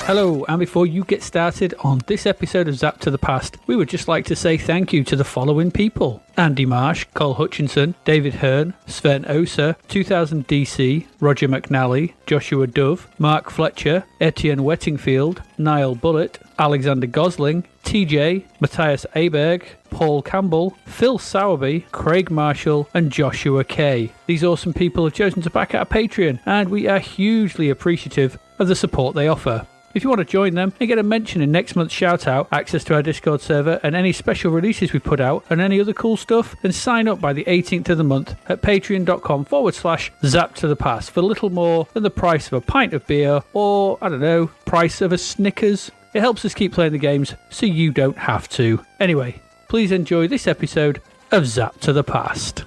Hello, and before you get started on this episode of Zapped to the Past, we would just like to say thank you to the following people: Andy Marsh, Cole Hutchinson, David Hearn, Sven Oser, 2000 DC, Roger McNally, Joshua Dove, Mark Fletcher, Etienne Wettingfield, Niall Bullitt, Alexander Gosling, TJ, Matthias Aberg, Paul Campbell, Phil Sowerby, Craig Marshall, and Joshua Kay. These awesome people have chosen to back our Patreon, and we are hugely appreciative of the support they offer. If you want to join them and get a mention in next month's shout-out, access to our Discord server and any special releases we put out and any other cool stuff, then sign up by the 18th of the month at patreon.com/zappedtothepast for little more than the price of a pint of beer or, I don't know, price of a Snickers. It helps us keep playing the games so you don't have to. Anyway, please enjoy this episode of Zapped to the Past.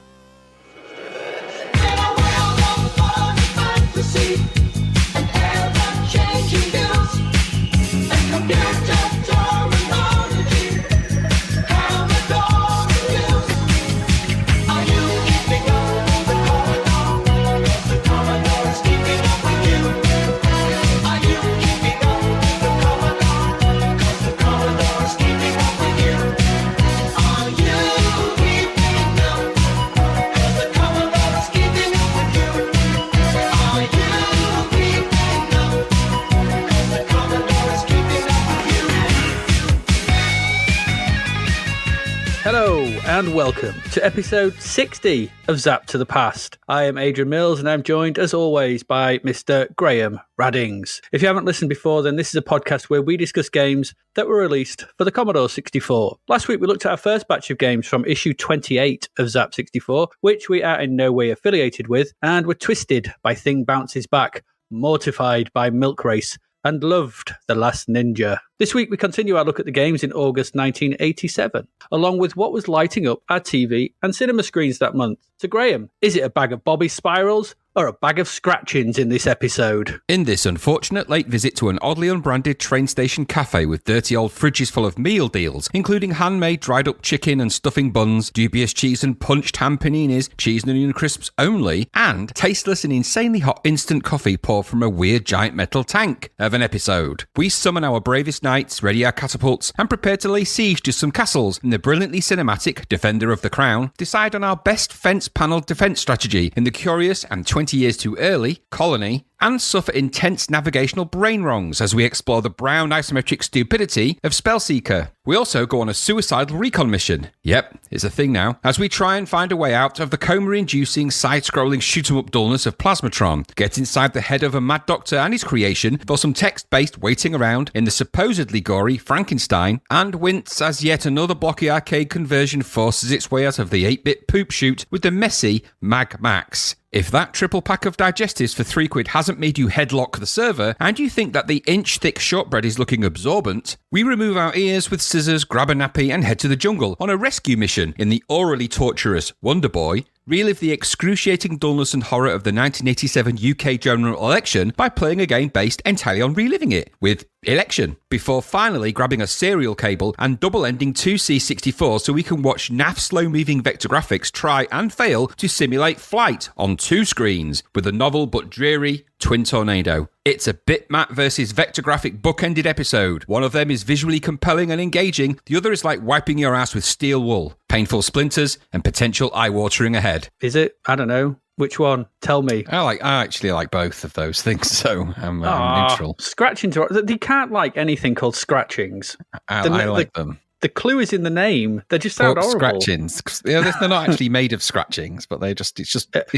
Hello and welcome to episode 60 of Zapped to the Past. I am Adrian Mills and I'm joined as always by Mr. Graham Raddings. If you haven't listened before, then this is a podcast where we discuss games that were released for the Commodore 64. Last week we looked at our first batch of games from issue 28 of Zap 64, which we are in no way affiliated with, and were twisted by Thing Bounces Back, mortified by Milk Race, and loved The Last Ninja. This week we continue our look at the games in August 1987, along with what was lighting up our TV and cinema screens that month. So Graham, is it a bag of Bobby Spirals or a bag of scratchings in this episode? In this unfortunate late visit to an oddly unbranded train station cafe with dirty old fridges full of meal deals, including handmade dried up chicken and stuffing buns, dubious cheese and punched ham paninis, cheese and onion crisps only, and tasteless and insanely hot instant coffee poured from a weird giant metal tank of an episode, we summon our bravest knights, ready our catapults, and prepare to lay siege to some castles in the brilliantly cinematic Defender of the Crown, decide on our best fence-panelled defence strategy in the curious and 20 years too early Colony, and suffer intense navigational brain wrongs as we explore the brown isometric stupidity of Spellseeker. We also go on a suicidal recon mission. Yep, it's a thing now, as we try and find a way out of the coma-inducing, side-scrolling shoot-'em-up dullness of Plasmatron, get inside the head of a mad doctor and his creation for some text-based waiting around in the supposedly gory Frankenstein, and wince as yet another blocky arcade conversion forces its way out of the 8-bit poop shoot with the messy Mag Max. If that triple pack of digestives for £3 hasn't made you headlock the server, and you think that the inch-thick shortbread is looking absorbent, we remove our ears with scissors, grab a nappy, and head to the jungle on a rescue mission in the orally torturous Wonder Boy, relive the excruciating dullness and horror of the 1987 UK general election by playing a game based entirely on reliving it, with Election, before finally grabbing a serial cable and double-ending 2C64 so we can watch naff slow-moving vector graphics try and fail to simulate flight on two screens, with a novel but dreary Twin Tornado. It's a bitmap versus vector graphic bookended episode. One of them is visually compelling and engaging, the other is like wiping your ass with steel wool, painful splinters, and potential eye-watering ahead. Is it? I don't know. Which one? Tell me. I actually like both of those things, so I'm neutral. Scratchings are... They can't like anything called scratchings. I like them. The clue is in the name. They just sound horrible. Scratchings. They're not actually made of scratchings, but it's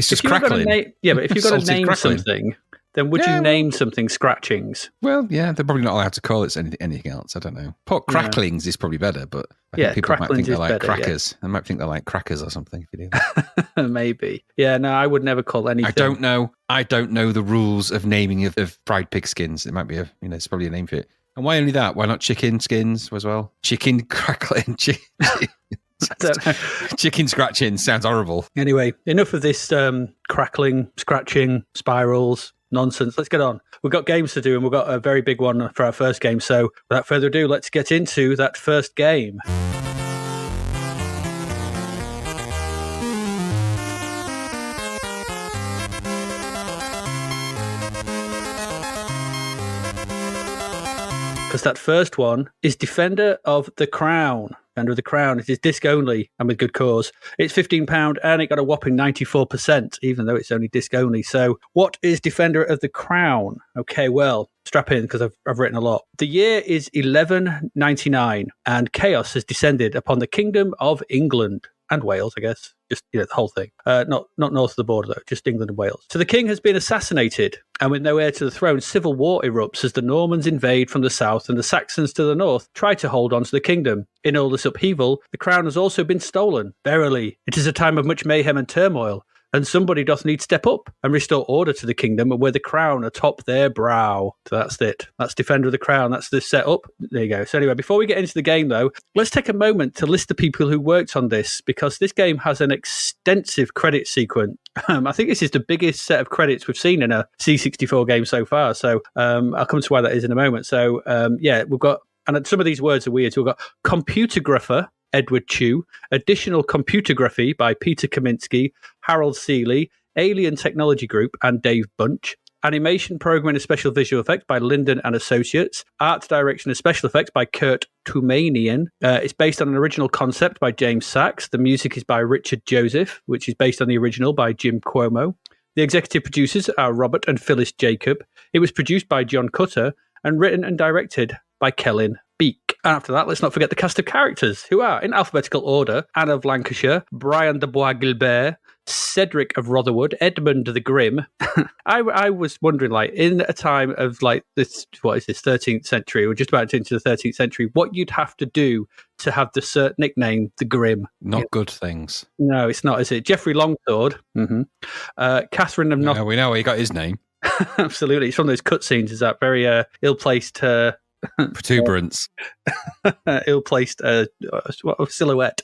just crackling. But if you've got to name something, then would you name something scratchings? Well, yeah, they're probably not allowed to call it anything else. I don't know. Cracklings is probably better, but I think people might think they're like crackers. They might think they're like crackers or something if you do that. Maybe. Yeah, no, I would never call anything. I don't know the rules of naming of fried pig skins. It might be it's probably a name for it. And why only that? Why not chicken skins as well? Chicken crackling. Chicken scratching sounds horrible. Anyway, enough of this crackling, scratching, spirals nonsense. Let's get on. We've got games to do, and we've got a very big one for our first game. So without further ado, let's get into that first game. because that first one is Defender of the Crown. Defender of the Crown. It is disc only and with good cause. It's £15 and it got a whopping 94%, even though it's only disc only. So what is Defender of the Crown? Okay, well, strap in because I've written a lot. The year is 1199 and chaos has descended upon the Kingdom of England and Wales, I guess. Just, the whole thing. Not north of the border, though, just England and Wales. So the king has been assassinated, and with no heir to the throne, civil war erupts as the Normans invade from the south and the Saxons to the north try to hold on to the kingdom. In all this upheaval, the crown has also been stolen. Verily, it is a time of much mayhem and turmoil, and somebody doth need step up and restore order to the kingdom and wear the crown atop their brow. So that's it. That's Defender of the Crown. That's the setup. There you go. So anyway, before we get into the game, though, let's take a moment to list the people who worked on this, because this game has an extensive credit sequence. I think this is the biggest set of credits we've seen in a C64 game so far. So I'll come to why that is in a moment. So we've got, and some of these words are weird. So we've got computergrapher, Edward Chew, additional computergraphy by Peter Kaminsky, Harold Seeley, Alien Technology Group, and Dave Bunch, animation, programming, and special visual effects by Linden and Associates, art direction and special effects by Kurt Tumanian. It's based on an original concept by James Sachs. The music is by Richard Joseph, which is based on the original by Jim Cuomo. The executive producers are Robert and Phyllis Jacob. It was produced by John Cutter and written and directed by Kellen Beek. And after that, let's not forget the cast of characters, who are, in alphabetical order, Anne of Lancashire, Brian de Bois-Guilbert, Cedric of Rotherwood, Edmund the Grim. I was wondering, in a time of, this, what is this, 13th century, or just about into the 13th century, what you'd have to do to have the cert nickname, the Grim. Not good things. No, it's not, is it? Geoffrey Longsword. Mm-hmm. Catherine of We know where he got his name. Absolutely. It's from those cutscenes, is that very ill-placed... protuberance. Ill-placed silhouette.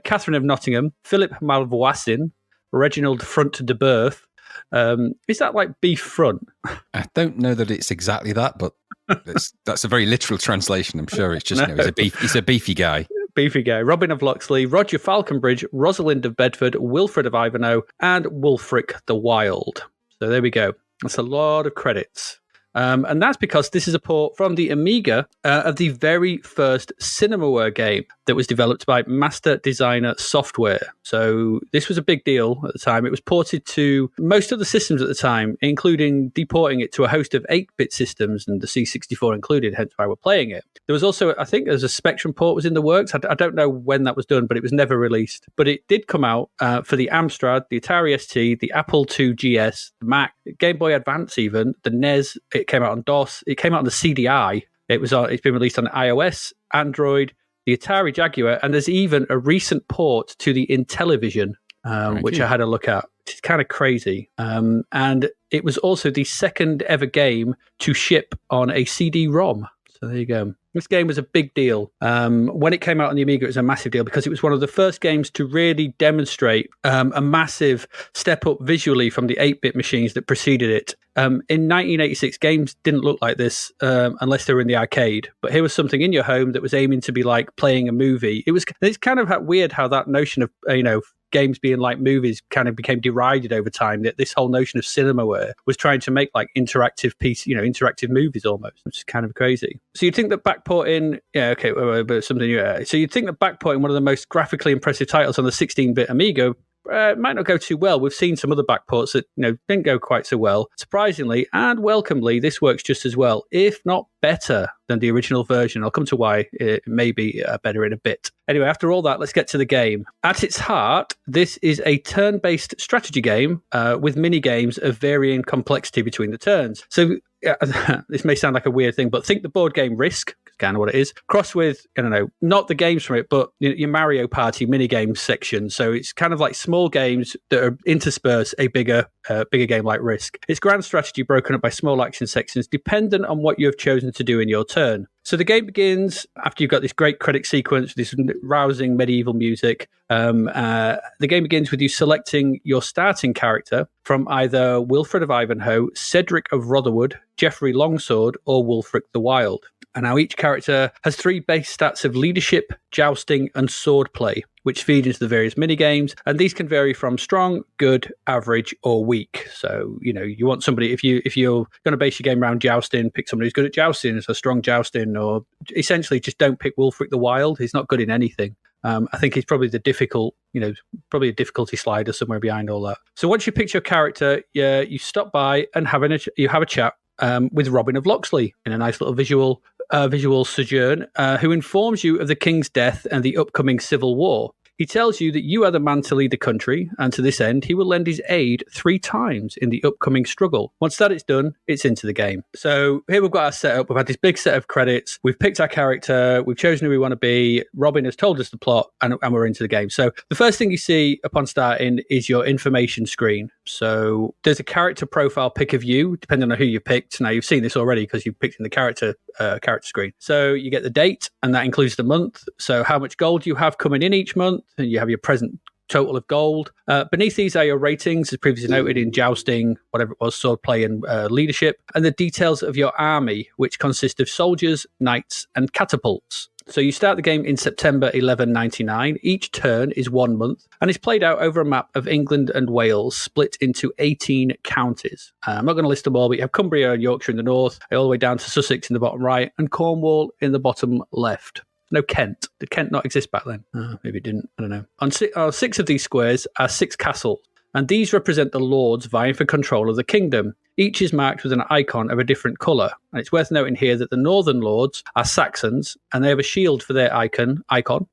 Catherine of Nottingham, Philip Malvoisin, Reginald Front de Berth. Is that like beef front? I don't know that it's exactly that, but that's a very literal translation. I'm sure it's just he's a beefy guy. Beefy guy. Robin of Locksley, Roger Falconbridge, Rosalind of Bedford, Wilfred of Ivanhoe, and Wulfric the Wild. So there we go. That's a lot of credits. And that's because this is a port from the Amiga of the very first Cinemaware game that was developed by Master Designer Software. So this was a big deal at the time. It was ported to most of the systems at the time, including deporting it to a host of 8-bit systems, and the C64 included, hence why we're playing it. There was also, I think there's a Spectrum port was in the works. I don't know when that was done, but it was never released. But it did come out for the Amstrad, the Atari ST, the Apple II GS, the Mac, Game Boy Advance even, the NES. It came out on DOS. It came out on the CDI. It's been released on iOS, Android, the Atari Jaguar, and there's even a recent port to the Intellivision, which I had a look at. It's kind of crazy. And it was also the second ever game to ship on a CD-ROM. So there you go. This game was a big deal. When it came out on the Amiga, it was a massive deal because it was one of the first games to really demonstrate a massive step up visually from the 8-bit machines that preceded it. In 1986, games didn't look like this unless they were in the arcade. But here was something in your home that was aiming to be like playing a movie. It's kind of weird how that notion of, games being like movies kind of became derided over time, that this whole notion of Cinemaware was trying to make like interactive interactive movies almost, which is kind of crazy. So you'd think that backporting, but something new. So you'd think that backporting one of the most graphically impressive titles on the 16-bit Amiga might not go too well. We've seen some other backports that didn't go quite so well. Surprisingly and welcomely, this works just as well, if not better, than the original version. I'll come to why it may be better in a bit. Anyway, after all that, let's get to the game. At its heart, this is a turn-based strategy game with mini-games of varying complexity between the turns. So this may sound like a weird thing, but think the board game Risk, kind of what it is, crossed with, not the games from it, but your Mario Party mini-games section. So it's kind of like small games that are intersperse a bigger game like Risk. It's grand strategy broken up by small action sections dependent on what you have chosen to do in your turn. So the game begins after you've got this great credit sequence, this rousing medieval music. The game begins with you selecting your starting character from either Wilfred of Ivanhoe, Cedric of Rotherwood, Geoffrey Longsword, or Wulfric the Wild. And now each character has 3 base stats of leadership, jousting, and swordplay, which feed into the various minigames. And these can vary from strong, good, average, or weak. So, you want somebody, if you're going to base your game around jousting, pick somebody who's good at jousting, so strong jousting, or essentially just don't pick Wulfric the Wild. He's not good in anything. I think he's probably probably a difficulty slider somewhere behind all that. So once you pick your character, you stop by and you have a chat with Robin of Locksley in a nice little visual sojourn, who informs you of the king's death and the upcoming civil war. He tells you that you are the man to lead the country, and to this end, he will lend his aid 3 times in the upcoming struggle. Once that is done, it's into the game. So here we've got our setup. We've had this big set of credits. We've picked our character. We've chosen who we want to be. Robin has told us the plot, and we're into the game. So the first thing you see upon starting is your information screen. So there's a character profile pic of you, depending on who you picked. Now, you've seen this already because you've picked in the character screen. So you get the date, and that includes the month. So how much gold you have coming in each month, and you have your present total of gold. Beneath these are your ratings, as previously noted, in jousting, whatever it was, swordplay, and leadership, and the details of your army, which consist of soldiers, knights, and catapults. So you start the game in September 1199. Each turn is 1 month, and it's played out over a map of England and Wales, split into 18 counties. I'm not going to list them all, but you have Cumbria and Yorkshire in the north, all the way down to Sussex in the bottom right, and Cornwall in the bottom left. No Kent. Did Kent not exist back then? Maybe it didn't. I don't know. On 6 of these squares are 6 castles, and these represent the lords vying for control of the kingdom. Each is marked with an icon of a different colour. And it's worth noting here that the northern lords are Saxons, and they have a shield for their icon,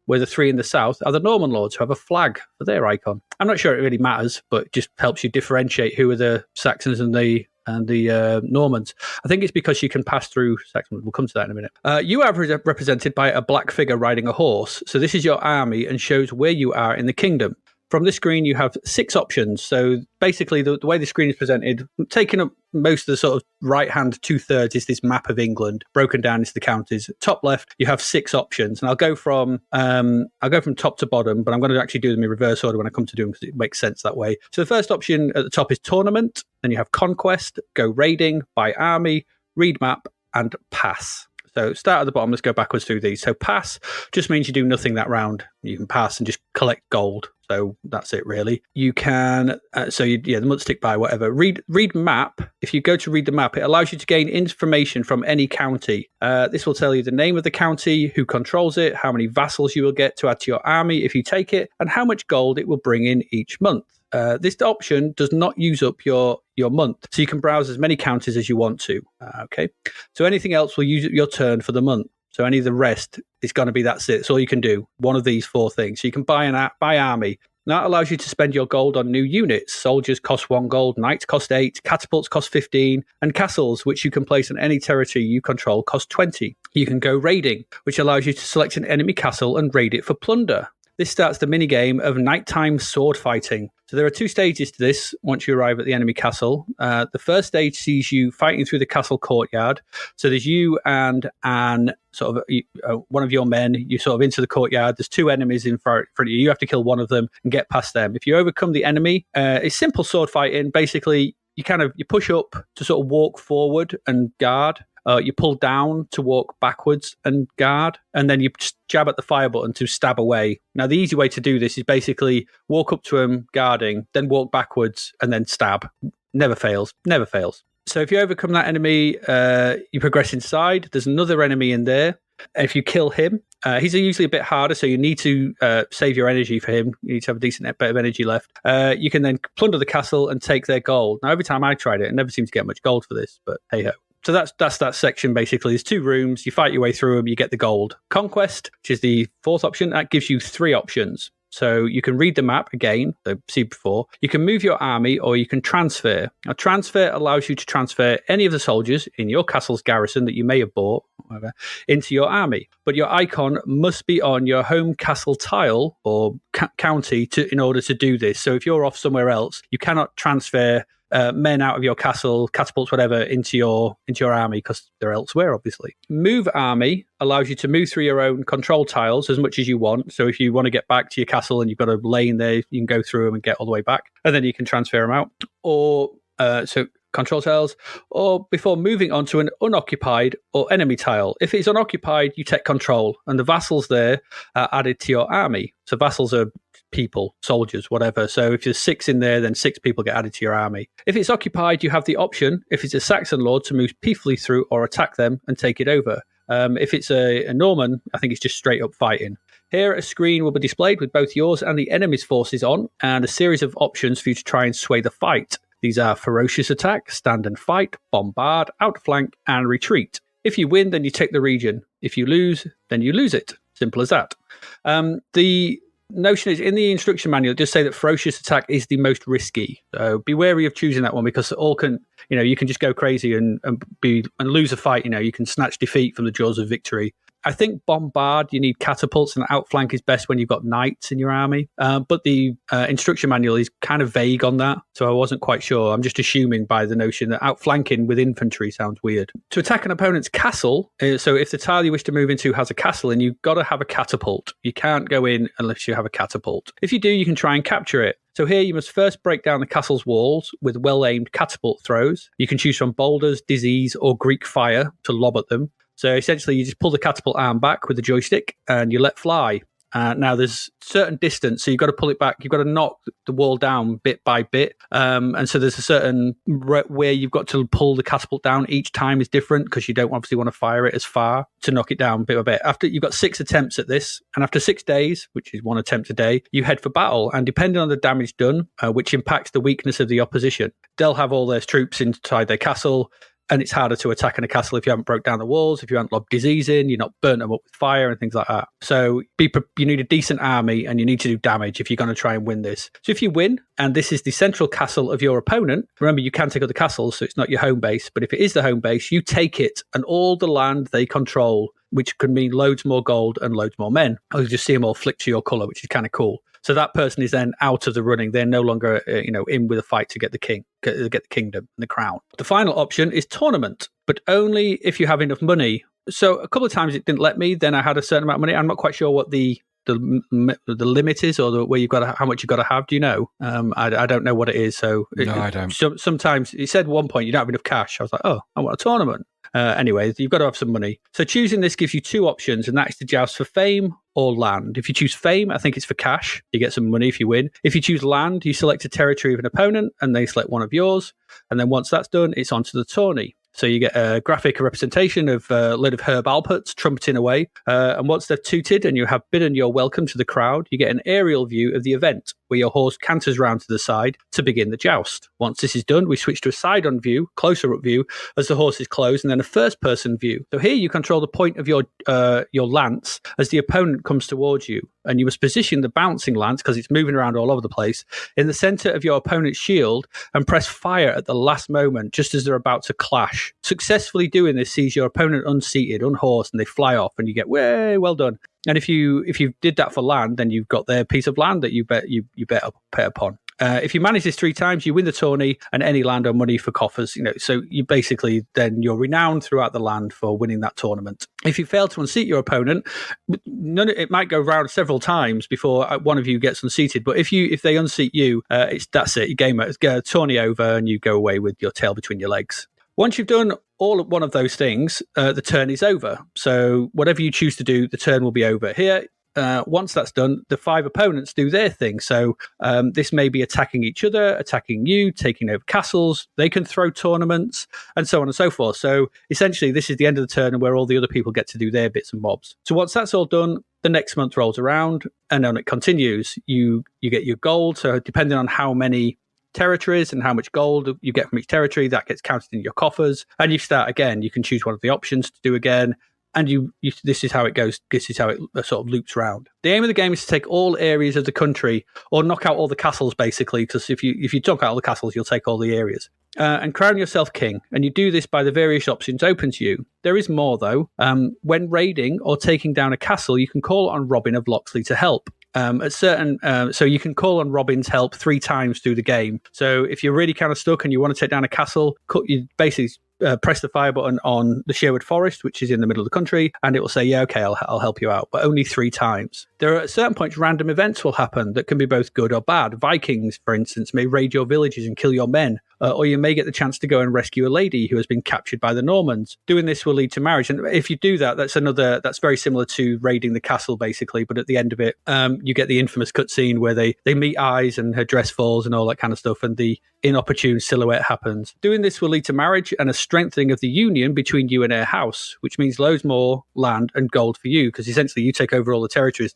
where the 3 in the south are the Norman lords, who have a flag for their icon. I'm not sure it really matters, but it just helps you differentiate who are the Saxons and the Normans. I think it's because you can pass through Saxons. We'll come to that in a minute. You are represented by a black figure riding a horse. So this is your army and shows where you are in the kingdom. From this screen, you have 6 options. So basically, the way the screen is presented, taking up most of the sort of right-hand 2/3 is this map of England, broken down into the counties. Top left, you have 6 options, and I'll go from top to bottom, but I'm going to actually do them in reverse order when I come to do them because it makes sense that way. So the first option at the top is tournament. Then you have conquest, go raiding, buy army, read map, and pass. So start at the bottom. Let's go backwards through these. So pass just means you do nothing that round. You can pass and just collect gold. So that's it, really. You can, the months tick by, whatever. Read map. If you go to read the map, it allows you to gain information from any county. This will tell you the name of the county, who controls it, how many vassals you will get to add to your army if you take it, and how much gold it will bring in each month. This option does not use up your month, so you can browse as many counties as you want to. Okay, so anything else will use up your turn for the month. So any of the rest is going to be that's it. It's all you can do. One of these 4 things. So you can buy army. That allows you to spend your gold on new units. Soldiers cost 1 gold, knights cost 8, catapults cost 15, and castles, which you can place on any territory you control, cost 20. You can go raiding, which allows you to select an enemy castle and raid it for plunder. This starts the minigame of nighttime sword fighting. So there are 2 stages to this once you arrive at the enemy castle. The first stage sees you fighting through the castle courtyard. So there's you and sort of one of your men. You sort of into the courtyard. There's 2 enemies in front of you. You have to kill one of them and get past them. If you overcome the enemy, it's simple sword fighting. Basically, you push up to sort of walk forward and guard. You pull down to walk backwards and guard, and then you just jab at the fire button to stab away. Now, the easy way to do this is basically walk up to him guarding, then walk backwards, and then stab. Never fails. Never fails. So if you overcome that enemy, you progress inside. There's another enemy in there. If you kill him, he's usually a bit harder, so you need to save your energy for him. You need to have a decent bit of energy left. You can then plunder the castle and take their gold. Now, every time I tried it, I never seemed to get much gold for this, but hey-ho. So that's that section, basically. There's 2 rooms. You fight your way through them. You get the gold. Conquest, which is the 4th option, that gives you 3 options. So you can read the map again, so see before. You can move your army, or you can transfer. Now, transfer allows you to transfer any of the soldiers in your castle's garrison that you may have bought, whatever, into your army. But your icon must be on your home castle tile or county in order to do this. So if you're off somewhere else, you cannot transfer men out of your castle, catapults, whatever, into your army because they're elsewhere, obviously. Move army allows you to move through your own control tiles as much as you want. So if you want to get back to your castle and you've got a lane there, you can go through them and get all the way back, and then you can transfer them out. Or so control tiles, or before moving on to an unoccupied or enemy tile. If it's unoccupied, you take control, and the vassals there are added to your army. So vassals are people, soldiers, whatever. So if there's 6 in there, then 6 people get added to your army. If it's occupied, you have the option, if it's a Saxon lord, to move peacefully through or attack them and take it over. If it's a Norman, I think it's just straight up fighting. Here, a screen will be displayed with both yours and the enemy's forces on, and a series of options for you to try and sway the fight. These are ferocious attack, stand and fight, bombard, outflank, and retreat. If you win, then you take the region. If you lose, then you lose it. Simple as that. The notion is, in the instruction manual, it does say that ferocious attack is the most risky. So be wary of choosing that one, because all can, you can just go crazy and lose a fight. You can snatch defeat from the jaws of victory. I think bombard, you need catapults, and outflank is best when you've got knights in your army. But the instruction manual is kind of vague on that, so I wasn't quite sure. I'm just assuming by the notion that outflanking with infantry sounds weird. To attack an opponent's castle, so if the tile you wish to move into has a castle, and you've got to have a catapult. You can't go in unless you have a catapult. If you do, you can try and capture it. So here you must first break down the castle's walls with well-aimed catapult throws. You can choose from boulders, disease, or Greek fire to lob at them. So essentially, you just pull the catapult arm back with the joystick and you let fly. Now, there's certain distance, so you've got to pull it back. You've got to knock the wall down bit by bit. And so there's a certain where you've got to pull the catapult down. Each time is different because you don't obviously want to fire it as far to knock it down bit by bit. After you've got 6 attempts at this, and after 6 days, which is 1 attempt a day, you head for battle. And depending on the damage done, which impacts the weakness of the opposition, they'll have all their troops inside their castle. And it's harder to attack in a castle if you haven't broke down the walls, if you haven't lobbed disease in, you're not burnt them up with fire and things like that. So you need a decent army, and you need to do damage if you're going to try and win this. So if you win, and this is the central castle of your opponent, remember you can take other castles, so it's not your home base. But if it is the home base, you take it and all the land they control, which could mean loads more gold and loads more men. Or you just see them all flick to your colour, which is kind of cool. So that person is then out of the running. They're no longer, in with a fight to get the kingdom and the crown. The final option is tournament, but only if you have enough money. So a couple of times it didn't let me. Then I had a certain amount of money. I'm not quite sure what the limit is, or where you've got how much you've got to have. Do you know? I don't know what it is. So no, I don't. Sometimes it said at one point you don't have enough cash. I was like, oh, I want a tournament. Anyway, you've got to have some money. So choosing this gives you 2 options, and that is to joust for fame or land. If you choose fame, I think it's for cash. You get some money if you win. If you choose land, you select a territory of an opponent, and they select one of yours. And then once that's done, it's onto the tourney. So you get a graphic representation of a load of Herb Alperts trumpeting away. And once they've tooted and you have bidden your welcome to the crowd, you get an aerial view of the event where your horse canters round to the side to begin the joust. Once this is done, we switch to a side-on view, closer-up view, as the horse is closed, and then a first-person view. So here you control the point of your lance as the opponent comes towards you, and you must position the bouncing lance, because it's moving around all over the place, in the center of your opponent's shield and press fire at the last moment, just as they're about to clash. Successfully doing this sees your opponent unseated, unhorsed, and they fly off, and you get, way well done. And if you did that for land, then you've got their piece of land that you better pay upon. If you manage this 3 times, you win the tourney and any land or money for coffers. So you basically then you're renowned throughout the land for winning that tournament. If you fail to unseat your opponent, it might go round several times before one of you gets unseated. But if they unseat you, that's it. Your game tourney over, and you go away with your tail between your legs. Once you've done one of those things, the turn is over. So whatever you choose to do, the turn will be over. Here, once that's done, the 5 opponents do their thing. So this may be attacking each other, attacking you, taking over castles. They can throw tournaments, and so on and so forth. So essentially, this is the end of the turn, and where all the other people get to do their bits and bobs. So once that's all done, the next month rolls around, and then it continues. You get your gold. So depending on how many territories and how much gold you get from each territory, that gets counted in your coffers, and you start again. You can choose one of the options to do again, and this is how it goes. This is how it sort of loops round. The aim of the game is to take all areas of the country, or knock out all the castles, basically, because if you knock out all the castles, you'll take all the areas. And crown yourself king, and you do this by the various options open to you. There is more, though. When raiding or taking down a castle, you can call on Robin of Locksley to help. So you can call on Robin's help 3 times through the game. So if you're really kind of stuck and you want to take down a castle, you basically press the fire button on the Sherwood Forest, which is in the middle of the country, and it will say, yeah, okay, I'll help you out, but only 3 times. There are at certain points random events will happen that can be both good or bad. Vikings, for instance, may raid your villages and kill your men, or you may get the chance to go and rescue a lady who has been captured by the Normans. Doing this will lead to marriage, and if you do that, that's very similar to raiding the castle, basically, but at the end of it, you get the infamous cutscene where they meet Eyes and her dress falls and all that kind of stuff, and the inopportune silhouette happens. Doing this will lead to marriage and a strengthening of the union between you and her house, which means loads more land and gold for you, because essentially you take over all the territories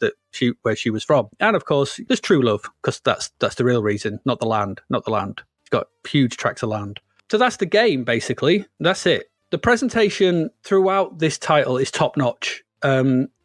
where she was from. And of course, there's true love, because that's the real reason, not the land. It's got huge tracts of land. So that's the game, basically. That's it. The presentation throughout this title is top notch.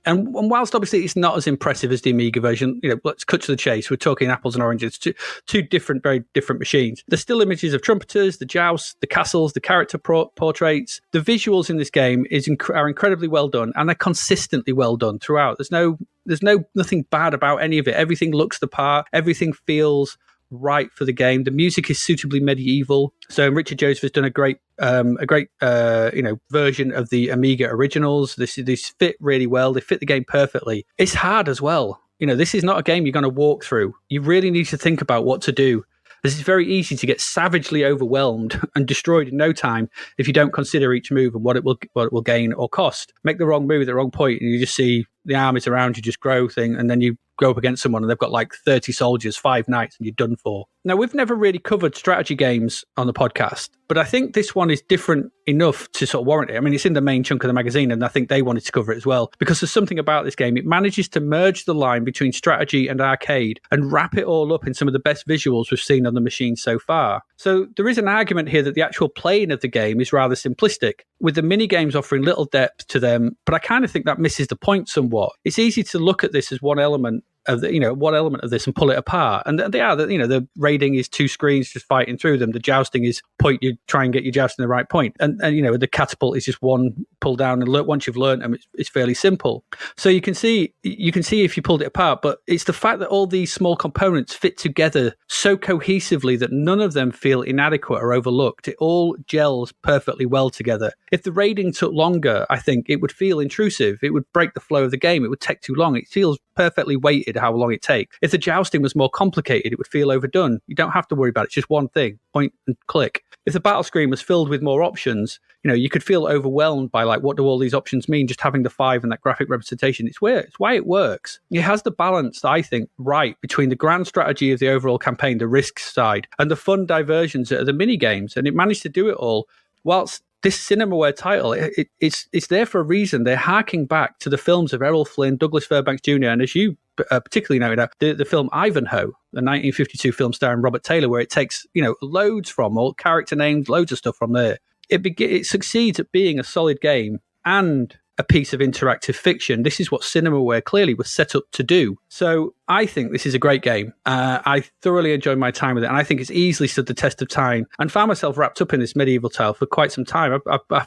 And whilst obviously it's not as impressive as the Amiga version, let's cut to the chase. We're talking apples and oranges, two different, very different machines. There's still images of trumpeters, the jousts, the castles, the character portraits. The visuals in this game are incredibly well done, and they're consistently well done throughout. There's nothing bad about any of it. Everything looks the part. Everything feels right for the game. The music is suitably medieval. So Richard Joseph has done a great version of the Amiga originals. These fit really well. They fit the game perfectly. It's hard as well. This is not a game you're going to walk through. You really need to think about what to do. This is very easy to get savagely overwhelmed and destroyed in no time if you don't consider each move and what it will gain or cost. Make the wrong move at the wrong point, and you just see the armies around you just grow and then you go up against someone and they've got like 30 soldiers, 5 knights, and you're done for. Now, we've never really covered strategy games on the podcast, but I think this one is different enough to sort of warrant it. I mean, it's in the main chunk of the magazine, and I think they wanted to cover it as well, because there's something about this game. It manages to merge the line between strategy and arcade and wrap it all up in some of the best visuals we've seen on the machine so far. So there is an argument here that the actual playing of the game is rather simplistic, with the mini games offering little depth to them, but I kind of think that misses the point somewhat. It's easy to look at this as one element of this and pull it apart, and they are. The raiding is 2 screens just fighting through them. The jousting is you try and get your joust in the right point, and the catapult is just one pull down, and once you've learned them, it's fairly simple. So you can see if you pulled it apart, but it's the fact that all these small components fit together so cohesively that none of them feel inadequate or overlooked. It all gels perfectly well together. If the raiding took longer, I think it would feel intrusive. It would break the flow of the game. It would take too long. It feels perfectly weighted how long it takes. If the jousting was more complicated, it would feel overdone. You don't have to worry about it. It's just one thing, point and click. If the battle screen was filled with more options, you could feel overwhelmed by what do all these options mean, just having the 5 and that graphic representation. It's why it works. It has the balance, I think, right between the grand strategy of the overall campaign, the risk side, and the fun diversions that are the mini games, and it managed to do it all whilst this Cinemaware title, it's there for a reason. They're harking back to the films of Errol Flynn, Douglas Fairbanks Jr., and as you particularly noted out, the film Ivanhoe, the 1952 film starring Robert Taylor, where it takes loads from all character names, loads of stuff from there. It succeeds at being a solid game and a piece of interactive fiction. This is what Cinemaware clearly was set up to do. So I think this is a great game. I thoroughly enjoyed my time with it, and I think it's easily stood the test of time, and found myself wrapped up in this medieval tale for quite some time. I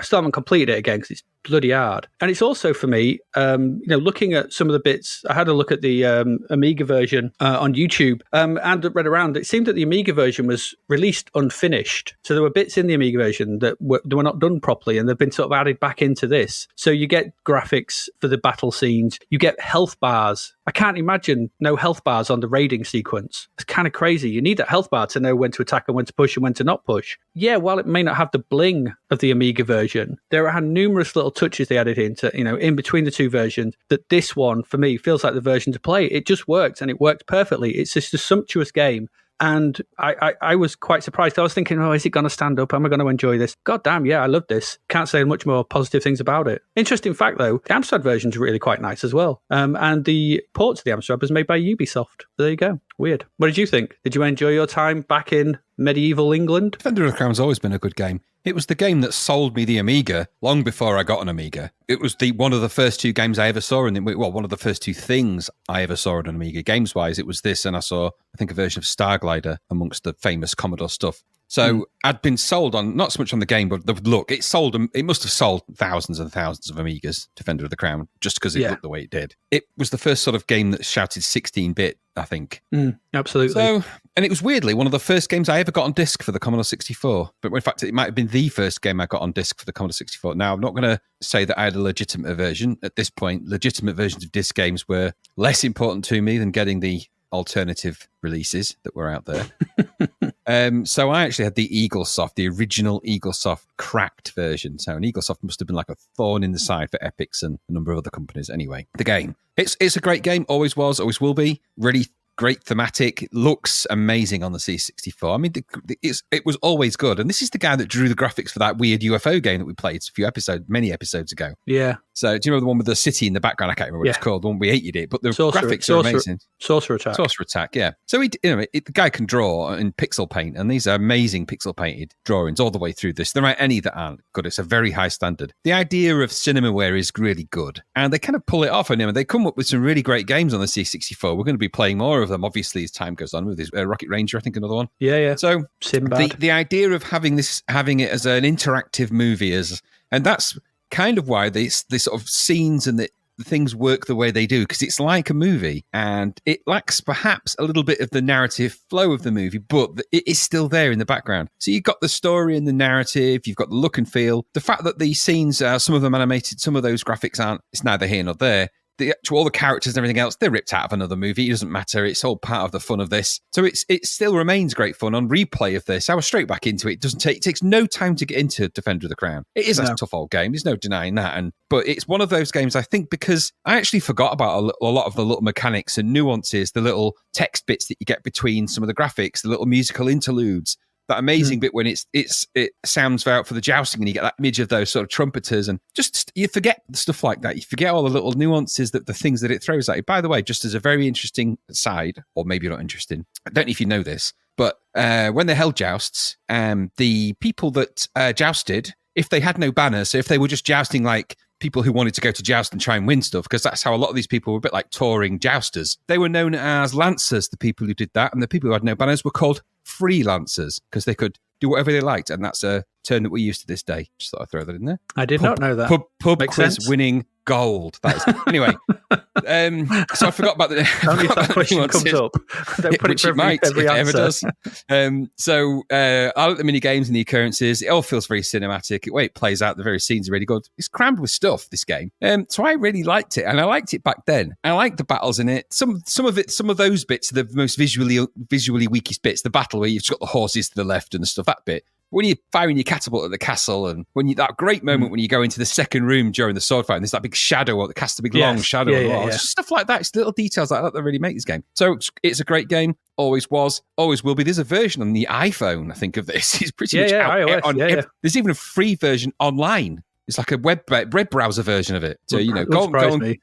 still haven't completed it again because it's bloody hard. And it's also, for me, looking at some of the bits, I had a look at the Amiga version on YouTube and read around. It seemed that the Amiga version was released unfinished. So there were bits in the Amiga version that were not done properly, and they've been sort of added back into this. So you get graphics for the battle scenes, you get health bars. I can't imagine no health bars on the raiding sequence. It's kind of crazy. You need that health bar to know when to attack and when to push and when to not push. Yeah, while it may not have the bling of the Amiga version, there are numerous little touches they added in between the two versions that this one, for me, feels like the version to play. It just worked, and it worked perfectly. It's just a sumptuous game. And I was quite surprised. I was thinking, is it going to stand up? Am I going to enjoy this? God damn, yeah, I love this. Can't say much more positive things about it. Interesting fact, though, the Amstrad version's really quite nice as well. And the port to the Amstrad was made by Ubisoft. There you go. Weird. What did you think? Did you enjoy your time back in medieval England? Defender of the Crown's always been a good game. It was the game that sold me the Amiga long before I got an Amiga. It was one of the first 2 games I ever saw, one of the first 2 things I ever saw on an Amiga. Games-wise, it was this, and I saw, I think, a version of Starglider amongst the famous Commodore stuff. So I'd been sold on, not so much on the game, but the look. It must have sold thousands and thousands of Amigas, Defender of the Crown, just because it looked the way it did. It was the first sort of game that shouted 16-bit, I think. Absolutely. So, and it was weirdly one of the first games I ever got on disc for the Commodore 64. But in fact, it might have been the first game I got on disc for the Commodore 64. Now, I'm not going to say that I had a legitimate version. At this point, legitimate versions of disc games were less important to me than getting the alternative releases that were out there. So I actually had the Eaglesoft, the original Eaglesoft cracked version. So an Eaglesoft must have been like a thorn in the side for Epics and a number of other companies. Anyway, the game. It's a great game. Always was, always will be. Really great thematic. It looks amazing on the C64. I mean, it was always good. And this is the guy that drew the graphics for that weird UFO game that we played many episodes ago. Yeah. So do you know the one with the city in the background? I can't remember what it's called. The one we hated it, but the graphics are amazing. Sorcerer Attack. Yeah. So the guy can draw in pixel paint, and these are amazing pixel painted drawings all the way through this. There aren't any that aren't good. It's a very high standard. The idea of cinemaware is really good, and they kind of pull it off on him. And they come up with some really great games on the C64. We're going to be playing more of them, obviously, as time goes on. With this Rocket Ranger, I think another one. Yeah. So Sinbad. The idea of having it as an interactive movie and that's kind of why the sort of scenes and the things work the way they do, because it's like a movie and it lacks perhaps a little bit of the narrative flow of the movie, but it is still there in the background. So you've got the story and the narrative, you've got the look and feel. The fact that these scenes are, some of them animated, some of those graphics aren't, it's neither here nor there. All the characters and everything else, they're ripped out of another movie. It doesn't matter. It's all part of the fun of this. So it still remains great fun. On replay of this, I was straight back into it. It takes no time to get into Defender of the Crown. It is a tough old game. There's no denying that. But it's one of those games, I think, because I actually forgot about a lot of the little mechanics and nuances, the little text bits that you get between some of the graphics, the little musical interludes. That amazing bit when it sounds out for the jousting and you get that image of those sort of trumpeters, and just you forget stuff like that. You forget all the little nuances, that the things that it throws at you. By the way, just as a very interesting side, or maybe not interesting, I don't know if you know this, but when they held jousts, the people that jousted, if they had no banners, so if they were just jousting like people who wanted to go to joust and try and win stuff, because that's how a lot of these people were a bit like touring jousters. They were known as lancers, the people who did that, and the people who had no banners were called freelancers, because they could do whatever they liked, and that's a term that we use to this day. Just thought I'd throw that in there. I did not know that. Pub Makes quiz sense. Winning gold. That is. Anyway, so I forgot about the... Only if that question comes up. Don't put it for every answer. Ever does. I like the mini games and the occurrences. It all feels very cinematic. The way it plays out, the various scenes are really good. It's crammed with stuff, this game. So I really liked it, and I liked it back then. I liked the battles in it. Some of those bits are the most visually weakest bits. The battle where you've got the horses to the left and the stuff, that bit. When you're firing your catapult at the castle, and that great moment when you go into the second room during the sword fight, and there's that big shadow, or the cast a big long shadow on the wall. Just stuff like that. It's little details like that really make this game. So it's a great game. Always was, always will be. There's a version on the iPhone, I think, of this. It's pretty much out iOS, There's even a free version online. It's like a web browser version of it. So,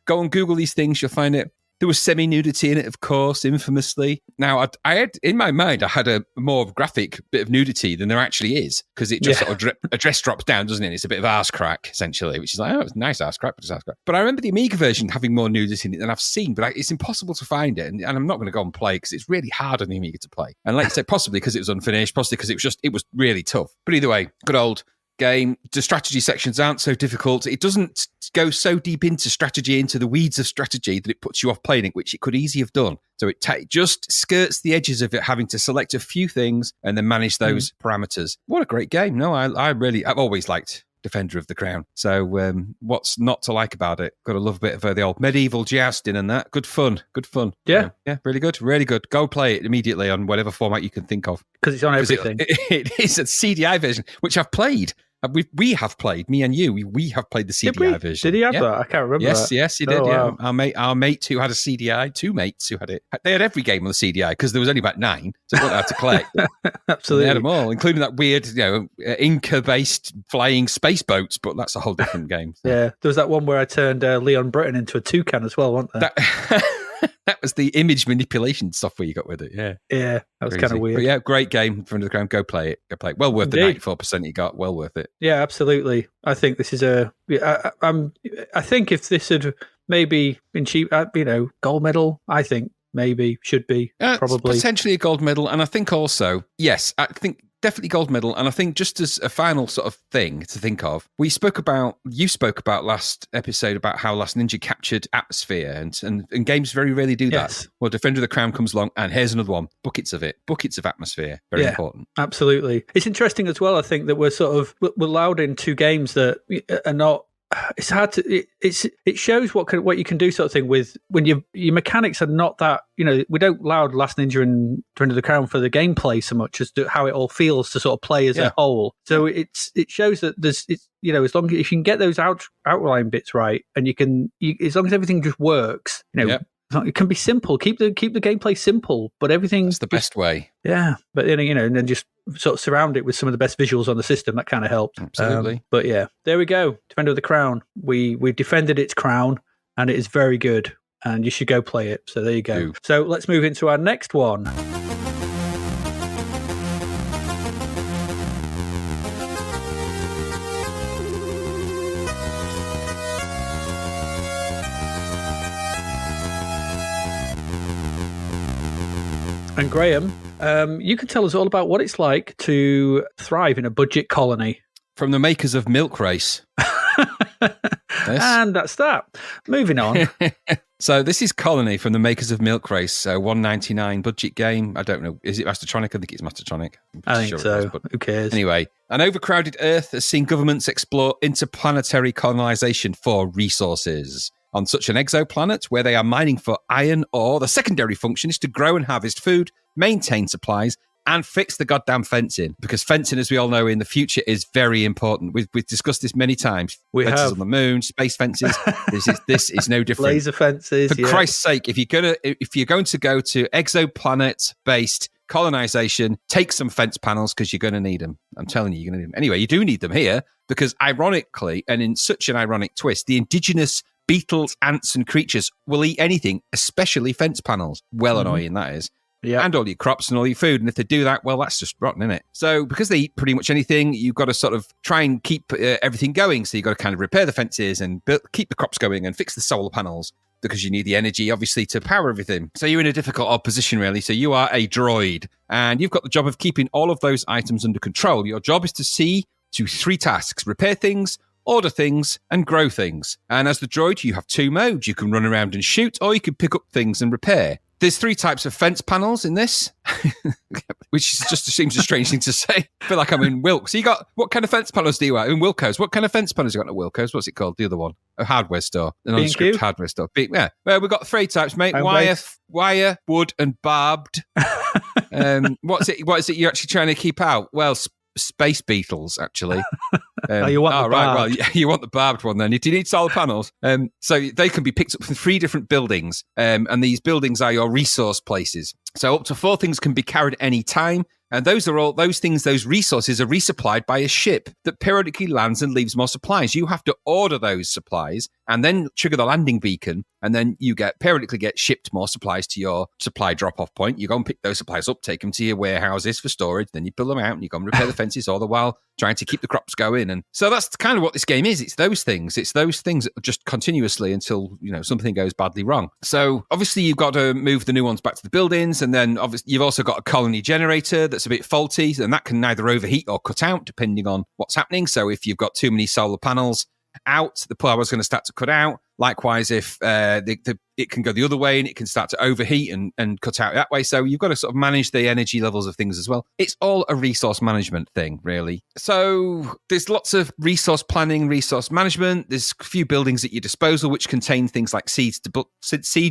go and Google these things. You'll find it. There was semi-nudity in it, of course, infamously. Now, I had, in my mind, I had a more graphic bit of nudity than there actually is, because it just sort of a dress drops down, doesn't it? It's a bit of arse crack, essentially, which is like, it's a nice arse crack, but it's arse crack. But I remember the Amiga version having more nudity in it than I've seen, but it's impossible to find it, and I'm not going to go and play, because it's really hard on the Amiga to play. And like I said, possibly because it was unfinished, possibly because it was really tough. But either way, good old game. The strategy sections aren't so difficult. It doesn't go so deep into strategy, into the weeds of strategy, that it puts you off playing it, which it could easily have done. So it just skirts the edges of it, having to select a few things and then manage those parameters. What a great game. No, I've always liked Defender of the Crown. So what's not to like about it? Got to love a bit of the old medieval jousting and that. Good fun. Yeah. Yeah, really good. Go play it immediately on whatever format you can think of. Because it's on everything. It is a CDI version, which I've played. We have played, me and you, we have played the CDI version. Did he have that? I can't remember. Yes, he did. Wow. Our mate who had a CDI, two mates who had it. They had every game on the CDI because there was only about 9, so they had to collect. Absolutely, they had them all, including that weird, Inca-based flying space boats. But that's a whole different game. So. Yeah, there was that one where I turned Leon Britton into a toucan as well, wasn't there? That was the image manipulation software you got with it. Yeah, that was kind of weird. But yeah, great game from the ground. Go play it. Well worth the 94% you got. Well worth it. Yeah, absolutely. I think this is I think if this had maybe been cheap, gold medal. I think maybe should be probably potentially a gold medal, and I think also definitely gold medal. And I think just as a final sort of thing to think of, you spoke about last episode about how Last Ninja captured atmosphere, and games very rarely do that. Well, Defender of the Crown comes along, and here's another one. Buckets of atmosphere. Very important. Absolutely. It's interesting as well, I think, that we're allowed in 2 games that are not it's hard to it shows what you can do, sort of thing, with when your mechanics are not that, we don't laud Last Ninja and Turn of the Crown for the gameplay so much as to how it all feels to sort of play as a whole. So it shows that there's as long as if you can get those outline bits right, and as long as everything just works, it can be simple. Keep the gameplay simple, but everything's the best way. Yeah, but then and then just sort of surround it with some of the best visuals on the system. That kind of helps. Absolutely. But yeah, there we go. Defender of the Crown. We defended its crown, and it is very good. And you should go play it. So there you go. Ooh. So let's move into our next one. And Graham, you can tell us all about what it's like to thrive in a budget colony. From the makers of Milk Race. Yes. And that's that. Moving on. So this is Colony from the makers of Milk Race. So $1.99 budget game. I don't know. Is it Mastertronic? I think it's Mastertronic. I think so. Who cares? Anyway, an overcrowded Earth has seen governments explore interplanetary colonization for resources. On such an exoplanet where they are mining for iron ore, the secondary function is to grow and harvest food, maintain supplies, and fix the goddamn fencing. Because fencing, as we all know, in the future is very important. We've discussed this many times. Fences on the moon, space fences. This is no different. Laser fences. For Christ's sake, if you're going to go to exoplanet-based colonization, take some fence panels because you're going to need them. I'm telling you, you're going to need them. Anyway, you do need them here because, ironically, and in such an ironic twist, the indigenous beetles, ants, and creatures will eat anything, especially fence panels. Well annoying, that is. Yeah. And all your crops and all your food. And if they do that, well, that's just rotten, isn't it? So because they eat pretty much anything, you've got to sort of try and keep everything going. So you've got to kind of repair the fences and keep the crops going and fix the solar panels because you need the energy, obviously, to power everything. So you're in a difficult odd position, really. So you are a droid and you've got the job of keeping all of those items under control. Your job is to see to 3 tasks: repair things, order things, and grow things. And as the droid, you have 2 modes. You can run around and shoot, or you can pick up things and repair. There's 3 types of fence panels in this, which just seems a strange thing to say. I feel like I'm in Wilkes. So you got, what kind of fence panels do you have in Wilco's? What kind of fence panels you got in Wilco's? What's it called? The other one? A hardware store. An nondescript hardware store. Yeah. Well, we've got 3 types, mate. Wire, wood, and barbed. What is it you're actually trying to keep out? Well, space beetles, actually. You want the barbed. Well, you want the barbed one then. Do you need solar panels? So they can be picked up from 3 different buildings, and these buildings are your resource places. So up to 4 things can be carried at any time. And those resources are resupplied by a ship that periodically lands and leaves more supplies. You have to order those supplies and then trigger the landing beacon. And then you periodically get shipped more supplies to your supply drop-off point. You go and pick those supplies up, take them to your warehouses for storage. Then you pull them out and you go and repair the fences, all the while trying to keep the crops going. And so that's kind of what this game is. It's those things. It's those things just continuously until, something goes badly wrong. So obviously you've got to move the new ones back to the buildings. And then obviously you've also got a colony generator that's a bit faulty, and that can neither overheat or cut out depending on what's happening. So if you've got too many solar panels out, the power is going to start to cut out. Likewise, if it can go the other way and it can start to overheat and cut out that way. So you've got to sort of manage the energy levels of things as well. It's all a resource management thing, really. So there's lots of resource planning, resource management. There's a few buildings at your disposal which contain things like seeds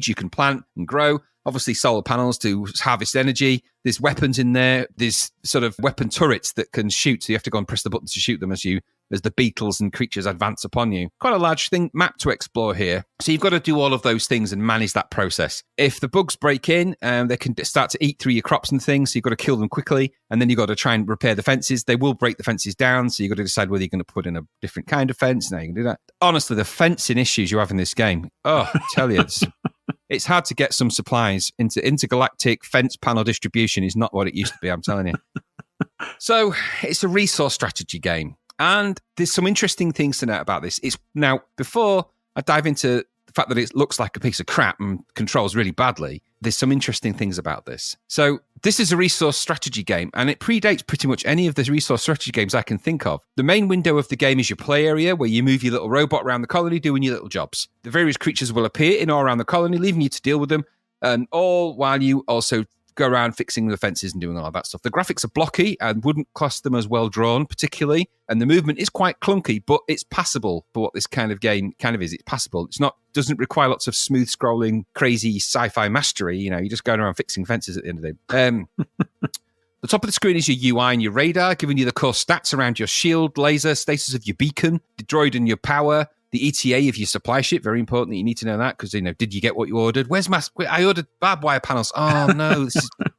you can plant and grow. Obviously, solar panels to harvest energy. There's weapons in there. There's sort of weapon turrets that can shoot. So you have to go and press the button to shoot them as the beetles and creatures advance upon you. Quite a large map to explore here. So you've got to do all of those things and manage that process. If the bugs break in, they can start to eat through your crops and things. So you've got to kill them quickly. And then you've got to try and repair the fences. They will break the fences down. So you've got to decide whether you're going to put in a different kind of fence. Now you can do that. Honestly, the fencing issues you have in this game, I tell you, it's hard to get some supplies into intergalactic fence panel distribution is not what it used to be, I'm telling you. So it's a resource strategy game. And there's some interesting things to note about this. Now, before I dive into the fact that it looks like a piece of crap and controls really badly, there's some interesting things about this. So this is a resource strategy game, and it predates pretty much any of the resource strategy games I can think of. The main window of the game is your play area, where you move your little robot around the colony doing your little jobs. The various creatures will appear in or around the colony, leaving you to deal with them, and all while you also go around fixing the fences and doing all that stuff. The graphics are blocky and wouldn't class them as well drawn, particularly. And the movement is quite clunky, but it's passable for what this kind of game kind of is. It's passable. It's not, doesn't require lots of smooth scrolling, crazy sci-fi mastery. You know, you're just going around fixing fences at the end of the day. The top of the screen is your UI and your radar, giving you the core stats around your shield, laser, status of your beacon, the droid and your power, the ETA of your supply ship. Very important that you need to know that because, you know, did you get what you ordered? I ordered barbed wire panels. Oh, no,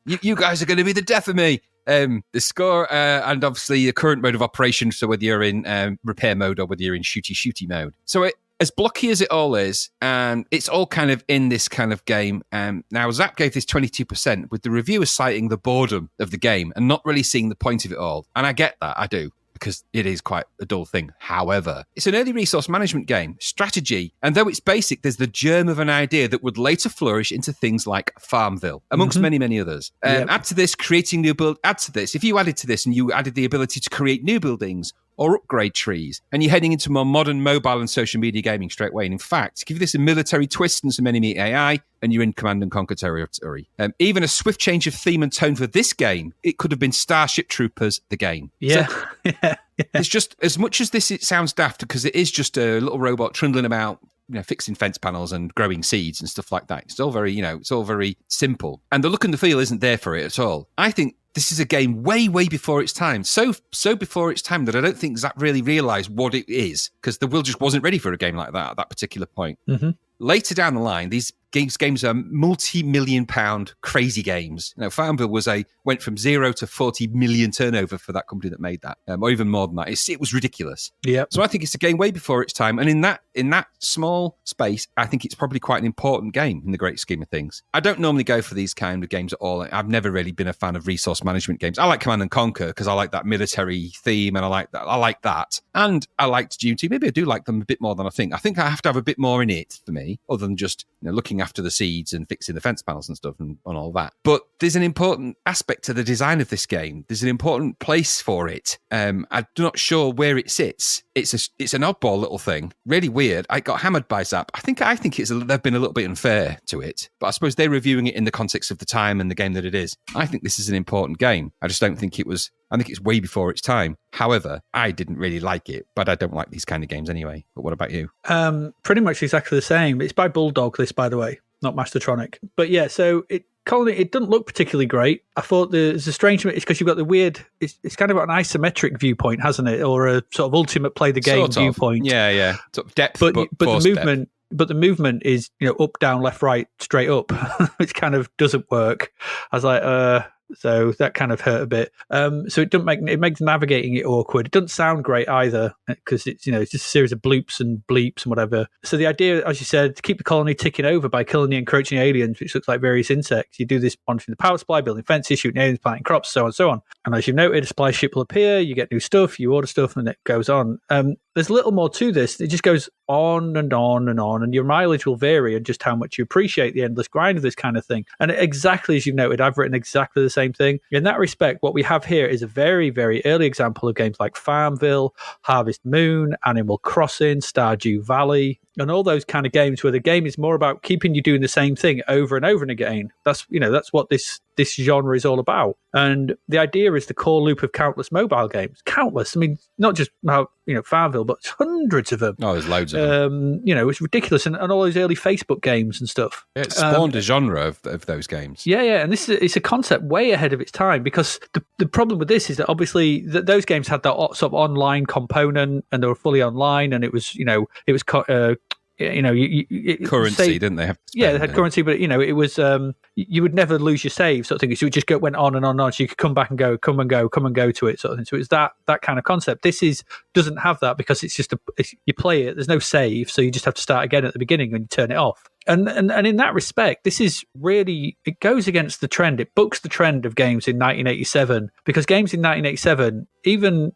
you guys are going to be the death of me. The score and obviously the current mode of operation, so whether you're in repair mode or whether you're in shooty mode. So as blocky as it all is, it's all kind of in this kind of game. Now, Zapped gave this 22%, with the reviewers citing the boredom of the game and not really seeing the point of it all. And I get that, I do, because it is quite a dull thing. However, it's an early resource management game, strategy, and though it's basic, there's the germ of an idea that would later flourish into things like Farmville, amongst many, many others. Add to this, creating new build. Add to this, if you added to this and you added the ability to create new buildings or upgrade trees, and you're heading into more modern mobile and social media gaming straight away. And in fact, give this a military twist and some enemy AI, and you're in Command and Conquer territory. Even a swift change of theme and tone for this game, it could have been Starship Troopers, the game. Yeah. So, it's just, as much as this, it sounds daft, because it is just a little robot trundling about, you know, fixing fence panels and growing seeds and stuff like that. It's all very, you know, it's all very simple. And the look and the feel isn't there for it at all. I think this is a game way, way before its time. So before its time that I don't think Zapped really realised what it is, because the world just wasn't ready for a game like that at that particular point. Later down the line, these games are multi-million pound crazy games. You know, Farmville went from 0 to 40 million turnover for that company that made that, or even more than that. It was ridiculous. Yeah. So I think it's a game way before its time, and in that small space, I think it's probably quite an important game in the great scheme of things. I don't normally go for these kind of games at all. I've never really been a fan of resource management games. I like Command and Conquer because I like that military theme, and I like that, and I liked Dune 2. Maybe I do like them a bit more than I think. I think I have to have a bit more in it for me, other than just, you know, looking after the seeds and fixing the fence panels and stuff and all that. But there's an important aspect to the design of this game. There's an important place for it. I'm not sure where it sits. It's an oddball little thing. Really weird. I got hammered by Zapped. I think they've been a little bit unfair to it, but I suppose they're reviewing it in the context of the time and the game that it is. I think this is an important game. I just don't think it was. I think it's way before its time. However, I didn't really like it, but I don't like these kind of games anyway. But what about you? Pretty much exactly the same. It's by Bulldog, this, by the way, not Mastertronic. But yeah, so it doesn't look particularly great. I thought there's a strange, it's because you've got the weird, it's kind of got an isometric viewpoint, hasn't it? Or a sort of ultimate play the game viewpoint. Yeah. Sort of depth, but the movement is, you know, up, down, left, right, straight up, which kind of doesn't work. I was like, so that kind of hurt a bit. So it makes navigating it awkward. It doesn't sound great either, because it's, you know, it's just a series of bloops and bleeps and whatever. So the idea, as you said, to keep the colony ticking over by killing the encroaching aliens, which looks like various insects. You do this monitoring the power supply, building fences, shooting aliens, planting crops, so on and so on. And as you've noted, a supply ship will appear, you get new stuff, you order stuff, and it goes on. There's a little more to this. It just goes on and on and on, and your mileage will vary and just how much you appreciate the endless grind of this kind of thing. And exactly as you've noted, I've written exactly the same thing. In that respect, what we have here is a very, very early example of games like Farmville, Harvest Moon, Animal Crossing, Stardew Valley, and all those kind of games where the game is more about keeping you doing the same thing over and over and again. That's what this genre is all about. And the idea is the core loop of countless mobile games. Countless. I mean, not just Farmville, but hundreds of them. Oh, there's loads of them. It's ridiculous. And all those early Facebook games and stuff. It spawned a genre of those games. Yeah. And it's a concept way ahead of its time, because the problem with this is that obviously those games had that sort of online component, and they were fully online, and it was currency, didn't they? They had currency, but it was you would never lose your save, sort of thing. So it just went on and on and on. So you could come back and go, come and go to it, sort of thing. So it was that kind of concept. This doesn't have that, because it's just you play it. There's no save, so you just have to start again at the beginning and you turn it off. And in that respect, this is really, it goes against the trend. It books the trend of games in 1987, because games in 1987, even,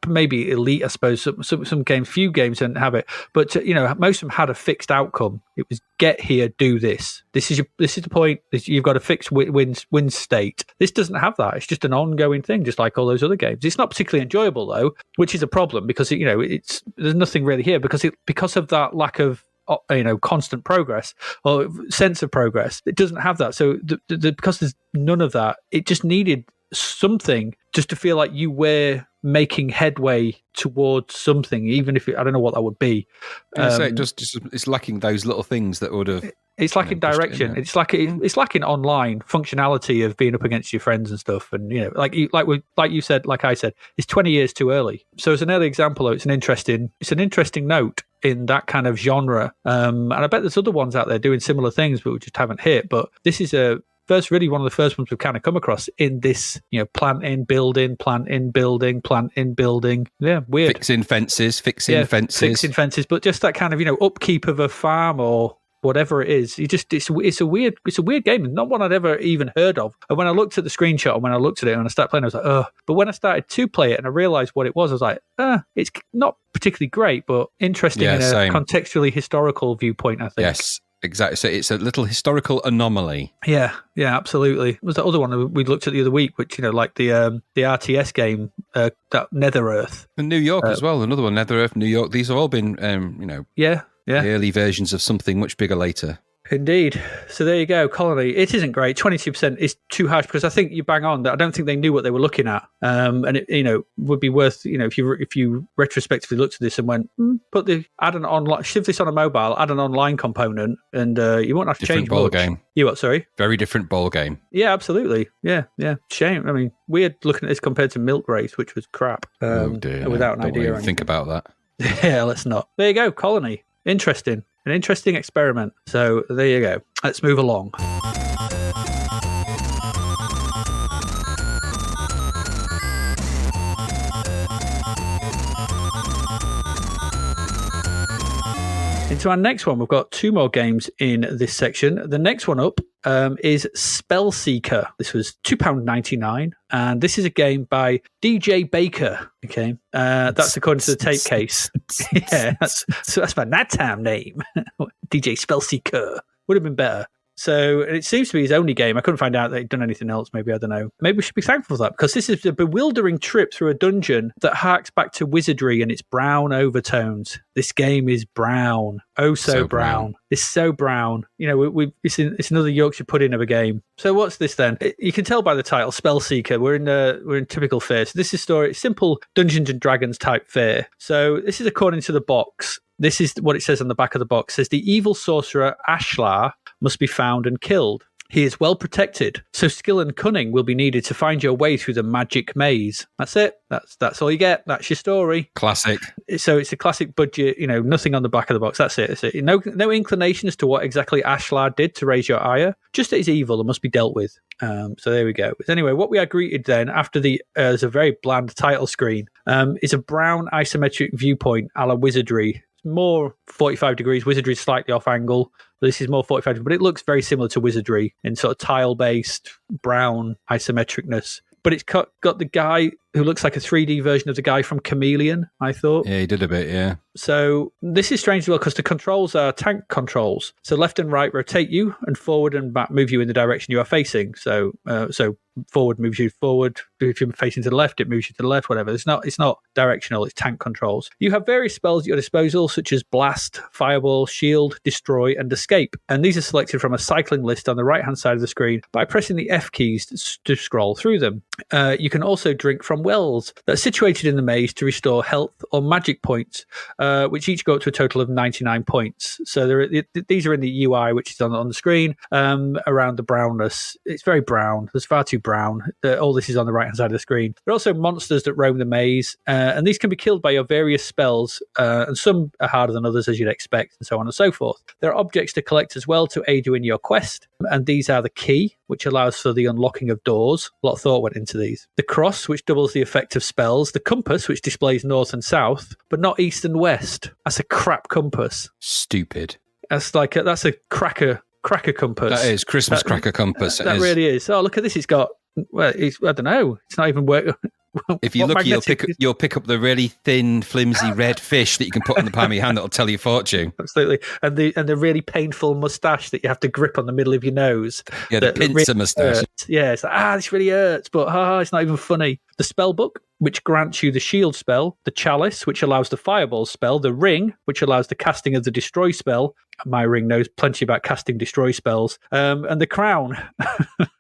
maybe Elite, I suppose, some games, few games didn't have it, but, most of them had a fixed outcome. It was get here, do this. This is the point. You've got a fixed win state. This doesn't have that. It's just an ongoing thing, just like all those other games. It's not particularly enjoyable, though, which is a problem, because, there's nothing really here, because of that lack of constant progress or sense of progress. It doesn't have that. So because there's none of that, it just needed something just to feel like you were making headway towards something, even if I don't know what that would be. So it's lacking those little things that would have. It's lacking direction. It's lacking online functionality of being up against your friends and stuff. And like you said, like I said, it's 20 years too early. So as an early example, though, it's an interesting note in that kind of genre. And I bet there's other ones out there doing similar things, but we just haven't hit. But this is really one of the first ones we've kind of come across in this, plant in building. Yeah, weird. Fixing fences. But just that kind of, upkeep of a farm or whatever it is. It's a weird game, not one I'd ever even heard of. And when I looked at the screenshot and when I looked at it and I started playing, I was like, oh. But when I started to play it and I realized what it was, I was like, it's not particularly great, but interesting in a contextually historical viewpoint, I think. Yes. Exactly. So it's a little historical anomaly. Yeah, absolutely. It was the other one we looked at the other week, which, like the RTS game, that Nether Earth. And New York as well, another one, Nether Earth, New York. These have all been, Yeah. the early versions of something much bigger later. Indeed. So there you go, Colony. It isn't great. 22% is too harsh because I think you bang on that. I don't think they knew what they were looking at. And it, would be worth, if you retrospectively looked at this and went, add an online, shift this on a mobile, add an online component, and you won't have to change ball much. Game. You what? Sorry. Very different ball game. Yeah, absolutely. Yeah. Shame. I mean, weird looking at this compared to Milk Race, which was crap. Oh dear. Without an idea. Think about that. Yeah, let's not. There you go, Colony. Interesting. An interesting experiment. So there you go. Let's move along. Into our next one, we've got two more games in this section. The next one up is Spellseeker. This was £2.99, and this is a game by DJ Baker. Okay, that's according to the tape case. Yeah, that's my nighttime name. DJ Spellseeker would have been better. So it seems to be his only game. I couldn't find out that he'd done anything else. Maybe, I don't know. Maybe we should be thankful for that, because this is a bewildering trip through a dungeon that harks back to wizardry and its brown overtones. This game is brown. Oh, so brown. It's so brown. It's another Yorkshire pudding of a game. So what's this then? You can tell by the title, Spellseeker. We're in typical fare. So this is simple Dungeons and Dragons type fare. So this is according to the box. This is what it says on the back of the box. It says the evil sorcerer Ashlar must be found and killed. He is well protected, so skill and cunning will be needed to find your way through the magic maze. That's it. That's all you get. That's your story. Classic. So it's a classic budget, nothing on the back of the box. That's it. That's it. No inclination as to what exactly Ashlar did to raise your ire, just that he's evil and must be dealt with. So there we go. Anyway, what we are greeted then after there's a very bland title screen, is a brown isometric viewpoint a la wizardry. More 45 degrees. Wizardry is slightly off angle. This is more 45 degrees, but it looks very similar to Wizardry in sort of tile-based brown isometricness. But it's got the guy who looks like a 3D version of the guy from Chameleon, I thought. Yeah, he did a bit, yeah. So this is strange as well, because the controls are tank controls. So left and right rotate you, and forward and back move you in the direction you are facing. So forward moves you forward. If you're facing to the left, it moves you to the left, whatever. It's not directional, it's tank controls. You have various spells at your disposal, such as Blast, Fireball, Shield, Destroy, and Escape. And these are selected from a cycling list on the right-hand side of the screen by pressing the F keys to scroll through them. You can also drink from wells that are situated in the maze to restore health or magic points, which each go up to a total of 99 points. So these are in the UI, which is on the screen, around the brownness. It's very brown. There's far too brown. All this is on the right-hand side of the screen. There are also monsters that roam the maze, and these can be killed by your various spells, and some are harder than others, as you'd expect, and so on and so forth. There are objects to collect as well to aid you in your quest, and these are the key, which allows for the unlocking of doors. A lot of thought went into these. The cross, which doubles the effect of spells. The compass, which displays north and south, but not east and west. That's a crap compass. Stupid. That's a cracker compass. That is Christmas cracker compass. That really is. Oh, look at this. It's got. Well, I don't know. It's not even working. If you look, you'll pick up the really thin, flimsy red fish that you can put on the palm of your hand that'll tell your fortune. Absolutely, and the really painful moustache that you have to grip on the middle of your nose. Yeah, the pincer really moustache. Yeah, it's like, this really hurts, but it's not even funny. The spell book, which grants you the shield spell, the chalice, which allows the fireball spell, the ring, which allows the casting of the destroy spell. My ring knows plenty about casting destroy spells, and the crown,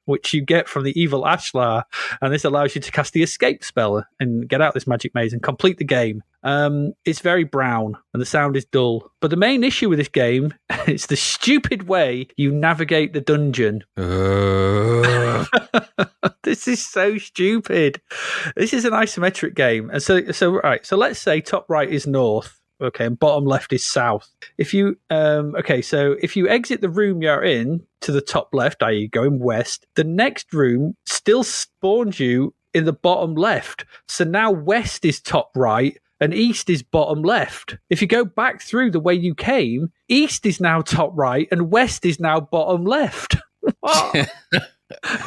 which you get from the evil Ashlar, and this allows you to cast the escape spell and get out this magic maze and complete the game. It's very brown and the sound is dull, but the main issue with this game is the stupid way you navigate the dungeon. This is so stupid. This is an isometric game, and so let's say top right is north. Okay, and bottom left is south. If you if you exit the room you're in to the top left, i.e. going west, the next room still spawns you in the bottom left. So now west is top right and east is bottom left. If you go back through the way you came, east is now top right and west is now bottom left. What?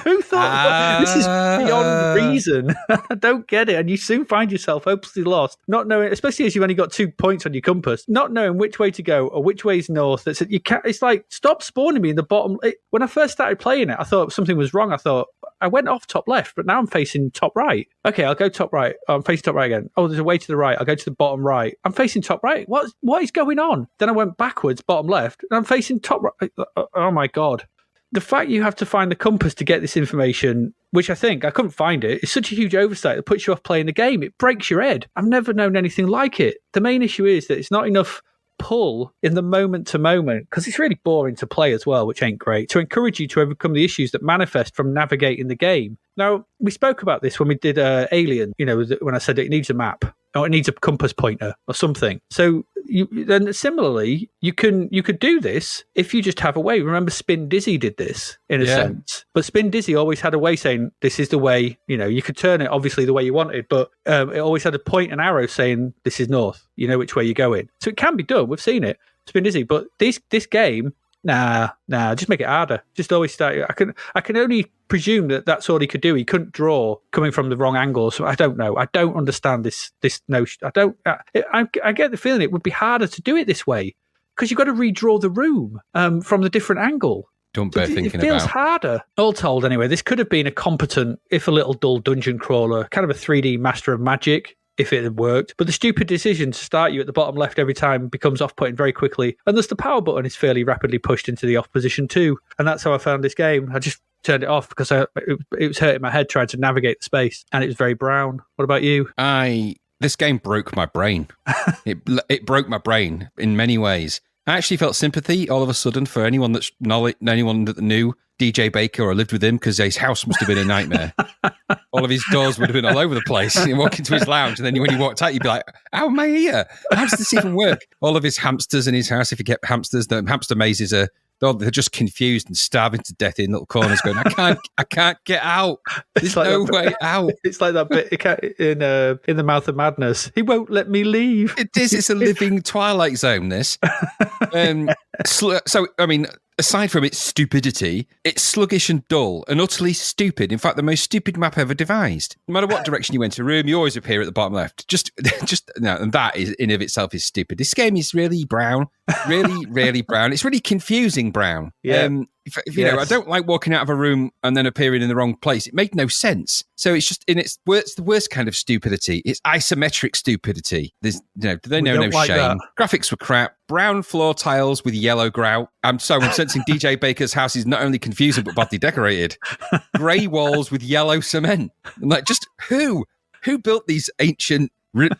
Who thought this is beyond reason? I don't get it. And you soon find yourself hopelessly lost, not knowing, especially as you've only got 2 points on your compass, not knowing which way to go or which way is north. It's like, stop spawning me in the bottom. When I first started playing it, I thought something was wrong. I thought I went off top left, but now I'm facing top right. Okay, I'll go top right. Oh, I'm facing top right again. Oh, there's a way to the right. I'll go to the bottom right. I'm facing top right. What is going on? Then I went backwards, bottom left, and I'm facing top right. Oh my God. The fact you have to find the compass to get this information, which I couldn't find it, is such a huge oversight that puts you off playing the game. It breaks your head. I've never known anything like it. The main issue is that it's not enough pull in the moment to moment, because it's really boring to play as well, which ain't great, to encourage you to overcome the issues that manifest from navigating the game. Now, we spoke about this when we did Alien, when I said it needs a map, or it needs a compass pointer or something. So then similarly, you could do this if you just have a way. Remember, Spin Dizzy did this in a sense, but Spin Dizzy always had a way saying this is the way. You could turn it obviously the way you wanted, but it always had a point and arrow saying this is north. You know which way you're going, so it can be done. We've seen it, Spin Dizzy, but this game. Nah, just make it harder. Just always start. I can only presume that that's all he could do. He couldn't draw coming from the wrong angle. So I don't know. I don't understand this notion. I get the feeling it would be harder to do it this way because you've got to redraw the room from the different angle. Don't bear thinking about. It feels harder. All told, anyway, this could have been a competent, if a little dull, dungeon crawler, kind of a 3D Master of Magic, if it had worked. But the stupid decision to start you at the bottom left every time becomes off-putting very quickly. And thus the power button is fairly rapidly pushed into the off position too. And that's how I found this game. I just turned it off because it was hurting my head trying to navigate the space. And it was very brown. What about you? This game broke my brain. It broke my brain in many ways. I actually felt sympathy all of a sudden for anyone that knew DJ Baker or lived with him, because his house must have been a nightmare. All of his doors would have been all over the place. You walk into his lounge, and then when you walked out, you'd be like, how am I here? How does this even work? All of his hamsters in his house, if you get hamsters, the hamster mazes they're just confused and starving to death in little corners going, I can't get out. There's like no way out. It's like that bit in The Mouth of Madness. He won't let me leave. It is. It's a living Twilight Zone, this. So, I mean, aside from its stupidity, it's sluggish and dull and utterly stupid. In fact, the most stupid map ever devised. No matter what direction you enter a room, you always appear at the bottom left. Just no, and that is in of itself is stupid. This game is really brown, really, really brown. It's really confusing brown. Yeah. You know, I don't like walking out of a room and then appearing in the wrong place. It made no sense. So it's just it's the worst kind of stupidity. It's isometric stupidity. There's they know no like shame. That. Graphics were crap. Brown floor tiles with yellow grout. I'm sensing DJ Baker's house is not only confusing but badly decorated. Grey walls with yellow cement. I'm like, just who built these ancient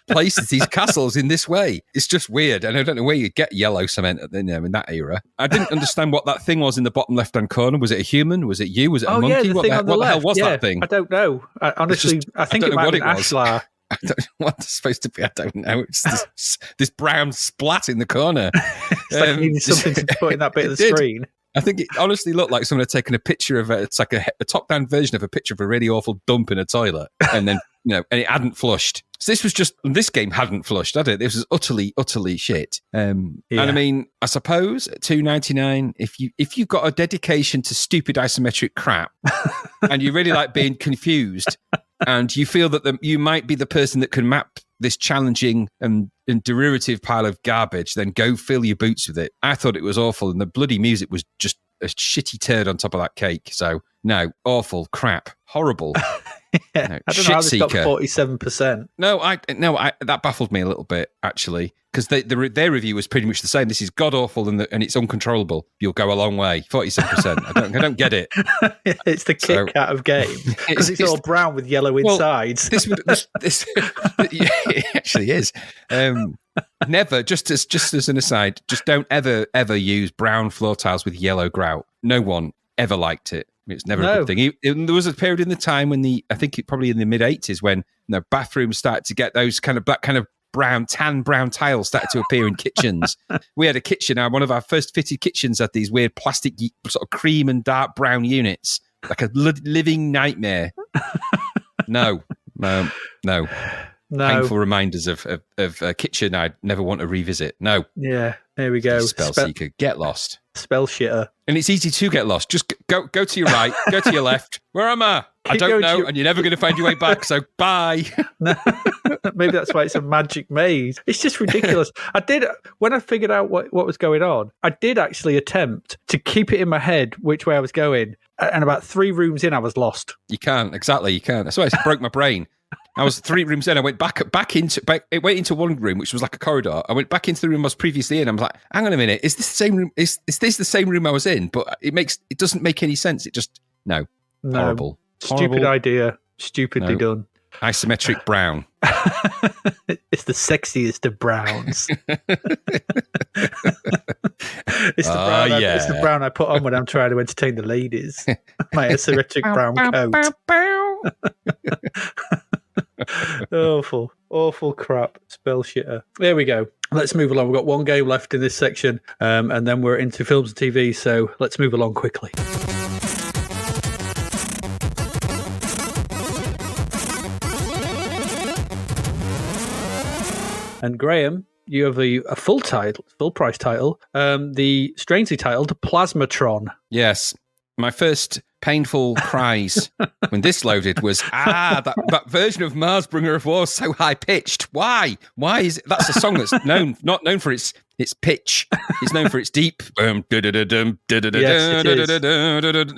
places, these castles in this way? It's just weird, and I don't know where you get yellow cement in that era. I didn't understand what that thing was in the bottom left-hand corner. Was it a human? Was it you? Was it a monkey? What the hell was that thing? I don't know. Honestly, I think it might be an Ashlar. I don't know what it's supposed to be. I don't know. It's this brown splat in the corner. It's like you needed something to put in that bit of the screen. I think it honestly looked like someone had taken a picture of it's like a top-down version of a picture of a really awful dump in a toilet, and then and it hadn't flushed. So this game hadn't flushed, had it? This was utterly shit. And I mean, I suppose at $2.99, if you've got a dedication to stupid isometric crap, and you really like being confused, and you feel that you might be the person that can map this challenging and derivative pile of garbage, then go fill your boots with it. I thought it was awful, and the bloody music was just a shitty turd on top of that cake. So, no, awful, crap, horrible. Yeah. No, I don't know how they got Shitseeker. 47%. No, that baffled me a little bit, actually, because their review was pretty much the same. This is god-awful and it's uncontrollable. You'll go a long way. 47%. I don't get it. It's the Kit Kat of games. Because it's all brown with yellow insides. It actually is. Never, just as an aside, just don't ever use brown floor tiles with yellow grout. No one ever liked it. It's never a good thing. There was a period in the time when I think probably in the mid 80s when bathrooms started to get those kind of tan brown tiles started to appear in kitchens. We had a kitchen. One of our first fitted kitchens had these weird plastic sort of cream and dark brown units, like a living nightmare. No. Painful reminders of a kitchen I'd never want to revisit. No. Yeah, there we go. Spellseeker, get lost. Spell shitter. And it's easy to get lost. Just go to your right, go to your left. Where am I? I don't know, and you're never going to find your way back, so bye. No, maybe that's why it's a magic maze. It's just ridiculous. When I figured out what was going on, I did actually attempt to keep it in my head which way I was going, and about 3 rooms in, I was lost. You can't. That's why it broke my brain. I was 3 rooms in. I went back it went into one room, which was like a corridor. I went back into the room I was previously in. I was like, hang on a minute, is this the same room? Is this the same room I was in? But it doesn't make any sense. It just horrible. Stupid idea. Stupidly done. Isometric brown. It's the sexiest of browns. It's the brown I put on when I'm trying to entertain the ladies. My asymmetric brown coat. Awful crap. Spell shitter. There we go. Let's move along. We've got one game left in this section, and then we're into films and TV, so let's move along quickly. And Graham, you have a full price title, the strangely titled Plasmatron. Yes. My first painful cries when this loaded was, that version of Mars Bringer of War is so high pitched. Why? Why is it? That's a song that's not known for its pitch. It's known for its deep. Yes, it's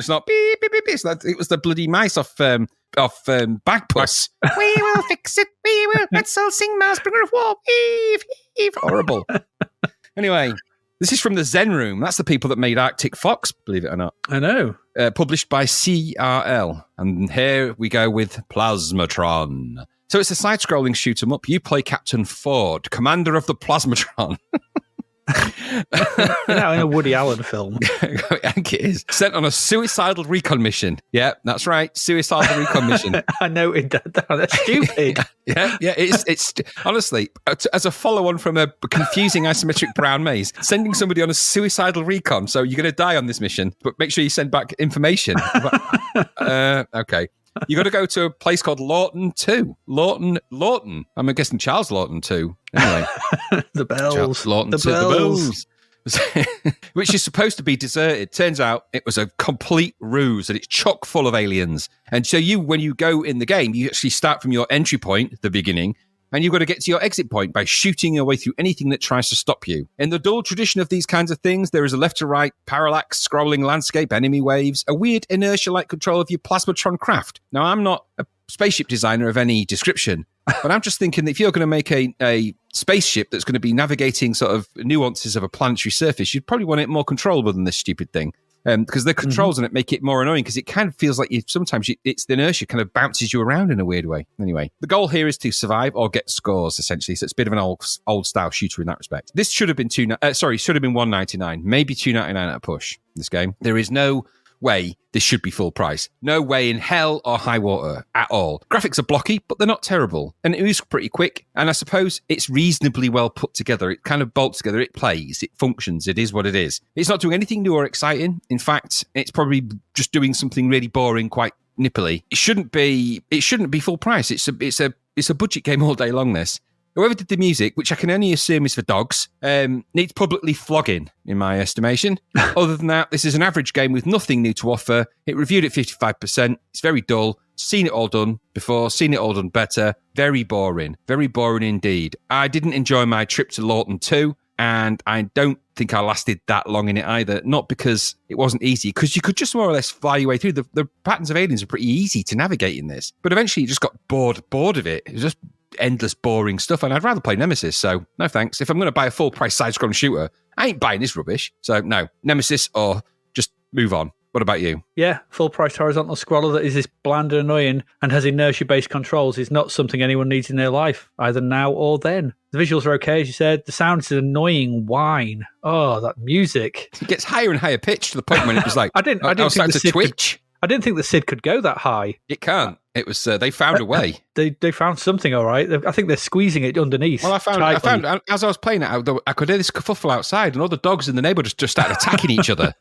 not beep beep beep. It was the bloody mice off Bagpuss. We will fix it. We will. Let's all sing Mars Bringer of War. Eve. Horrible. Anyway. This is from the Zen Room. That's the people that made Arctic Fox, believe it or not. I know. Published by CRL. And here we go with Plasmatron. So it's a side-scrolling shoot-'em-up. You play Captain Ford, commander of the Plasmatron. In a Woody Allen film. I think it is. Sent on a suicidal recon mission. Yeah, that's right. Suicidal recon mission. I noted that. That's stupid. Yeah. It's honestly, as a follow-on from a confusing isometric brown maze, sending somebody on a suicidal recon. So you're going to die on this mission, but make sure you send back information. Okay. You got to go to a place called Lawton 2. Lawton. I'm guessing Charles Lawton 2. Anyway. The bells. Charles Lawton the 2. bells. The bells. Which is supposed to be deserted. Turns out it was a complete ruse and it's chock full of aliens. And so when you go in the game, you actually start from your entry point, the beginning, and you've got to get to your exit point by shooting your way through anything that tries to stop you. In the dual tradition of these kinds of things, there is a left to right, parallax, scrolling landscape, enemy waves, a weird inertia-like control of your Plasmatron craft. Now, I'm not a spaceship designer of any description, but I'm just thinking that if you're going to make a spaceship that's going to be navigating sort of nuances of a planetary surface, you'd probably want it more controllable than this stupid thing. Because the controls on it make it more annoying because it kind of feels like it's the inertia kind of bounces you around in a weird way. Anyway, the goal here is to survive or get scores, essentially. So it's a bit of an old style shooter in that respect. This should have been $1.99, maybe $2.99 at a push. This game, there is no way this should be full price. No way in hell or high water at all. Graphics are blocky, but they're not terrible. And it is pretty quick. And I suppose it's reasonably well put together. It kind of bolts together. It plays. It functions. It is what it is. It's not doing anything new or exciting. In fact, it's probably just doing something really boring, quite nipply. It shouldn't be full price. It's a budget game all day long, this. Whoever did the music, which I can only assume is for dogs, needs publicly flogging, in my estimation. Other than that, this is an average game with nothing new to offer. It reviewed at 55%. It's very dull. Seen it all done before. Seen it all done better. Very boring. Very boring indeed. I didn't enjoy my trip to Lawton 2, and I don't think I lasted that long in it either. Not because it wasn't easy, because you could just more or less fly your way through. The patterns of aliens are pretty easy to navigate in this. But eventually you just got bored of it. It was just endless boring stuff, and I'd rather play Nemesis, so no thanks. If I'm going to buy a full price side-scrolling shooter, I ain't buying this rubbish. So no, Nemesis or just move on. What about you? Yeah, full-price horizontal scroller that is this bland and annoying and has inertia-based controls is not something anyone needs in their life, either now or then. The visuals are okay, as you said. The sound is an annoying whine. Oh, that music. It gets higher and higher pitched to the point when it was like, I didn't think the twitch. I didn't think the SID could go that high. It can't. It was. They found a way. They found something, all right. I think they're squeezing it underneath. Well, I found as I was playing it, I could hear this kerfuffle outside, and all the dogs in the neighbourhood just started attacking each other.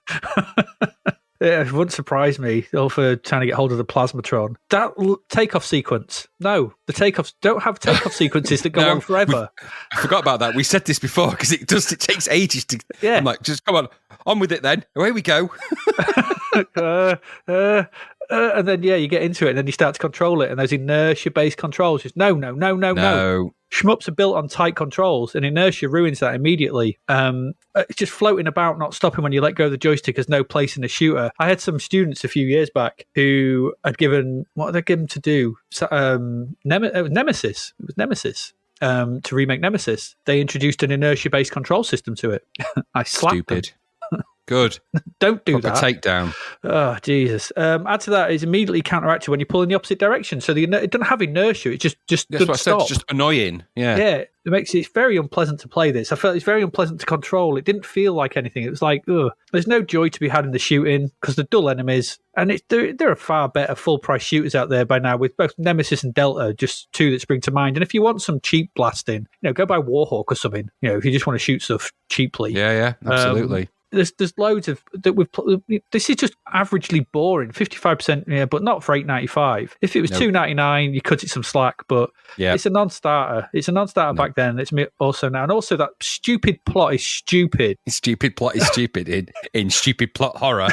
It wouldn't surprise me, all for trying to get hold of the Plasmatron. That takeoff sequence. No, the takeoffs don't have takeoff sequences that go on forever. I forgot about that. We said this before because it takes ages to. Yeah. I'm like, just come on with it then. Away we go. And then, you get into it and then you start to control it and those inertia-based controls. Just no. Shmups are built on tight controls and inertia ruins that immediately. It's just floating about, not stopping when you let go of the joystick. There's no place in the shooter. I had some students a few years back who had given, what had they given to do? Nemesis. It was Nemesis. To remake Nemesis. They introduced an inertia-based control system to it. I slapped them. Good. Don't do that. Takedown. Oh, Jesus. Add to that, it's immediately counteracted when you pull in the opposite direction. So it doesn't have inertia. It just That's what I said. It's just annoying. Yeah. Yeah. It makes it very unpleasant to play this. I felt it's very unpleasant to control. It didn't feel like anything. It was like, ugh. There's no joy to be had in the shooting because the dull enemies. And there are far better full-price shooters out there by now with both Nemesis and Delta, just two that spring to mind. And if you want some cheap blasting, go buy Warhawk or something. If you just want to shoot stuff cheaply. Yeah, absolutely. There's loads of that this is just averagely boring. 55%, but not for $8.95. If it was $2.99, you cut it some slack. But it's a non-starter. It's a non-starter back then. It's also now, and also that stupid plot is stupid. Stupid plot is stupid in stupid plot horror.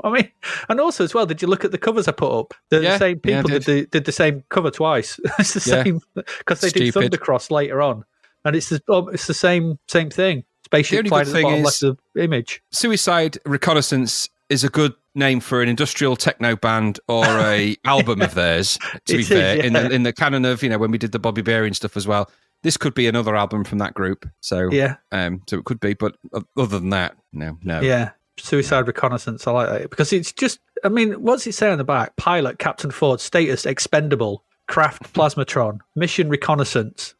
I mean, and also as well, did you look at the covers I put up? The same people did the same cover twice. It's the same because they did Thundercross later on, and it's the same thing. Spaceship flying at the bottom left of the image. Suicide Reconnaissance is a good name for an industrial techno band or a album of theirs, to be fair, in the canon of, when we did the Bobby Bearing stuff as well. This could be another album from that group. So, so it could be, but other than that, no. Yeah. Suicide Reconnaissance, I like that. Because it's just, what's it say on the back? Pilot, Captain Ford, status, expendable. Craft Plasmatron, mission reconnaissance.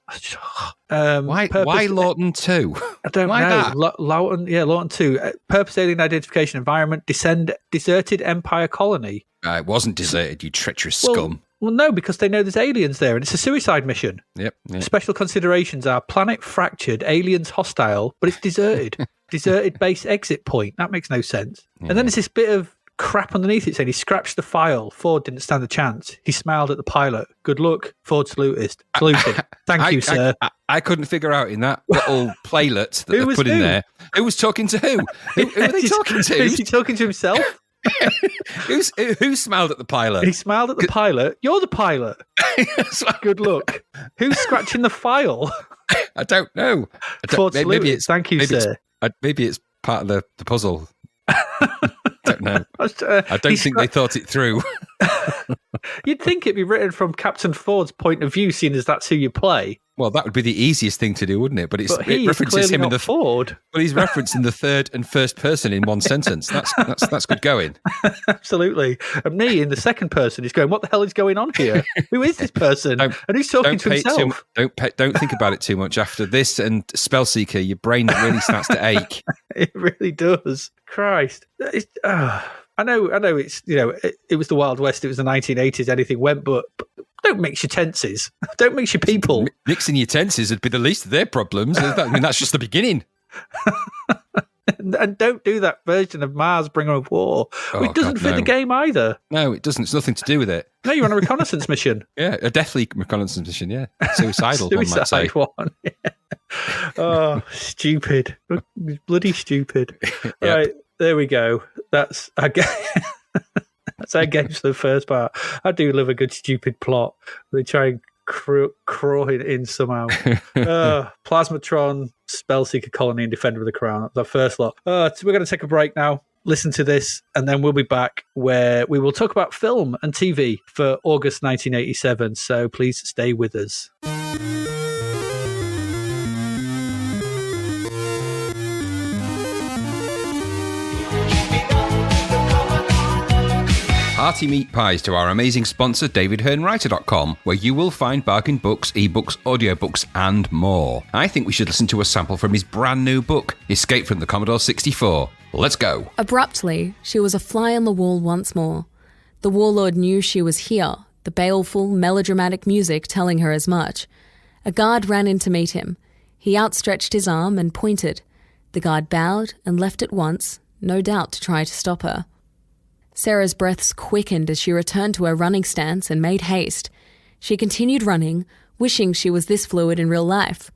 Why Lawton 2? I don't know. Lawton 2. Purpose alien identification environment, deserted Empire colony. It wasn't deserted, you treacherous scum. Well, no, because they know there's aliens there and it's a suicide mission. Yep. Special considerations are planet fractured, aliens hostile, but it's deserted. Deserted base exit point. That makes no sense. Yeah. And then there's this bit of crap underneath it saying he scratched the file. Ford didn't stand a chance. He smiled at the pilot. Good luck. Ford saluted. Thank you, sir. I couldn't figure out in that little playlet that they put in there. Who was talking to who? Who are they talking to? Is he talking to himself? Who smiled at the pilot? He smiled at the pilot. You're the pilot. Good luck. Who's scratching the file? I don't know. Maybe it's thank you, sir. Maybe it's part of the puzzle. Don't know. I don't think they thought it through. You'd think it'd be written from Captain Ford's point of view, seeing as that's who you play. Well, that would be the easiest thing to do, wouldn't it? But it references him in the Ford. But he's referenced in the third and first person in one sentence. That's good going. Absolutely. And me in the second person is going, "What the hell is going on here? Who is this person? And who's talking to himself?" Don't think about it too much. After this and Spellseeker, your brain really starts to ache. It really does. Christ. I know. It's it was the Wild West. It was the 1980s. Anything went, but don't mix your tenses. Don't mix your people. Mixing your tenses would be the least of their problems. That's just the beginning. And don't do that version of Mars Bringer of War. It doesn't fit the game either. No, it doesn't. It's nothing to do with it. No, you're on a reconnaissance mission. Yeah, a deathly reconnaissance mission. Yeah, suicidal. One might say. One. Yeah. Oh, stupid! Bloody stupid! Yep. Right, there we go. That's our game for the first part. I do love a good stupid plot. They try and crawling in somehow. Plasmatron, Spellseeker Colony, and Defender of the Crown. That's our first lot. So we're going to take a break now. Listen to this, and then we'll be back where we will talk about film and TV for August 1987. So please stay with us. Hearty meat pies to our amazing sponsor, DavidHearnWriter.com, where you will find bargain books, ebooks, audiobooks, and more. I think we should listen to a sample from his brand new book, Escape from the Commodore 64. Let's go. Abruptly, she was a fly on the wall once more. The warlord knew she was here, the baleful, melodramatic music telling her as much. A guard ran in to meet him. He outstretched his arm and pointed. The guard bowed and left at once, no doubt to try to stop her. Sarah's breaths quickened as she returned to her running stance and made haste. She continued running, wishing she was this fluid in real life.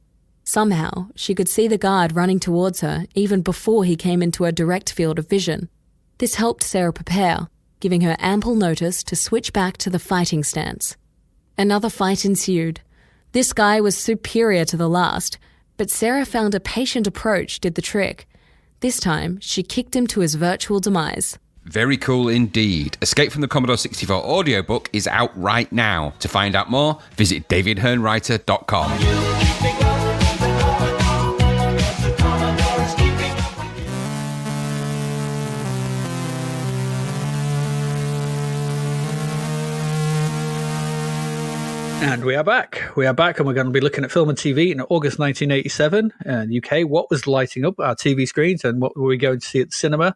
Somehow, she could see the guard running towards her even before he came into her direct field of vision. This helped Sarah prepare, giving her ample notice to switch back to the fighting stance. Another fight ensued. This guy was superior to the last, but Sarah found a patient approach did the trick. This time, she kicked him to his virtual demise. Very cool indeed. Escape from the Commodore 64 audiobook is out right now. To find out more, visit DavidHearnWriter.com. And we are back. We are back, and we're going to be looking at film and TV in August 1987 in UK. What was lighting up our TV screens and what were we going to see at the cinema?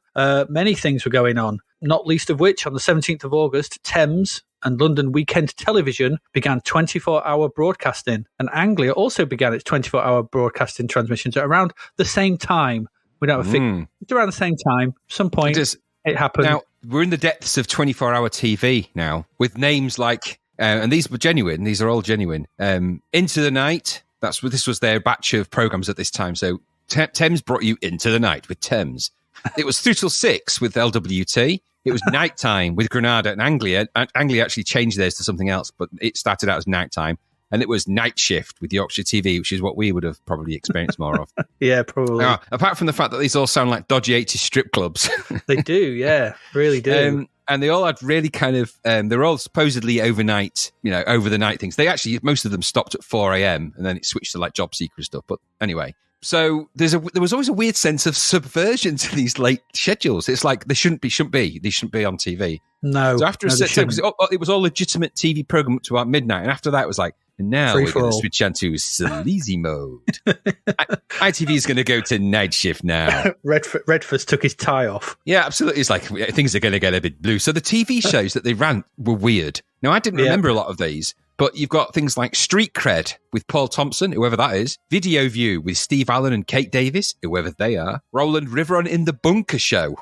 Many things were going on, not least of which on the 17th of August, Thames and London Weekend Television began 24-hour broadcasting, and Anglia also began its 24-hour broadcasting transmissions at around the same time. We don't have a figure. It's around the same time. Some point it happened. Now, we're in the depths of 24-hour TV now, with names like... and these were genuine. These are all genuine. Into the Night. This was their batch of programs at this time. So Thames brought you Into the Night with Thames. It was 3 till 6 with LWT. It was Nighttime with Granada and Anglia. Anglia actually changed theirs to something else, but it started out as Nighttime. And it was Night Shift with Yorkshire TV, which is what we would have probably experienced more of. Yeah, probably. Now, apart from the fact that these all sound like dodgy 80s strip clubs. They do, yeah, really do. And they all had really kind of, they're all supposedly overnight, over the night things. They actually, most of them stopped at 4 a.m. and then it switched to like Job Seeker and stuff. But anyway, so there was always a weird sense of subversion to these late schedules. It's like they shouldn't be on TV. No. So after a set time, it was all legitimate TV program up to about midnight. And after that, it was like, and now we're going to switch on to sleazy mode. ITV is going to go to night shift now. Redford took his tie off. Yeah, absolutely. It's like things are going to get a bit blue. So the TV shows that they ran were weird. Now, I didn't remember a lot of these, but you've got things like Street Cred with Paul Thompson, whoever that is. Video View with Steve Allen and Kate Davis, whoever they are. Roland Riveron in the Bunker Show.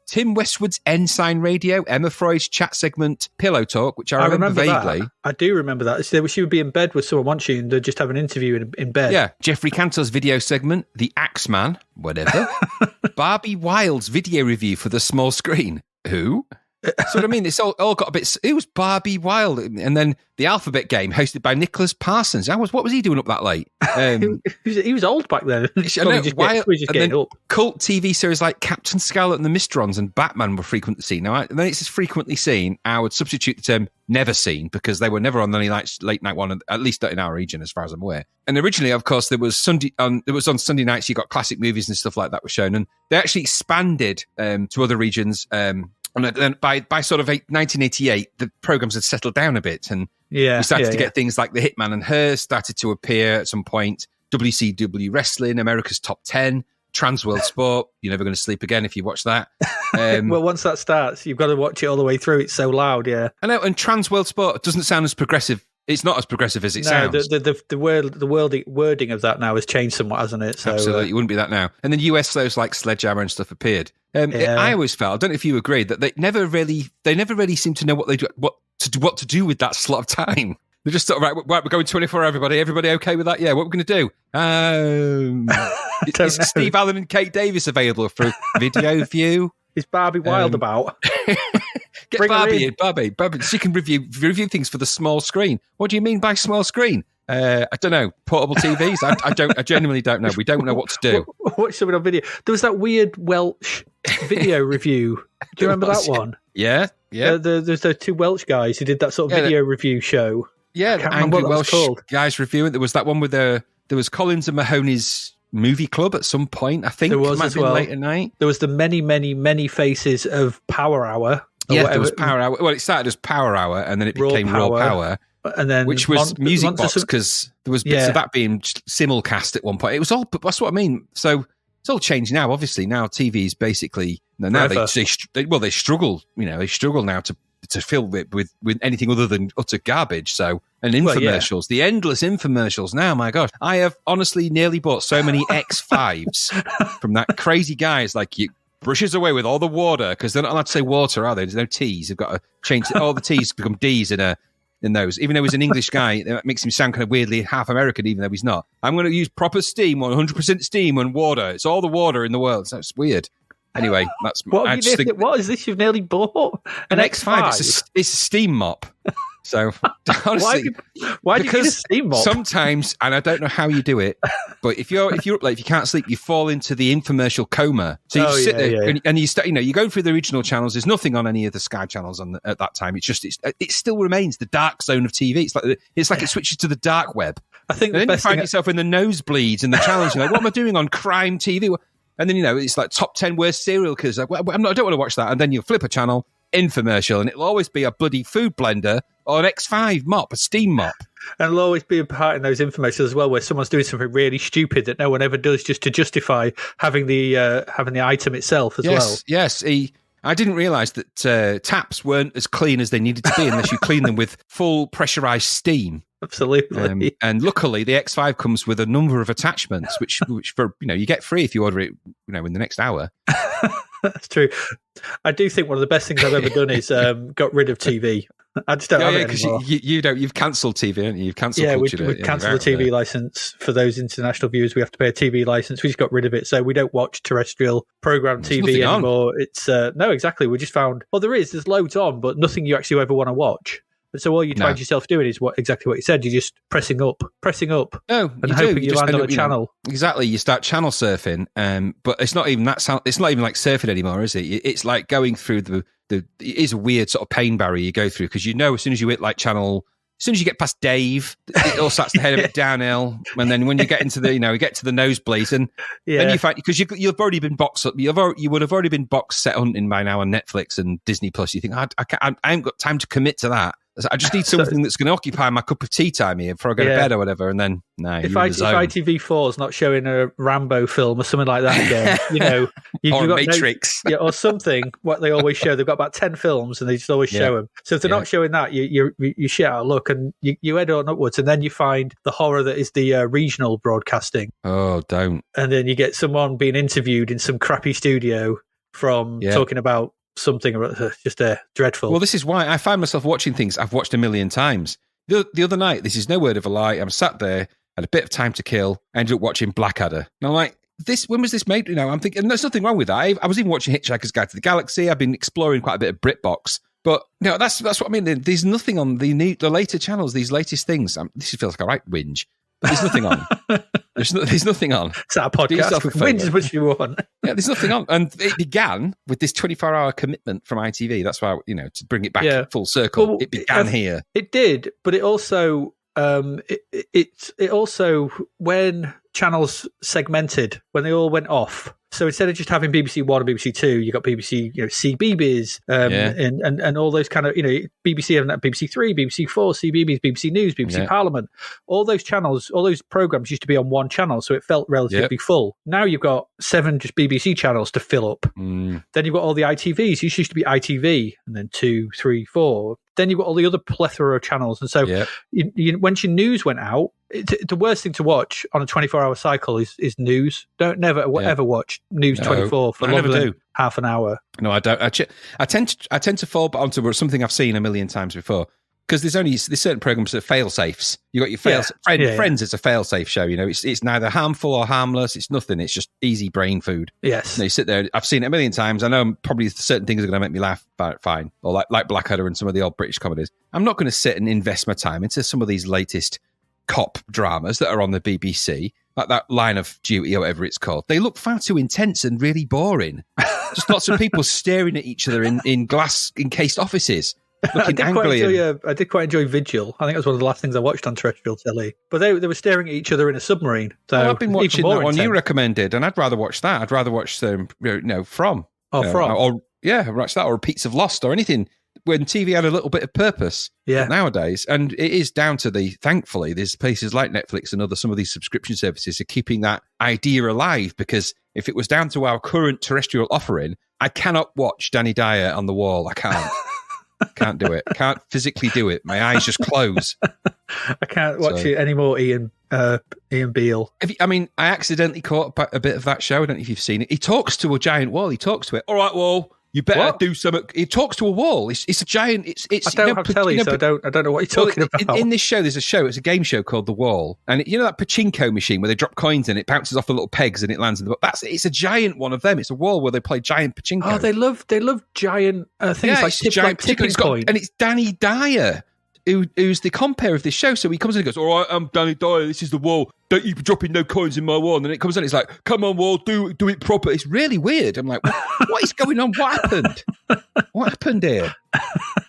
Tim Westwood's Ensign Radio, Emma Freud's chat segment, Pillow Talk, which I remember vaguely. That. I do remember that. She would be in bed with someone, won't she, and they'd just have an interview in bed. Yeah. Jeffrey Cantor's video segment, The Axeman, whatever. Barbie Wilde's video review for the small screen. Who? So what I mean, it's all got a bit... It was Barbie Wilde. And then The Alphabet Game, hosted by Nicholas Parsons. What was he doing up that late? He was old back then. Cult TV series like Captain Scarlet and the Mysterons and Batman were frequently seen. Now, then it's frequently seen. I would substitute the term never seen because they were never on any late night one, at least not in our region, as far as I'm aware. And originally, of course, there was on Sunday nights. You got classic movies and stuff like that were shown, and they actually expanded to other regions. And then by sort of 1988, the programs had settled down a bit, and we started to get things like The Hitman and Her started to appear at some point. WCW Wrestling, America's Top 10, Trans World Sport. You're never going to sleep again if you watch that. Well, once that starts, you've got to watch it all the way through. It's so loud, yeah. I know, and Trans World Sport doesn't sound as progressive. It's not as progressive as it sounds. The wording of that now has changed somewhat, hasn't it? So, absolutely, it wouldn't be that now. And then US shows like Sledgehammer and stuff appeared. I always felt, I don't know if you agreed, that they never really seemed to know what to do with that slot of time. They're just sort of right. We're going 24. Everybody okay with that? Yeah. What we're going to do? Is Steve Allen and Kate Davis available for Video View? Is Barbie Wilde about? Get Barbie in. Barbie. She can review things for the small screen. What do you mean by small screen? I don't know. Portable TVs? I genuinely don't know. We don't know what to do. Watch something on video. There was that weird Welsh video review. Do you remember that one? Yeah. There's those two Welsh guys who did that sort of video review show. Yeah, the angry Welsh guys reviewing. There was that one with there was Collins and Mahoney's movie club at some point, I think. There was as well. Late at night. There was the many faces of Power Hour. Yeah, there was Power Hour. Well, it started as Power Hour, and then it became Raw Power. And then which was Music Box, because there was bits of that being simulcast at one point. It was all, that's what I mean. So it's all changed now. Obviously, now TV's basically now they struggle. They struggle now to fill it with anything other than utter garbage. So, and infomercials, the endless infomercials. Now, my gosh, I have honestly nearly bought so many X5s from that crazy guy. It's like, you brushes away with all the water, because they're not allowed to say water, are they? There's no T's. They've got to change all the T's become D's in those. Even though he's an English guy, that makes him sound kind of weirdly half American, even though he's not. I'm going to use proper steam, 100% steam and water. It's all the water in the world. So it's weird. Anyway, that's what is this you've nearly bought? An X5? It's a steam mop. So honestly, why do you need a steam mop? Sometimes, and I don't know how you do it, but if you're up late, if you can't sleep, you fall into the infomercial coma. So you sit there and you go through the regional channels. There's nothing on any of the Sky channels at that time. It's just it still remains the dark zone of TV. It's like it switches to the dark web. I think and then you find yourself in the nosebleeds and the challenge. You're like, what am I doing on crime TV? And then it's like top 10 worst serial killers. Like, I don't want to watch that. And then you flip a channel, infomercial, and it'll always be a bloody food blender or an X5 mop, a steam mop. And there'll always be a part in those infomercials as well where someone's doing something really stupid that no one ever does, just to justify having the item itself as well. Yes, I didn't realise that taps weren't as clean as they needed to be unless you clean them with full pressurised steam. Absolutely. And luckily, the X5 comes with a number of attachments, which for you get free if you order it in the next hour. That's true. I do think one of the best things I've ever done is got rid of TV. I just don't have it anymore. Because you've cancelled TV, haven't you? You've cancelled culture. We've cancelled the TV license for those international viewers. We have to pay a TV license. We just got rid of it, so we don't watch terrestrial program TV anymore. It's no, exactly. We just found there's loads on, but nothing you actually ever want to watch. So all you find yourself doing is exactly what you said. You're just pressing up, and hoping you land on a channel. Exactly, you start channel surfing, but it's not even that. It's not even like surfing anymore, is it? It's like going through it is a weird sort of pain barrier you go through, because as soon as you hit like channel, as soon as you get past Dave, it all starts to head a bit downhill, and then when you get into the you get to the nosebleeds, and then you find, because you've already been boxed up, you would have already been box set hunting by now on Netflix and Disney Plus. You think I haven't got time to commit to that. I just need something that's going to occupy my cup of tea time here before I go to bed or whatever. And then, if ITV4 is not showing a Rambo film or something like that again, you've or got Matrix, or something. What they always show, they've got about 10 films, and they just always show them. So if they're not showing that, you shit out of luck, and you head on upwards, and then you find the horror that is the regional broadcasting. Oh, don't! And then you get someone being interviewed in some crappy studio from talking about something just dreadful. Well, this is why I find myself watching things I've watched a million times. The other night, this is no word of a lie, I'm sat there, had a bit of time to kill, I ended up watching Blackadder. And I'm like, when was this made? I'm thinking, there's nothing wrong with that. I was even watching Hitchhiker's Guide to the Galaxy. I've been exploring quite a bit of BritBox. But that's what I mean. There's nothing on the later channels, these latest things. This feels like a right whinge. But there's nothing on. There's nothing on. It's our podcast. Whinge as much as you want. Yeah, there's nothing on. And it began with this 24-hour commitment from ITV. That's why, to bring it back full circle. Well, it began here. It did, but it also, it also, when channels segmented, when they all went off. So instead of just having BBC One and BBC Two, you got BBC, CBeebies, and all those kind of, BBC and BBC Three, BBC Four, CBeebies, BBC News, BBC Parliament. All those channels, all those programs used to be on one channel, so it felt relatively full. Now you've got 7 just BBC channels to fill up. Then you've got all the ITVs. It used to be ITV, and then 2, 3, 4. Then you've got all the other plethora of channels, and so once your news went out, the worst thing to watch on a 24-hour cycle is news. Don't ever watch News 24 for longer than half an hour. No, I don't. I tend to fall onto something I've seen a million times before, because there's certain programs that are fail safes. You got your Friends is a fail safe show. You know, it's neither harmful or harmless. It's nothing. It's just easy brain food. Yes. You sit there. I've seen it a million times. I know probably certain things are going to make me laugh. Fine. Or like Blackadder and some of the old British comedies. I'm not going to sit and invest my time into some of these latest cop dramas that are on the BBC, like that Line of Duty or whatever it's called. They look far too intense and really boring. Just lots of people staring at each other in glass encased offices. I did quite enjoy Vigil. I think it was one of the last things I watched on terrestrial telly. But they were staring at each other in a submarine. So I've been watching that one intense. you recommended, and I'd rather watch that. I'd rather watch From. From. Watch that, or Repeats of Lost, or anything when TV had a little bit of purpose. Yeah. Nowadays, and it is down to thankfully, there's places like Netflix and some of these subscription services are keeping that idea alive, because if it was down to our current terrestrial offering, I cannot watch Danny Dyer on the wall. I can't. Can't do it. Can't physically do it. My eyes just close. I can't watch it anymore, Ian Beale. I accidentally caught a bit of that show. I don't know if you've seen it. He talks to a giant wall. He talks to it. All right, wall, you better do something. He talks to a wall. It's a giant. It's. I don't have telly, so I don't know what you're talking about. In this show, there's it's a game show called The Wall, and you know that pachinko machine where they drop coins and it bounces off the little pegs and it lands in the. It's a giant one of them. It's a wall where they play giant pachinko. Oh, they love giant things like giant tipping coins, and it's Danny Dyer. Who's the compere of this show. So he comes in and goes, all right, I'm Danny Dyer, this is the wall. Don't you be dropping no coins in my wall. And then it comes in, it's like, come on, wall, do it proper. It's really weird. I'm like, what is going on? What happened? What happened here?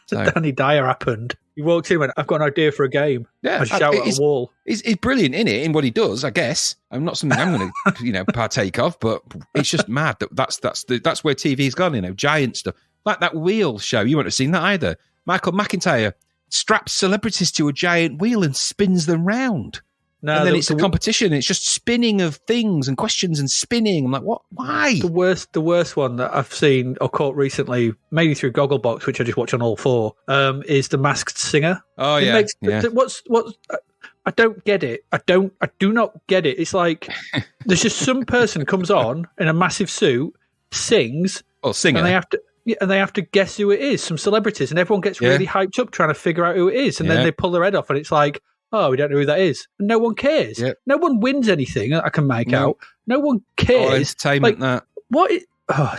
So, Danny Dyer happened. He walked in and went, I've got an idea for a game. Yeah, I shout at a wall. He's brilliant in what he does, I guess. I'm not something I'm going to partake of, but it's just mad that's where TV's gone, giant stuff. Like that wheel show, you wouldn't have seen that either. Michael McIntyre straps celebrities to a giant wheel and spins them round. No, and then it's a competition. It's just spinning of things and questions and spinning. I'm like, what? Why? The worst one that I've seen or caught recently, maybe through Gogglebox, which I just watch on all four, is The Masked Singer. Oh, What's I don't get it. I do not get it. It's like there's just some person comes on in a massive suit, sings, singer, and they have to guess who it is, some celebrities, and everyone gets really hyped up trying to figure out who it is, and then they pull their head off, and it's like, oh, we don't know who that is. And no one cares. Yep. No one wins anything I can make out. No one cares. Oh, entertainment, that. What?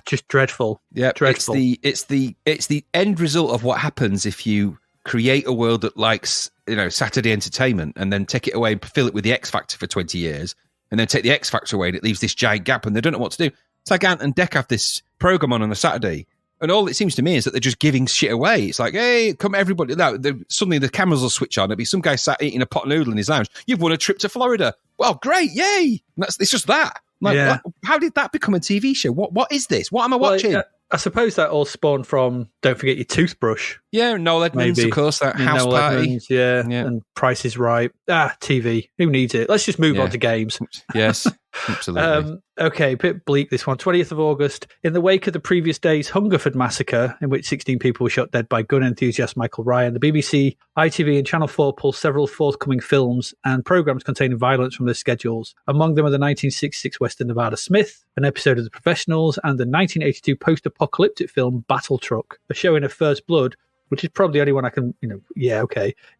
Just dreadful. Yeah, dreadful. It's the end result of what happens if you create a world that likes Saturday entertainment and then take it away and fill it with the X Factor for 20 years, and then take the X Factor away, and it leaves this giant gap, and they don't know what to do. It's like Ant and Dec have this program on a Saturday. And all it seems to me is that they're just giving shit away. It's like, hey, come everybody. No, suddenly the cameras will switch on. It'll be some guy sat eating a pot noodle in his lounge. You've won a trip to Florida. Well, great, yay. It's just that. Like, how did that become a TV show? What is this? What am I watching? I suppose that all spawned from Don't Forget Your Toothbrush. Yeah, Noel Edmonds, of course, that house party. Edmonds, yeah, and Price is Right. TV. Who needs it? Let's just move on to games. Yes, absolutely. Okay, a bit bleak this one. 20th of August. In the wake of the previous day's Hungerford massacre, in which 16 people were shot dead by gun enthusiast Michael Ryan, the BBC, ITV and Channel 4 pulled several forthcoming films and programmes containing violence from their schedules. Among them are the 1966 Western Nevada Smith, an episode of The Professionals, and the 1982 post-apocalyptic film Battle Truck, a showing of First Blood, which is probably the only one I can,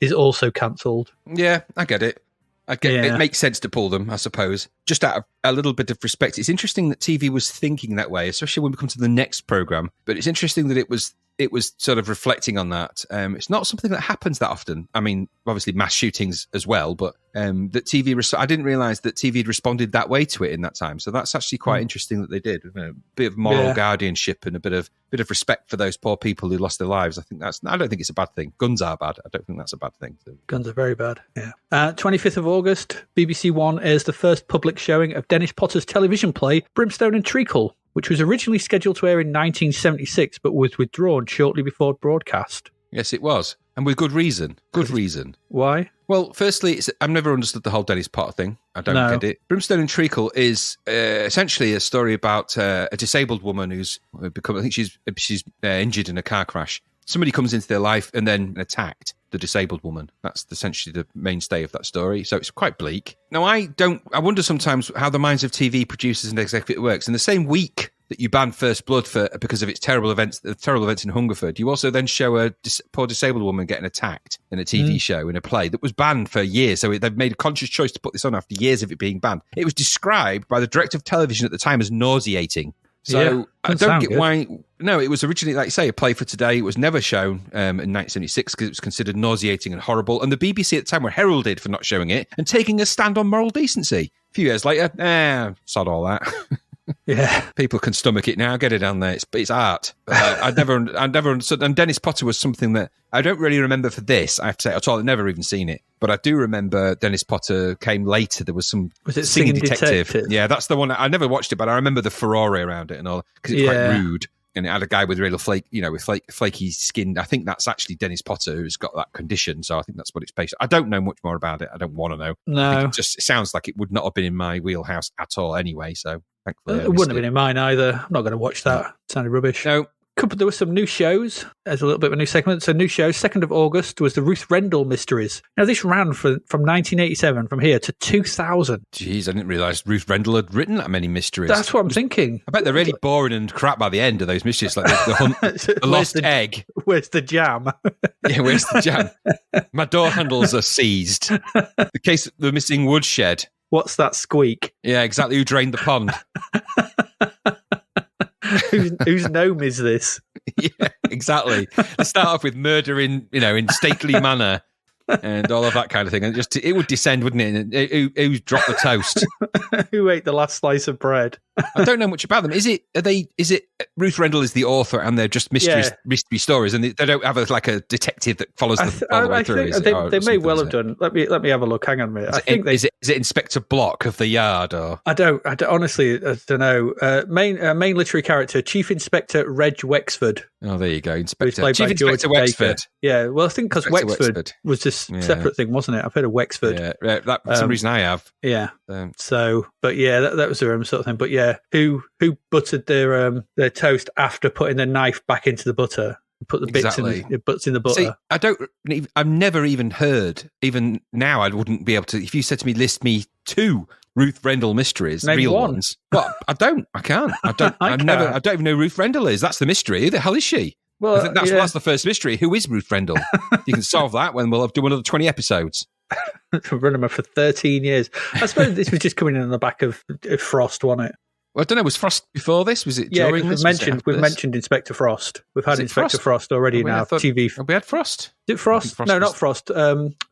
is also cancelled. Yeah, I get it. It makes sense to pull them, I suppose. Just out of a little bit of respect. It's interesting that TV was thinking that way, especially when we come to the next programme. But it's interesting that it was sort of reflecting on that. It's not something that happens that often. I mean, obviously mass shootings as well, but that TV... I didn't realise that TV had responded that way to it in that time. So that's actually quite interesting that they did. A bit of moral guardianship and a bit of respect for those poor people who lost their lives. I don't think it's a bad thing. Guns are bad. I don't think that's a bad thing. Guns are very bad, yeah. 25th of August, BBC One airs the first public showing of Dennis Potter's television play, Brimstone and Treacle, which was originally scheduled to air in 1976, but was withdrawn shortly before broadcast. Yes, it was. And with good reason. Good reason. Why? Well, firstly, I've never understood the whole Dennis Potter thing. I don't get it. Brimstone and Treacle is essentially a story about a disabled woman who's become, I think she's injured in a car crash. Somebody comes into their life and then attacked the disabled woman. That's essentially the mainstay of that story. So it's quite bleak. Now, I wonder sometimes how the minds of TV producers and executives works. In the same week that you ban First Blood because of its terrible events in Hungerford, you also then show a poor disabled woman getting attacked in a TV show, in a play that was banned for years. So they've made a conscious choice to put this on after years of it being banned. It was described by the director of television at the time as nauseating. So I don't get why. No, it was originally, like you say, a play for today. It was never shown in 1976 because it was considered nauseating and horrible. And the BBC at the time were heralded for not showing it and taking a stand on moral decency. A few years later, sod all that. Yeah, people can stomach it now. Get it down there. It's art. I never understood. And Dennis Potter was something that I don't really remember for this. I have to say at all. I've never even seen it, but I do remember Dennis Potter came later. There was it singing detective? Yeah, that's the one. I never watched it, but I remember the furore around it and all because it's quite rude. And it had a guy with real flaky skin. I think that's actually Dennis Potter who's got that condition. So I think that's what it's based on. I don't know much more about it. I don't want to know. No. It sounds like it would not have been in my wheelhouse at all anyway. So thankfully it wouldn't have been in mine either. I'm not going to watch that. It sounded rubbish. No. There were some new shows. There's a little bit of a new segment. So new shows. 2nd of August was the Ruth Rendall Mysteries. Now this ran from 1987 from here to 2000. Jeez, I didn't realise Ruth Rendall had written that many mysteries. That's what I'm thinking. I bet they're really boring and crap by the end of those mysteries, like the hunt, the lost egg. Where's the jam? Yeah, where's the jam? My door handles are seized. The case of the missing woodshed. What's that squeak? Yeah, exactly. Who drained the pond? Whose gnome is this? Yeah, exactly. They start off with murder in stately manner and all of that kind of thing, and it would descend, wouldn't it? Who dropped the toast? Who ate the last slice of bread? I don't know much about them. Is it Ruth Rendall is the author, and they're just mystery stories, and they don't have a detective that follows them all the way through? They may well have done. Let me have a look. Hang on a minute. Is it Inspector Block of the Yard, or I don't honestly don't know. Main literary character, Chief Inspector Reg Wexford. Oh, there you go, Chief Inspector Wexford. Yeah, well, I think because Wexford was this separate thing, wasn't it? I've heard of Wexford. Yeah, that for some reason I have. Yeah. But yeah, that was the sort of thing. But yeah, who buttered their toast after putting the knife back into the butter? Put the bits in the butter. See, I've never even heard. Even now, I wouldn't be able to. If you said to me, list me 2 Ruth Rendall mysteries, Name real one. ones. Well, I don't. I can't. I don't. I don't even know who Ruth Rendall is. That's the mystery. Who the hell is she? Well, I think that's the first mystery. Who is Ruth Rendall? You can solve that when we'll do another 20 episodes. Run them for 13 years. I suppose this was just coming in on the back of Frost, wasn't it? Well, I don't know. Was Frost before this? Was it during this? We've mentioned Inspector Frost. We've had Inspector Frost already now. TV. Have we had Frost? Is it Frost? No, not Frost.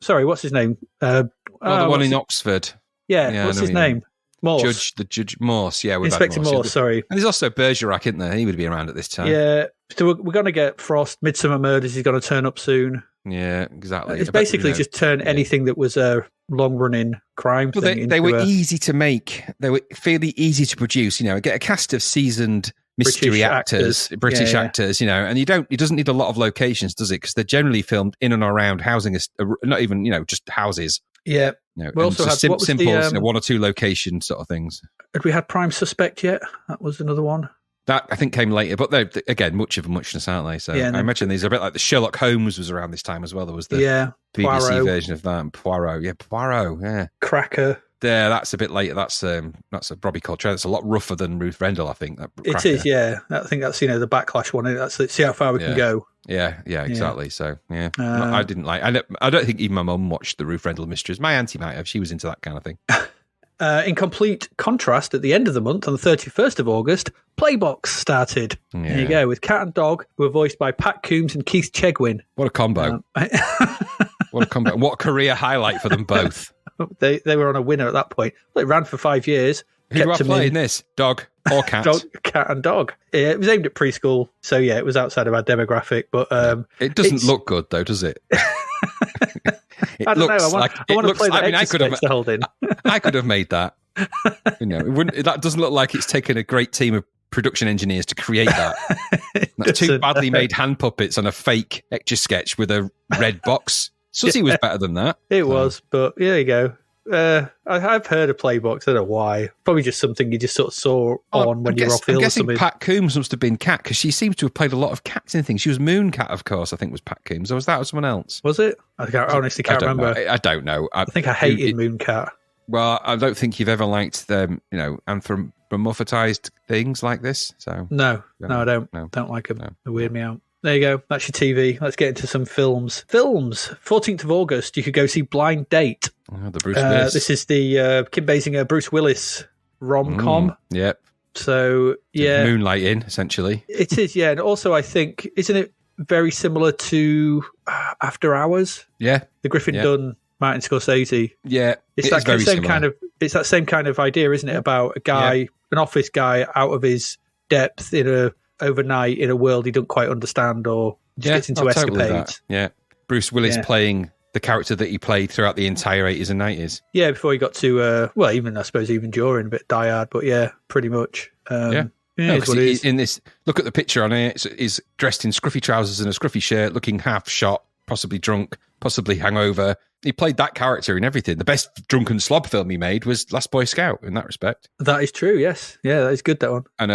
Sorry, what's his name? The one in Oxford. Yeah, what's his name? Morse. Judge Morse. Yeah, Inspector Morse. Sorry. And there's also Bergerac, isn't there? He would be around at this time. Yeah. So we're going to get Frost. Midsummer Murders is going to turn up soon. Yeah, exactly. It's basically just turn anything that was a long-running crime thing. They were easy to make. They were fairly easy to produce. Get a cast of seasoned mystery actors, British actors. And it doesn't need a lot of locations, does it? Because they're generally filmed in and around housing, not even just houses. Yeah. We also had simple, 1 or 2 location sort of things. Had we had Prime Suspect yet? That was another one. That, I think, came later. But they're, again, much of a muchness, aren't they? So I imagine these are a bit like the Sherlock Holmes was around this time as well. There was the BBC Poirot version of that. And Poirot, yeah. Cracker. Yeah, that's a bit later. That's a Robbie Coltrane. It's a lot rougher than Ruth Rendall, I think. It is, yeah. I think that's, the backlash one. That's see how far we can go. Yeah, exactly. So, yeah. I didn't like... I don't think even my mum watched the Ruth Rendall mysteries. My auntie might have. She was into that kind of thing. In complete contrast, at the end of the month, on the 31st of August, Playbox started. Yeah. There you go, with Cat and Dog, who were voiced by Pat Coombs and Keith Chegwin. What a combo. What a combo. What a career highlight for them both. They were on a winner at that point. Well, it ran for 5 years. Who do I play in this? Dog or cat? Cat and Dog. Yeah, it was aimed at preschool, so yeah, it was outside of our demographic. But it doesn't look good, though, does it? I don't know. I want to play the exercise to hold in. I could have made that. That doesn't look like it's taken a great team of production engineers to create that. That's 2 badly made hand puppets on a fake Etch-a-Sketch with a red box. Susie was better than that. It was, but there you go. I've heard of Playbox. I don't know why. Probably just something you just sort of saw when you were off ill or something. Pat Coombs must have been Cat, because she seems to have played a lot of cats in things. She was Moon Cat, of course, I think was Pat Coombs. Or was that someone else? Was it? I honestly can't remember. I don't know. I think I hated Moon Cat. Well, I don't think you've ever liked them, ramorphatized things like this. So No, I don't. No. Don't like them. No. They weird me out. There you go. That's your TV. Let's get into some films. 14th of August, you could go see Blind Date. Oh, the Bruce Willis. This is the Kim Basinger, Bruce Willis rom-com. Yep. So, yeah. Moonlighting, essentially. It is, yeah. And also, I think, isn't it very similar to After Hours? Yeah. The Griffin Dunn, Martin Scorsese. Yeah. It's that same kind of. It's that same kind of idea, isn't it? About a guy, an office guy, out of his depth overnight in a world he doesn't quite understand, or just gets into escapades. Totally yeah. Bruce Willis playing the character that he played throughout the entire 80s and 90s. Yeah, before he got to, I suppose even during, a bit Die Hard, but yeah, pretty much. In this, look at the picture on it. He's dressed in scruffy trousers and a scruffy shirt, looking half shot, possibly drunk, possibly hangover. He played that character in everything. The best drunken slob film he made was Last Boy Scout in that respect. That is true, yes. Yeah, that is good, that one. And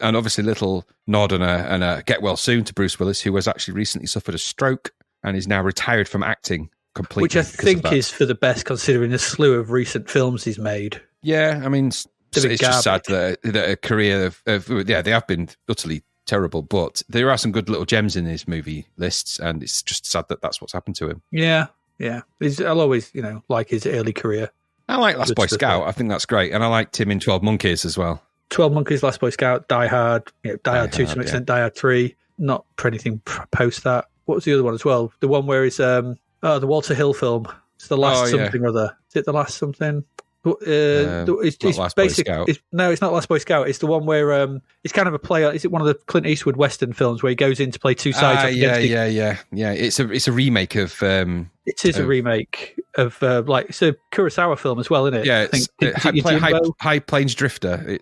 obviously a little nod and a get well soon to Bruce Willis, who has actually recently suffered a stroke and is now retired from acting completely. Which I think is for the best, considering the slew of recent films he's made. Yeah, I mean, it's just sad that a career of they have been utterly terrible, but there are some good little gems in his movie lists, and it's just sad that that's what's happened to him. Yeah. I'll always, like his early career. I like Last Boy Scout. I think that's great, and I liked him in 12 Monkeys as well. 12 Monkeys, Last Boy Scout, Die Hard, Die Hard 2 to some extent, Die Hard 3. Not for anything post that. What was the other one as well? The one where it's the Walter Hill film. It's the last something or other. Is it the last something? It's Last basic. Boy Scout. It's not Last Boy Scout. It's the one where it's kind of a play. Is it one of the Clint Eastwood Western films where he goes in to play two sides? Yeah. It's a remake of. It is a remake of it's a Kurosawa film as well, isn't it? Yeah, it's High Plains Drifter.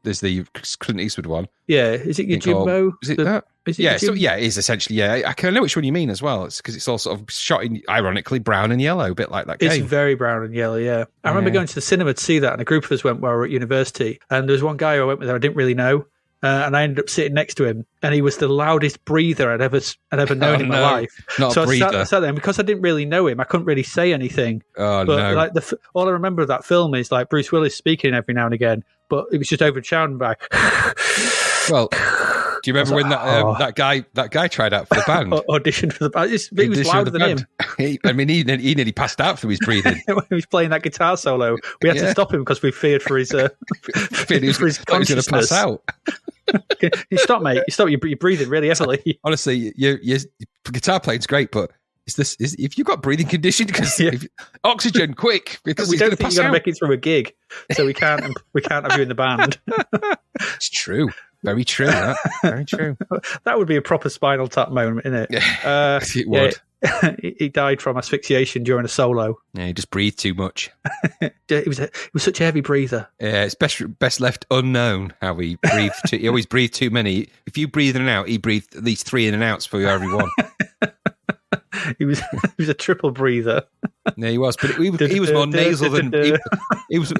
There's the Clint Eastwood one. Yeah, is it Yojimbo? Is it that? It is essentially. Yeah, I can know which one you mean as well. It's because it's all sort of shot in, ironically, brown and yellow, a bit like that game. It's very brown and yellow. Yeah, I remember going to the cinema to see that, and a group of us went while we were at university. And there was one guy who I went with I didn't really know, and I ended up sitting next to him, and he was the loudest breather I'd ever known in my life. Not a breather. I sat there, and because I didn't really know him, I couldn't really say anything. Oh, no. All I remember of that film is Bruce Willis speaking every now and again, but it was just over shouting back. Well, do you remember when that guy tried out for the band? Auditioned for the band. He was louder than him. He nearly passed out through his breathing. When he was playing that guitar solo, we had to stop him because we feared for his going to pass out. You stop, mate. You stop. You're breathing really heavily. Honestly, your guitar playing's great, but if you've got breathing condition, because oxygen, quick, because we don't think you're going to make it through a gig, so we can't have you in the band. It's true. Very true. Very true. That would be a proper Spinal Tap moment, isn't it? It would. He died from asphyxiation during a solo. Yeah, he just breathed too much. He was such a heavy breather. Yeah, it's best left unknown how he breathed. He always breathed too many. If you breathe in and out, he breathed at least 3 in and outs for every one. He was a triple breather. Yeah, he was, but he was more nasal than he was.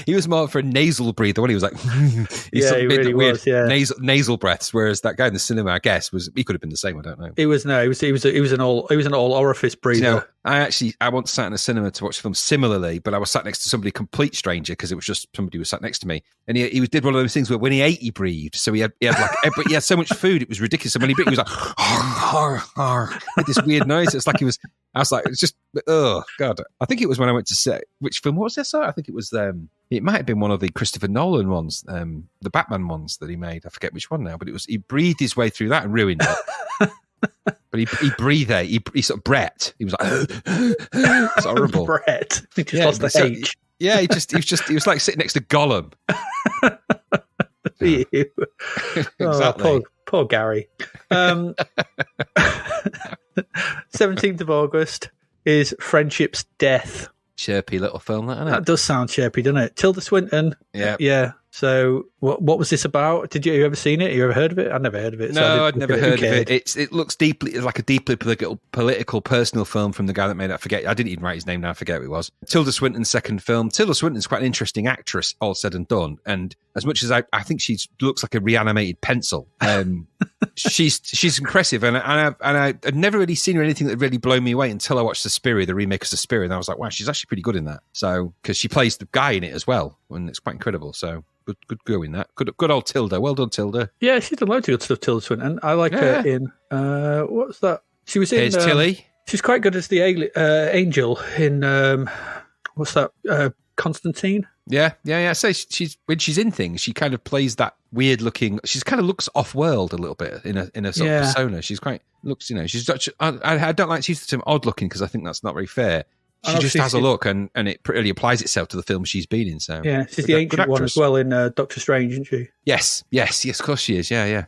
He was more for a nasal breather when he was like. He really was. Yeah, nasal breaths. Whereas that guy in the cinema, I guess, he could have been the same. I don't know. He was an all orifice breather. I once sat in a cinema to watch the film similarly, but I was sat next to somebody complete stranger because it was just somebody who was sat next to me, and he did one of those things where when he ate, he breathed. So he had but he had so much food, it was ridiculous. And when he bit, he was like, with this weird noise. It's like he was. I was like, it's just, oh God. I think it was when I went to see, which film was this? I think it was, it might have been one of the Christopher Nolan ones, the Batman ones that he made. I forget which one now, but he breathed his way through that and ruined it. But he breathed there. He sort of Brett. He was like, it's horrible. Brett. He just lost the H. Yeah, he was like sitting next to Gollum. Exactly. Poor Gary. 17th of August is Friendship's Death. Chirpy little film, that, isn't it? That does sound chirpy, doesn't it? Tilda Swinton. Yeah. Yeah. So what was this about? Did you ever seen it? You ever heard of it? I'd never heard of it. No, I'd never heard of it. It looks deeply like a deeply political personal film from the guy that made it. I didn't even write his name now. I forget who it was. Tilda Swinton's second film. Tilda Swinton's quite an interesting actress, all said and done. And as much as I think she looks like a reanimated pencil, she's impressive. And I'd never really seen her in anything that really blew me away until I watched Suspiria, the remake of Suspiria, and I was like, wow, she's actually pretty good in that. So because she plays the guy in it as well, and it's quite incredible. So. Good go in that. Good old Tilda. Well done, Tilda. Yeah, she's done loads of good stuff, Tilda Swinton. I like her in what's that? She was in Here's Tilly. She's quite good as the angel in what's that? Constantine. Yeah. So she's when she's in things, she kind of plays that weird looking. She's kind of looks off world a little bit in a sort of persona. She's quite looks. She's. I don't like to use the term odd looking because I think that's not very fair. She just has a look, and it really applies itself to the film she's been in. So yeah, she's the ancient one as well in Doctor Strange, isn't she? Yes, of course she is. Yeah.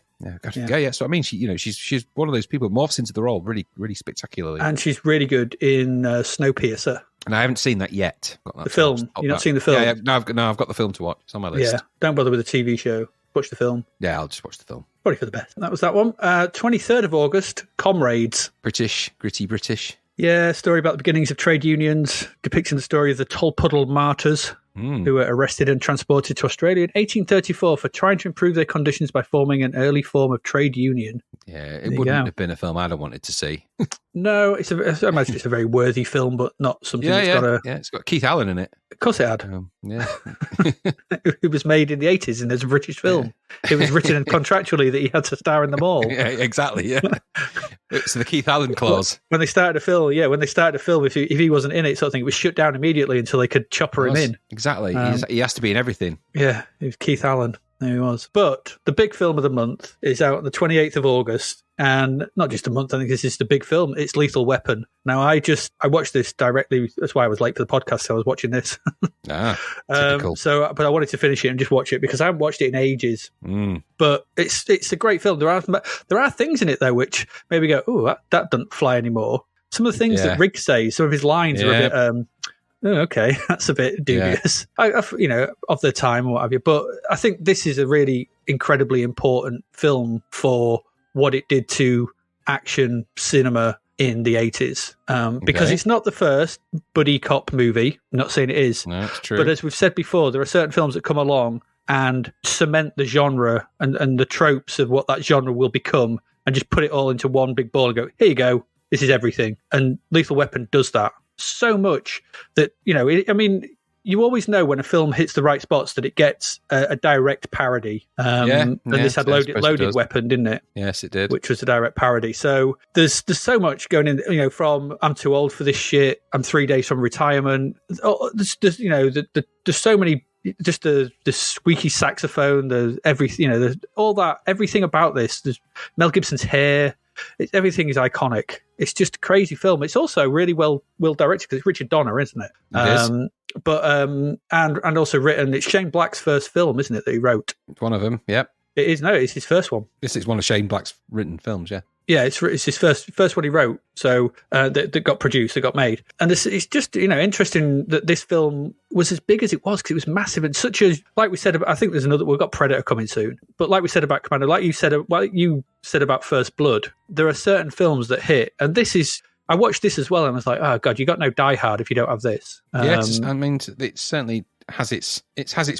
So I mean, she's one of those people who morphs into the role really, really spectacularly, and she's really good in Snowpiercer. And I haven't seen that yet. Got that the film? You've not seen the film? Yeah. No, I've got the film to watch. It's on my list. Yeah, don't bother with the TV show. Watch the film. Yeah, I'll just watch the film. Probably for the best. That was that one. 23rd of August, Comrades. Gritty British. Yeah, story about the beginnings of trade unions, depicting the story of the Tolpuddle martyrs who were arrested and transported to Australia in 1834 for trying to improve their conditions by forming an early form of trade union. Yeah, it wouldn't have been a film I'd have wanted to see. No, I imagine it's a very worthy film, but not something that's got a... Yeah, it's got Keith Allen in it. Of course it had. Yeah. It was made in the 80s and there's a British film. Yeah. It was written contractually that he had to star in them all. Yeah, exactly, yeah. It's the Keith Allen clause. When they started a film, if he wasn't in it, sort of thing, it was shut down immediately until they could chopper him in. Exactly. He has to be in everything. Yeah, it was Keith Allen. There he was. But the big film of the month is out on the 28th of August. And not just a month, I think this is the big film. It's Lethal Weapon. Now, I watched this directly. That's why I was late for the podcast. So I was watching this. Typical. But I wanted to finish it and just watch it because I haven't watched it in ages. But it's a great film. There are things in it, though, which maybe go, oh, that doesn't fly anymore. Some of the things that Riggs says, some of his lines are a bit... okay, that's a bit dubious. Of the time or what have you. But I think this is a really incredibly important film for what it did to action cinema in the 80s. Because it's not the first buddy cop movie. I'm not saying it is. No, that's true. But as we've said before, there are certain films that come along and cement the genre and the tropes of what that genre will become and just put it all into one big ball and go, here you go, this is everything. And Lethal Weapon does that so much that, you always know when a film hits the right spots that it gets a direct parody. And this had Loaded Weapon, didn't it? Yes, it did. Which was a direct parody. So there's so much going in, from I'm too old for this shit, I'm 3 days from retirement. There's so many, just the squeaky saxophone, there's everything, there's all that, everything about this. There's Mel Gibson's hair. Everything is iconic. It's just a crazy film. It's also really well directed because it's Richard Donner, isn't it? It is. But and also written. It's Shane Black's first film, isn't it? That he wrote. It's one of them. Yep. It is. No, it's his first one. This is one of Shane Black's written films. Yeah. Yeah, it's his first one he wrote. So that got produced, that got made, and it's just interesting that this film was as big as it was because it was massive and such a, like we said. I think there's another. We've got Predator coming soon, but like we said about Commando, like you said about First Blood, there are certain films that hit, and this is. I watched this as well, and I was like, oh god, you got no Die Hard if you don't have this. Yes, I mean it certainly has its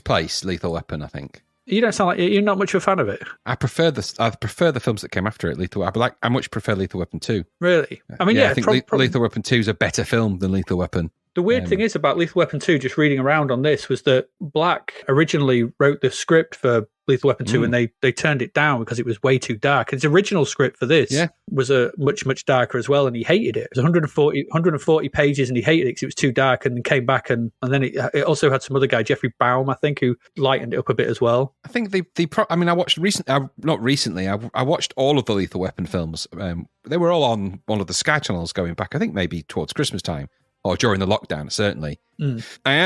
place. Lethal Weapon, I think. You don't sound like you're not much of a fan of it. I prefer the films that came after it. I much prefer Lethal Weapon 2. Really? I mean, I think Lethal Weapon 2 is a better film than Lethal Weapon. The weird thing is about Lethal Weapon 2, just reading around on this, was that Black originally wrote the script for Lethal Weapon 2 and they turned it down because it was way too dark. His original script for this was a much, much darker as well, and he hated it. It was 140 pages and he hated it because it was too dark, and then came back and then it also had some other guy, Jeffrey Baum, I think, who lightened it up a bit as well. I think I watched I watched all of the Lethal Weapon films. They were all on one of the Sky channels going back, I think maybe towards Christmas time. Or during the lockdown, certainly. I've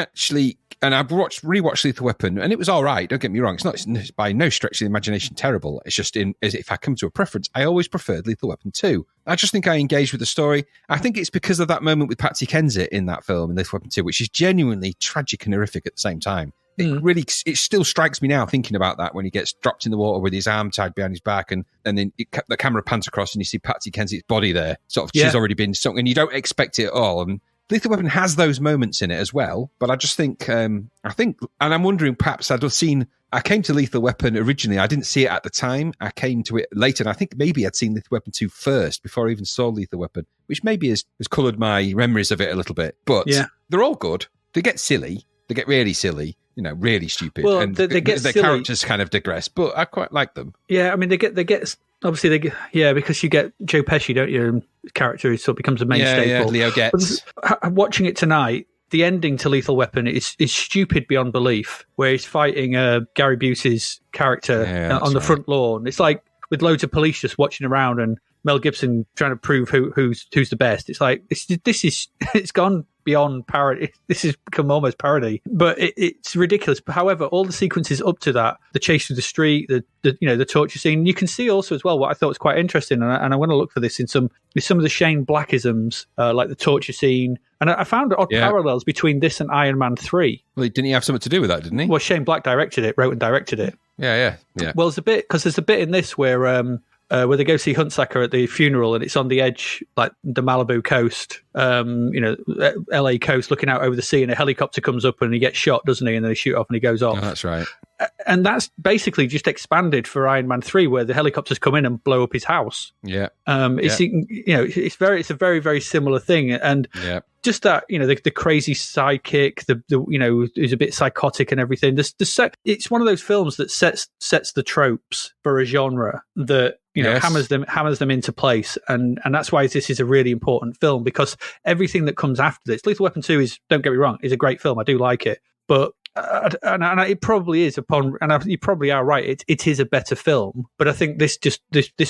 rewatched Lethal Weapon, and it was all right. Don't get me wrong; it's by no stretch of the imagination terrible. It's just if I come to a preference, I always preferred Lethal Weapon 2. I just think I engaged with the story. I think it's because of that moment with Patsy Kensit in that film, in Lethal Weapon 2, which is genuinely tragic and horrific at the same time. it still strikes me now thinking about that when he gets dropped in the water with his arm tied behind his back, and then the camera pans across and you see Patsy Kensit's body there, sort of she's already been sunk, and you don't expect it at all. And Lethal Weapon has those moments in it as well, but I just think, and I'm wondering, perhaps I came to Lethal Weapon originally. I didn't see it at the time. I came to it later, and I think maybe I'd seen Lethal Weapon 2 first before I even saw Lethal Weapon, which maybe has coloured my memories of it a little bit. But they're all good. They get silly. They get really silly, really stupid. Well, and they get their characters kind of digress, but I quite like them. Yeah, I mean, they get obviously because you get Joe Pesci, don't you? Character who sort of becomes a main staple. Yeah, Leo Getz. Watching it tonight, the ending to Lethal Weapon is stupid beyond belief, where he's fighting Gary Busey's character on the front lawn. It's like with loads of police just watching around and Mel Gibson trying to prove who's the best. It's like it's gone beyond parody. This has become almost parody, but it's ridiculous. However, all the sequences up to that, the chase through the street, the torture scene, you can see also as well what I thought was quite interesting, and I want to look for this in some of the Shane Blackisms, like the torture scene, and I found odd parallels between this and Iron Man 3. Well, didn't he have something to do with that? Didn't he? Well, Shane Black wrote and directed it. Yeah. Well, there's a bit in this where they go see Huntsacker at the funeral, and it's on the edge, like the Malibu coast, LA coast, looking out over the sea, and a helicopter comes up and he gets shot, doesn't he? And then they shoot off and he goes off. Oh, that's right. And that's basically just expanded for Iron Man 3, where the helicopters come in and blow up his house. Yeah. It's a very, very similar thing. And just that, the crazy sidekick, who's a bit psychotic and everything. It's one of those films that sets the tropes for a genre that, hammers them into place. And that's why this is a really important film, because everything that comes after this, Lethal Weapon 2 don't get me wrong, is a great film. I do like it. But and it probably is you probably are right. It is a better film, but I think this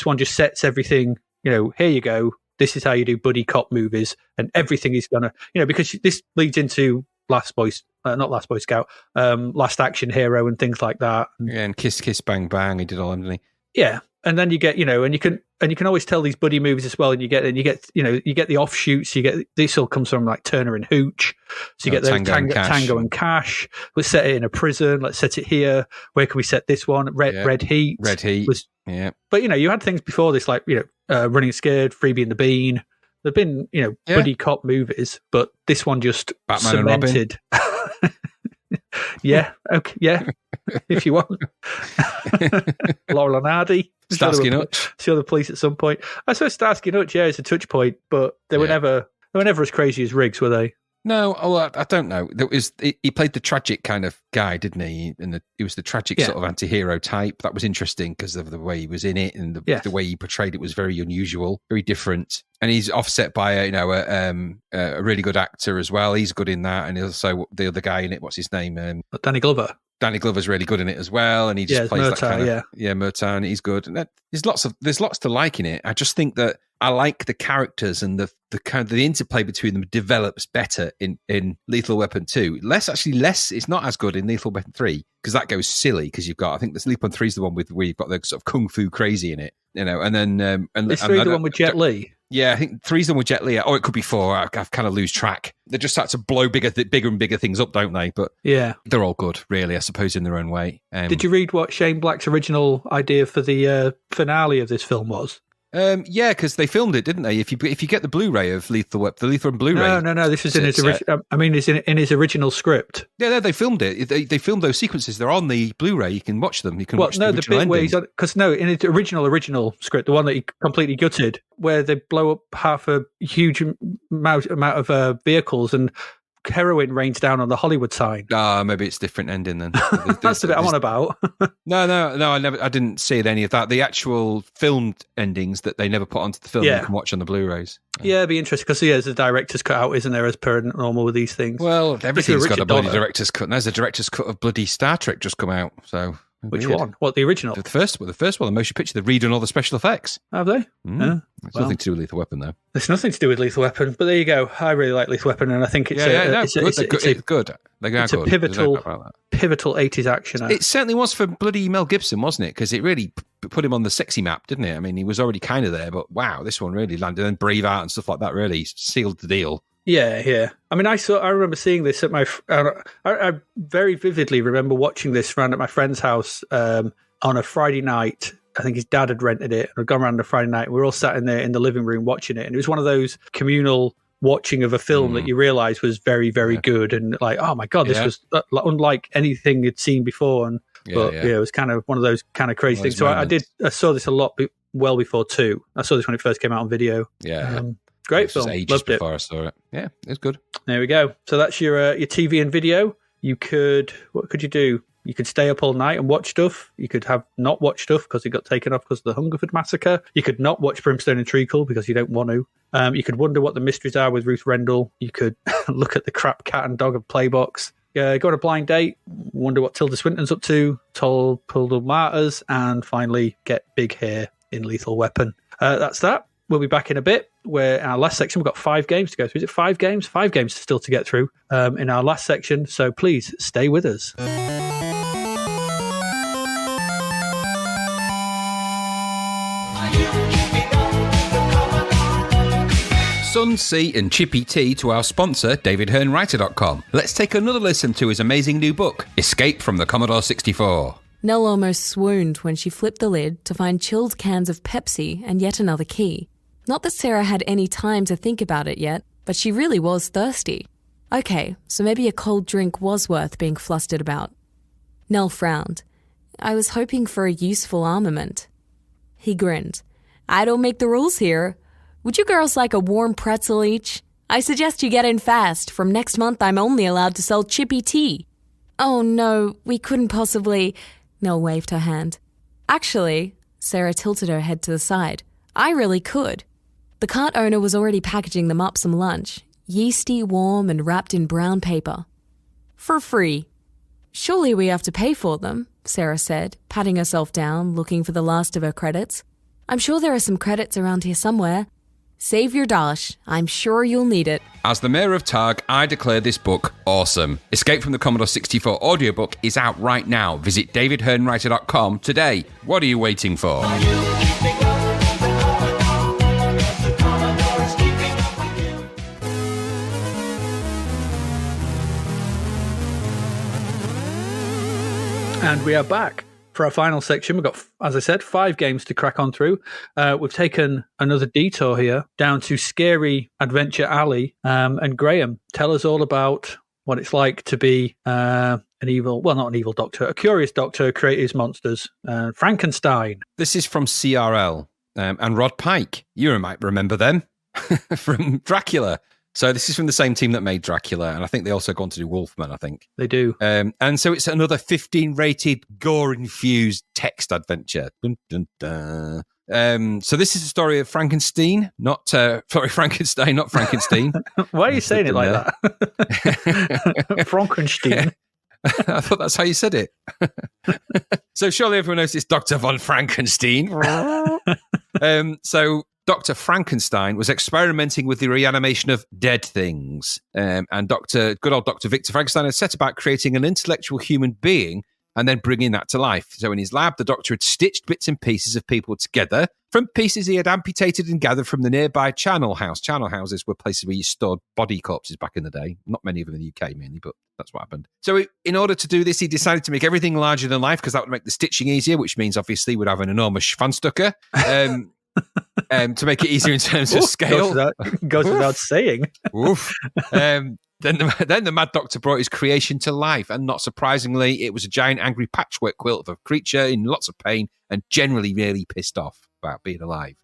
one just sets everything. Here you go. This is how you do buddy cop movies, and everything is gonna, because this leads into Last Action Hero and things like that. And Kiss Kiss Bang Bang. He did all them, didn't he? Yeah. And then you get, and you can always tell these buddy movies as well. And you get the offshoots. You get, this all comes from like Turner and Hooch. So you get the Tango and Cash. Let's set it in a prison. Let's set it here. Where can we set this one? Red Heat. Red Heat. But you had things before this, like Running Scared, Freebie and the Bean. There've been buddy cop movies, but this one just Batman cemented. And Robin. Yeah, okay, yeah, if you want. Laurel and Hardy. Starsky and Hutch. See the police at some point. I suppose Starsky and Hutch, is a touch point, but they were never as crazy as Riggs, were they? No, I don't know. He played the tragic kind of guy, didn't he? And he was the tragic sort of anti-hero type. That was interesting because of the way he was in it, and the way he portrayed it was very unusual, very different. And he's offset by a really good actor as well. He's good in that, and also the other guy in it. What's his name? Danny Glover. Danny Glover's really good in it as well, and he just plays Murtaugh, that kind of Murtaugh, and he's good. And there's lots to like in it. I just think that I like the characters, and the kind of the interplay between them develops better in Lethal Weapon 2. It's not as good in Lethal Weapon 3 because that goes silly because you've got, I think this Lethal Weapon 3 is the one where you've got the sort of kung fu crazy in it, and then is 3 the one with Jet Li? Yeah, I think 3's the one with Jet Li. Or it could be 4. I kind of lose track. They just start to blow bigger and bigger things up, don't they? But they're all good, really, I suppose, in their own way. Did you read what Shane Black's original idea for the finale of this film was? Yeah, because they filmed it, didn't they? If you get the Blu-ray of the Lethal Weapon Blu-ray, no, this is in his original. I mean, it's in his original script. Yeah, they filmed it. They filmed those sequences. They're on the Blu-ray. You can watch them. You can watch the original bit where he's in his original script, the one that he completely gutted, where they blow up half a huge amount of vehicles and heroin rains down on the Hollywood sign. Maybe it's different ending then. That's the bit I'm on about. No, I didn't see any of that. The actual filmed endings that they never put onto the film, you can watch on the Blu-rays. Yeah, it'd be interesting because there's a director's cut out, isn't there, as per normal with these things? Well, everything's got a bloody director's cut. And there's a director's cut of bloody Star Trek just come out. So which one? What, the original? The first one, the motion picture. They've redone all the special effects. Have they? It's nothing to do with Lethal Weapon, though. There's nothing to do with Lethal Weapon, but there you go. I really like Lethal Weapon, and I think it's it's good. It's a pivotal 80s action. It certainly was for bloody Mel Gibson, wasn't it? Because it really put him on the sexy map, didn't it? I mean, he was already kind of there, but wow, this one really landed. And Braveheart and stuff like that really sealed the deal. Yeah. I mean, I remember seeing this at my. I very vividly remember watching this around at my friend's house on a Friday night. I think his dad had rented it, and I'd gone around on a Friday night. We were all sat in there in the living room watching it, and it was one of those communal watching of a film that you realise was very, very good, and like, oh my god, this was unlike anything you'd seen before. And it was kind of one of those kind of crazy things. So I saw this a lot well before 2. I saw this when it first came out on video. Great film. Loved it. Before I saw it. Yeah, it was good. There we go. So that's your TV and video. What could you do? You could stay up all night and watch stuff. You could have not watch stuff because it got taken off because of the Hungerford Massacre. You could not watch Brimstone and Treacle because you don't want to. You could wonder what the mysteries are with Ruth Rendall. You could look at the crap cat and dog of Playbox. Go on a blind date, wonder what Tilda Swinton's up to, Puddle Martyrs, and finally get big hair in Lethal Weapon. That's that. We'll be back in a bit, where in our last section, we've got 5 games to go through. Is it 5 games? 5 games still to get through in our last section, so please stay with us. Sun, Sea and Chippy Tea to our sponsor, DavidHearnWriter.com. Let's take another listen to his amazing new book, Escape from the Commodore 64. Nell almost swooned when she flipped the lid to find chilled cans of Pepsi and yet another key. Not that Sarah had any time to think about it yet, but she really was thirsty. Okay, so maybe a cold drink was worth being flustered about. Nell frowned. I was hoping for a useful armament. He grinned. I don't make the rules here. Would you girls like a warm pretzel each? I suggest you get in fast. From next month, I'm only allowed to sell Chippy Tea. Oh no, we couldn't possibly... Nell waved her hand. Actually, Sarah tilted her head to the side. I really could. The cart owner was already packaging them up some lunch, yeasty, warm, and wrapped in brown paper. For free. Surely we have to pay for them, Sarah said, patting herself down, looking for the last of her credits. I'm sure there are some credits around here somewhere. Save your dosh. I'm sure you'll need it. As the Mayor of Targ, I declare this book awesome. Escape from the Commodore 64 audiobook is out right now. Visit DavidHearnWriter.com today. What are you waiting for? And we are back for our final section. We've got, as I said, 5 games to crack on through. We've taken another detour here down to scary Adventure Alley. And Graham, tell us all about what it's like to be not an evil doctor, a curious doctor who creates monsters. Frankenstein. This is from CRL and Rod Pike. You might remember them from Dracula. So this is from the same team that made Dracula, and I think they also go on to do Wolfman, I think. They do. And so it's another 15-rated, gore-infused text adventure. Dun, dun, dun. So this is the story of Frankenstein, Frankenstein, not Frankenstein. Why are you saying it like that? Frankenstein. I thought that's how you said it. So surely everyone knows it's Dr. von Frankenstein. So Dr. Frankenstein was experimenting with the reanimation of dead things. And good old Dr. Victor Frankenstein had set about creating an intellectual human being and then bringing that to life. So in his lab, the doctor had stitched bits and pieces of people together from pieces he had amputated and gathered from the nearby charnel house. Charnel houses were places where you stored body corpses back in the day. Not many of them in the UK, mainly, but that's what happened. So in order to do this, he decided to make everything larger than life because that would make the stitching easier, which means obviously we'd have an enormous Schwanstucker. To make it easier in terms of scale. Goes without saying. Oof. Then the Mad Doctor brought his creation to life, and not surprisingly, it was a giant angry patchwork quilt of a creature in lots of pain and generally really pissed off about being alive.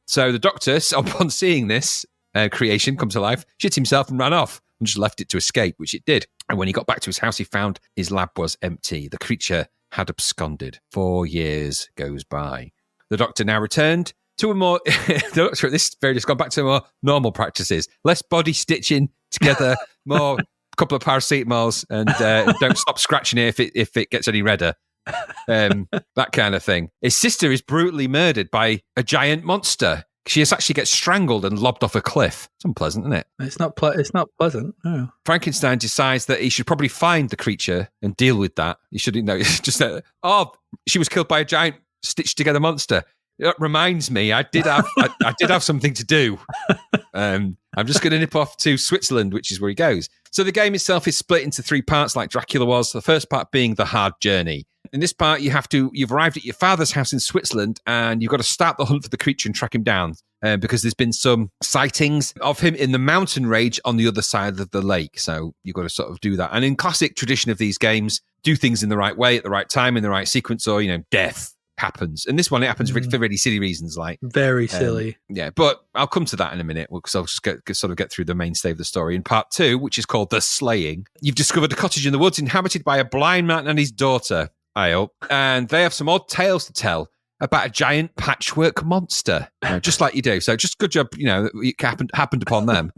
So the Doctor, upon seeing this creation come to life, shit himself and ran off and just left it to escape, which it did. And when he got back to his house, he found his lab was empty. The creature had absconded. 4 years goes by. The Doctor now returned to a more... the Doctor at this period has gone back to more normal practices. Less body stitching together, more couple of paracetamols, and don't stop scratching it if it gets any redder. That kind of thing. His sister is brutally murdered by a giant monster. She actually gets strangled and lobbed off a cliff. It's unpleasant, isn't it? It's not pleasant. No. Frankenstein decides that he should probably find the creature and deal with that. He shouldn't know. Just she was killed by a giant stitched together monster. That reminds me, I did have something to do. I'm just going to nip off to Switzerland, which is where he goes. So the game itself is split into 3 parts, like Dracula was. The first part being the hard journey. In this part, you've arrived at your father's house in Switzerland, and you've got to start the hunt for the creature and track him down. Because there's been some sightings of him in the mountain range on the other side of the lake. So you've got to sort of do that. And in classic tradition of these games, do things in the right way, at the right time, in the right sequence, or, death happens. And this one, it happens for really silly reasons, like very silly. Yeah, but I'll come to that in a minute because I'll just get through the mainstay of the story. In part 2, which is called The Slaying, you've discovered a cottage in the woods inhabited by a blind man and his daughter, I hope, and they have some odd tales to tell about a giant patchwork monster, just like you do. So just good job, it happened upon them,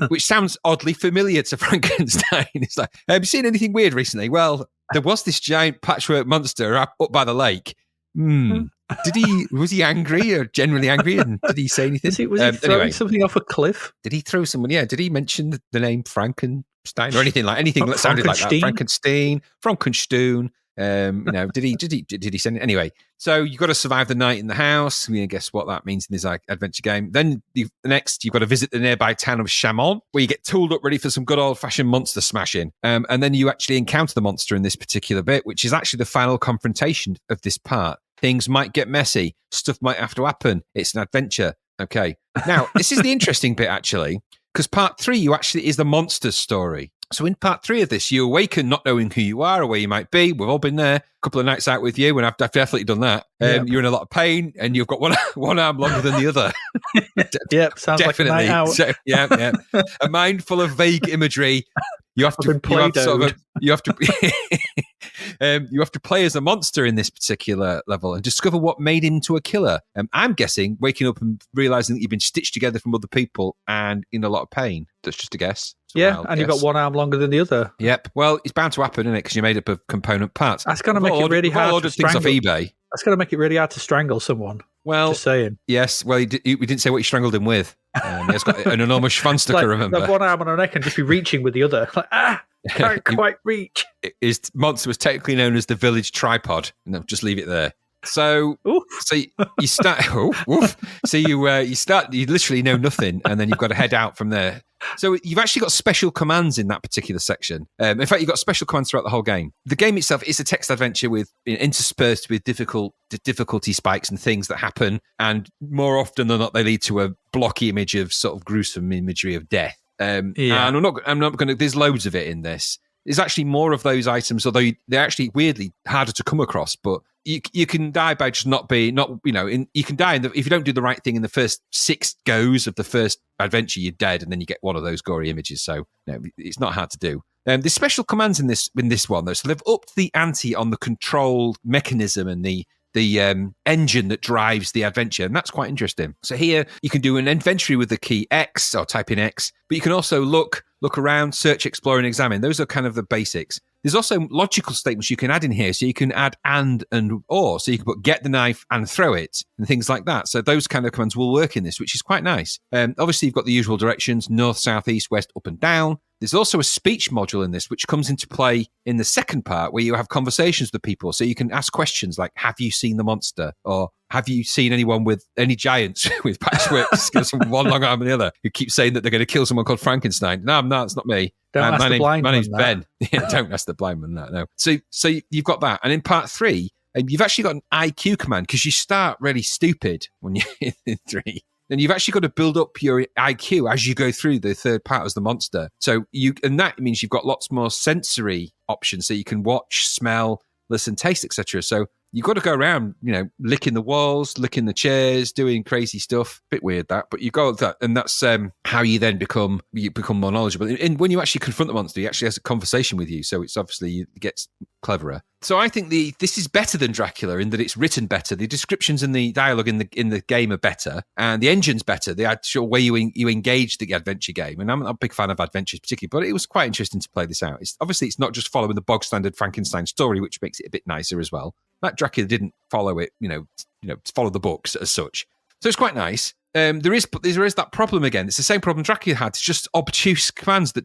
which sounds oddly familiar to Frankenstein. It's like, have you seen anything weird recently? Well, there was this giant patchwork monster up by the lake. Was he angry or generally angry? And did he say anything? Was he throwing something off a cliff? Did he throw someone? Yeah. Did he mention the name Frankenstein or anything that sounded like that? Frankenstein. Did he send it? Anyway, so you've got to survive the night in the house. Guess what that means in this adventure game. Then next, you've got to visit the nearby town of Chamon, where you get tooled up ready for some good old-fashioned monster smashing. And then you actually encounter the monster in this particular bit, which is actually the final confrontation of this part. Things might get messy. Stuff might have to happen. It's an adventure. Okay. Now, this is the interesting bit, actually, because part 3 is the monster story. So in part 3 of this, you awaken not knowing who you are or where you might be. We've all been there. A couple of nights out with you, and I've definitely done that. You're in a lot of pain, and you've got one arm longer than the other. Yep, sounds definitely. Like a night out. So, yeah. A mind full of vague imagery. You have to play as a monster in this particular level and discover what made him to a killer. I'm guessing waking up and realizing that you've been stitched together from other people and in a lot of pain. That's just a guess. You've got one arm longer than the other. Yep. Well, it's bound to happen, isn't it? Because you're made up of component parts. That's going to make it really hard to strangle. Things off eBay. That's going to make it really hard to strangle someone. Well, just saying. Yes. Well, we didn't say what you strangled him with. He's got an enormous Schwanstucker, remember? One arm on her neck and just be reaching with the other. Can't quite reach. His monster was technically known as the village tripod. No, just leave it there. So you start. You literally know nothing, and then you've got to head out from there. So you've actually got special commands in that particular section. In fact, you've got special commands throughout the whole game. The game itself is a text adventure with interspersed with difficulty spikes and things that happen, and more often than not, they lead to a blocky image of sort of gruesome imagery of death. And I'm not going to. There's loads of it in this. There's actually more of those items, although they're actually weirdly harder to come across. But you can die by just you can die if you don't do the right thing in the first 6 goes of the first adventure. You're dead, and then you get one of those gory images. So it's not hard to do. There's special commands in this one though, so they've upped the ante on the control mechanism and the engine that drives the adventure, and that's quite interesting. So here you can do an inventory with the key X or type in X, but you can also look around, search, explore, and examine. Those are kind of the basics. There's also logical statements you can add in here, so you can add and or, so you can put get the knife and throw it and things like that. So those kind of commands will work in this, which is quite nice. Obviously, you've got the usual directions: north, south, east, west, up and down. There's also a speech module in this, which comes into play in the second part, where you have conversations with people. So you can ask questions like, have you seen the monster? Or have you seen anyone with any giants with patchwork skills from one long arm and the other who keep saying that they're going to kill someone called Frankenstein? No, it's not me. My name's Ben. Yeah, don't ask the blind man that, no. So you've got that. And in part 3, you've actually got an IQ command, because you start really stupid when you're in 3. And you've actually got to build up your IQ as you go through the third part as the monster. And that means you've got lots more sensory options, so you can watch, smell, listen, taste, etc. So you've got to go around, licking the walls, licking the chairs, doing crazy stuff. Bit weird that, but you go with that, and that's how you then become more knowledgeable. And when you actually confront the monster, he actually has a conversation with you, so it's obviously it gets cleverer. So I think this is better than Dracula in that it's written better. The descriptions and the dialogue in the game are better, and the engine's better. The actual way you engage the adventure game. And I'm not a big fan of adventures particularly, but it was quite interesting to play this out. It's not just following the bog standard Frankenstein story, which makes it a bit nicer as well. That Dracula didn't follow it, follow the books as such. So it's quite nice. there is that problem again. It's the same problem Dracula had. It's just obtuse commands that,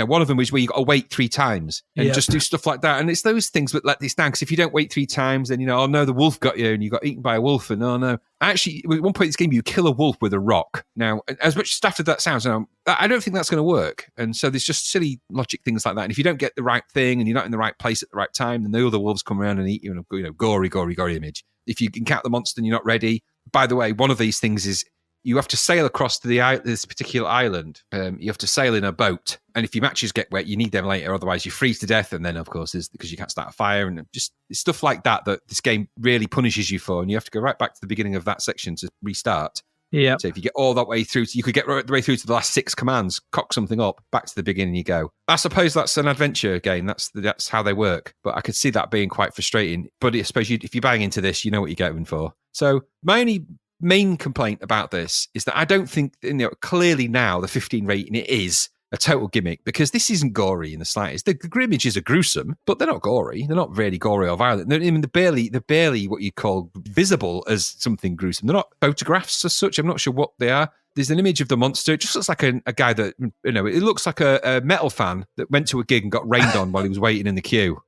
one of them is where you got to wait 3 times and just do stuff like that. And it's those things that let this down, because if you don't wait 3 times, then, oh no, the wolf got you and you got eaten by a wolf, and oh no. Actually, at one point in this game, you kill a wolf with a rock. Now, as much stuff as that sounds, I don't think that's going to work. And so there's just silly logic things like that. And if you don't get the right thing and you're not in the right place at the right time, then the other wolves come around and eat you in a gory image. If you encounter the monster and you're not ready, by the way, one of these things is you have to sail across to this particular island. You have to sail in a boat. And if your matches get wet, you need them later. Otherwise, you freeze to death. And then, of course, because you can't start a fire. And just stuff like that this game really punishes you for. And you have to go right back to the beginning of that section to restart. Yeah. So if you get all that way through, you could get right the way through to the last 6 commands, cock something up, back to the beginning you go. I suppose that's an adventure game. That's how they work. But I could see that being quite frustrating. But I suppose if you're buying into this, you know what you're going for. So my only main complaint about this is that I don't think, clearly now the 15 rating, it is a total gimmick, because this isn't gory in the slightest. The images are gruesome, but they're not gory. They're not really gory or violent. They're barely what you call visible as something gruesome. They're not photographs as such. I'm not sure what they are. There's an image of the monster. It just looks like a guy that, it looks like a metal fan that went to a gig and got rained on while he was waiting in the queue.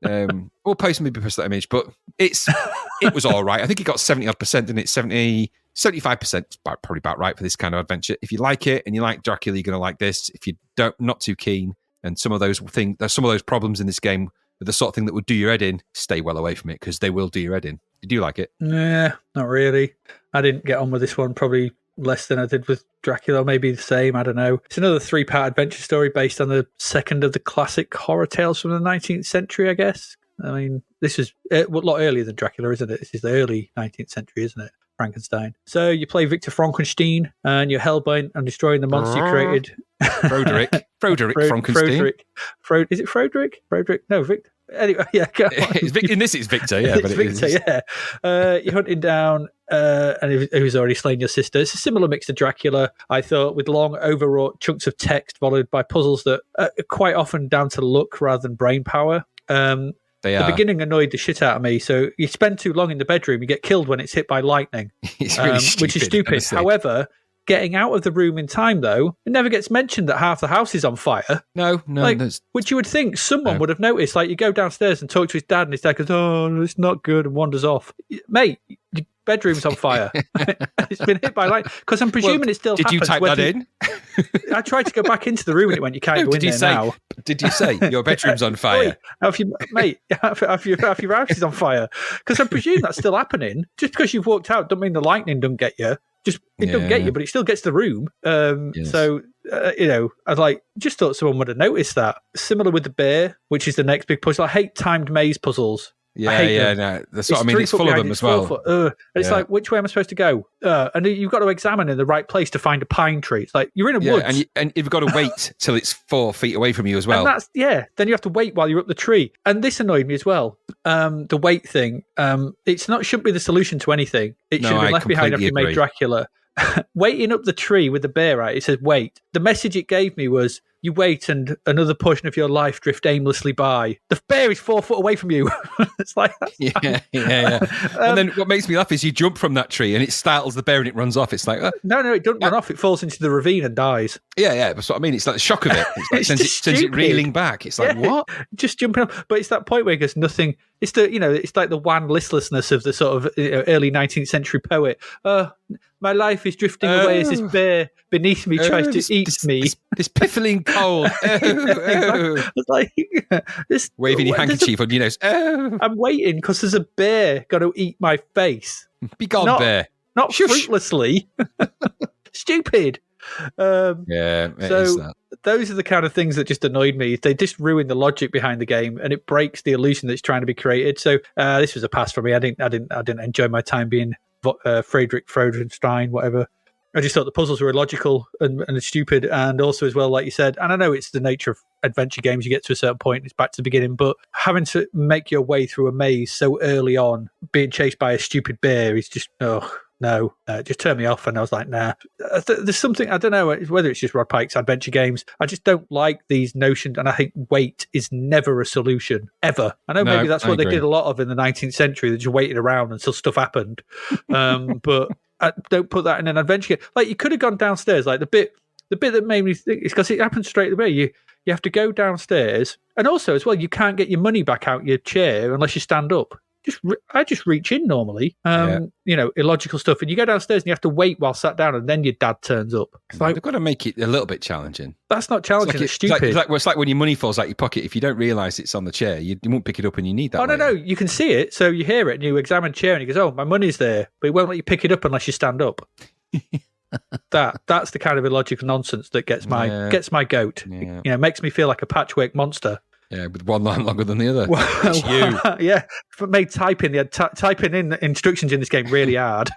We'll post that image, but it was all right. I think it got 70-odd%, and it's 75%, probably about right for this kind of adventure. If you like it and you like Dracula, you're going to like this. If you don't, not too keen, and some of those problems in this game are the sort of thing that would do your head in, stay well away from it, because they will do your head in. Did you like it? Nah, not really. I didn't get on with this one, probably less than I did with Dracula, maybe the same, I don't know. It's another 3-part adventure story based on the second of the classic horror tales from the 19th century, I guess. I mean, this is a lot earlier than Dracula, isn't it? This is the early 19th century, isn't it? Frankenstein. So you play Victor Frankenstein, and you're hellbent on destroying the monster you created. Frederick Frankenstein. Is it Frederick? No, Victor. Anyway, yeah. In this, it's Victor, yeah. It's Victor, yeah. You're hunting down, and who's already slain your sister. It's a similar mix to Dracula, I thought, with long, overwrought chunks of text followed by puzzles that are quite often down to luck rather than brain power. The beginning annoyed the shit out of me. So you spend too long in the bedroom, you get killed when it's hit by lightning, it's really which is stupid. Honestly. However, getting out of the room in time, though, it never gets mentioned that half the house is on fire. No. Which you would think someone would have noticed. Like, you go downstairs and talk to his dad, and his dad goes, "Oh, it's not good," and wanders off. Mate, your bedroom's on fire. It's been hit by lightning. Because I'm presuming it still happens. Did you type that in? I tried to go back into the room and it went, "You can't go in there now." Did you say your bedroom's on fire? Half your house is on fire. Because I presume that's still happening. Just because you've walked out, don't mean the lightning don't get you. It don't get you, but it still gets the room. Yes. So, I just thought someone would have noticed that. Similar with the bear, which is the next big puzzle. I hate timed maze puzzles. That's what I mean. It's full of them as well. It's like, which way am I supposed to go? And you've got to examine in the right place to find a pine tree. It's like, you're in a woods. And you've got to wait till it's 4 feet away from you as well. And then you have to wait while you're up the tree. And this annoyed me as well. The wait thing, shouldn't be the solution to anything. It should have been left behind after you made Dracula. Waiting up the tree with the bear, right? It says wait. The message it gave me was, you wait and another portion of your life drift aimlessly by. The bear is 4 foot away from you. It's like, yeah. And then what makes me laugh is you jump from that tree and it startles the bear and it runs off. It's like, no, it doesn't run off. It falls into the ravine and dies. Yeah, that's what I mean. It's like the shock of it. It's like sends it reeling back. It's like, what? Just jumping up. But it's that point where he goes, nothing. It's it's like the wan listlessness of the sort of early 19th century poet. My life is drifting away as this bear beneath me tries to eat me. This piffling cold. It's like this, waving your handkerchief on your nose. I'm waiting because there's a bear going to eat my face. Be gone, bear. Not fruitlessly. Stupid. It is that. Those are the kind of things that just annoyed me. They just ruin the logic behind the game, and it breaks the illusion that's trying to be created. So this was a pass for me. I didn't enjoy my time being Frederick Frankenstein, whatever. I just thought the puzzles were illogical and stupid, and also as well, like you said, and I know it's the nature of adventure games, you get to a certain point, it's back to the beginning, but having to make your way through a maze so early on, being chased by a stupid bear is just, no, it just turned me off, and I was like, nah. There's something, I don't know whether it's just Rod Pike's adventure games, I just don't like these notions, and I think wait is never a solution, ever. I know maybe that's what they did a lot of in the 19th century, they just waited around until stuff happened, but don't put that in an adventure game. Like, you could have gone downstairs. Like, the bit that made me think is because it happens straight away. You have to go downstairs, and also as well, you can't get your money back out your chair unless you stand up. I just reach in normally. Illogical stuff, and you go downstairs and you have to wait while sat down, and then your dad turns up. It's like, they've got to make it a little bit challenging. That's not challenging. It's stupid. It's like when your money falls out your pocket. If you don't realise it's on the chair, you won't pick it up, and you need that. Oh no, you can see it, so you hear it, and you examine the chair, and he goes, "Oh, my money's there," but he won't let you pick it up unless you stand up. That's the kind of illogical nonsense that gets my goat. Yeah. Makes me feel like a patchwork monster. Yeah, with one line longer than the other. It's you. Yeah, but made typing in instructions in this game really hard.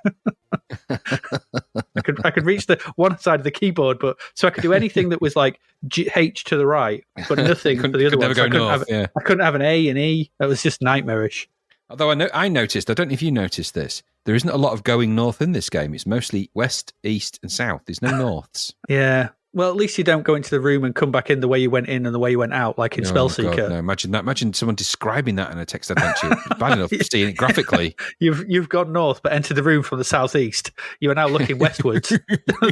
I could reach the one side of the keyboard, but so I could do anything that was like H to the right, but nothing for the other one. I couldn't have an A and E. That was just nightmarish. Although I noticed, I don't know if you noticed this, there isn't a lot of going north in this game. It's mostly west, east, and south. There's no norths. Yeah. Well, at least you don't go into the room and come back in the way you went in and the way you went out, like in Spellseeker. God, no, imagine that. Imagine someone describing that in a text adventure. It's bad enough seeing it graphically. You've gone north, but entered the room from the southeast. You are now looking westwards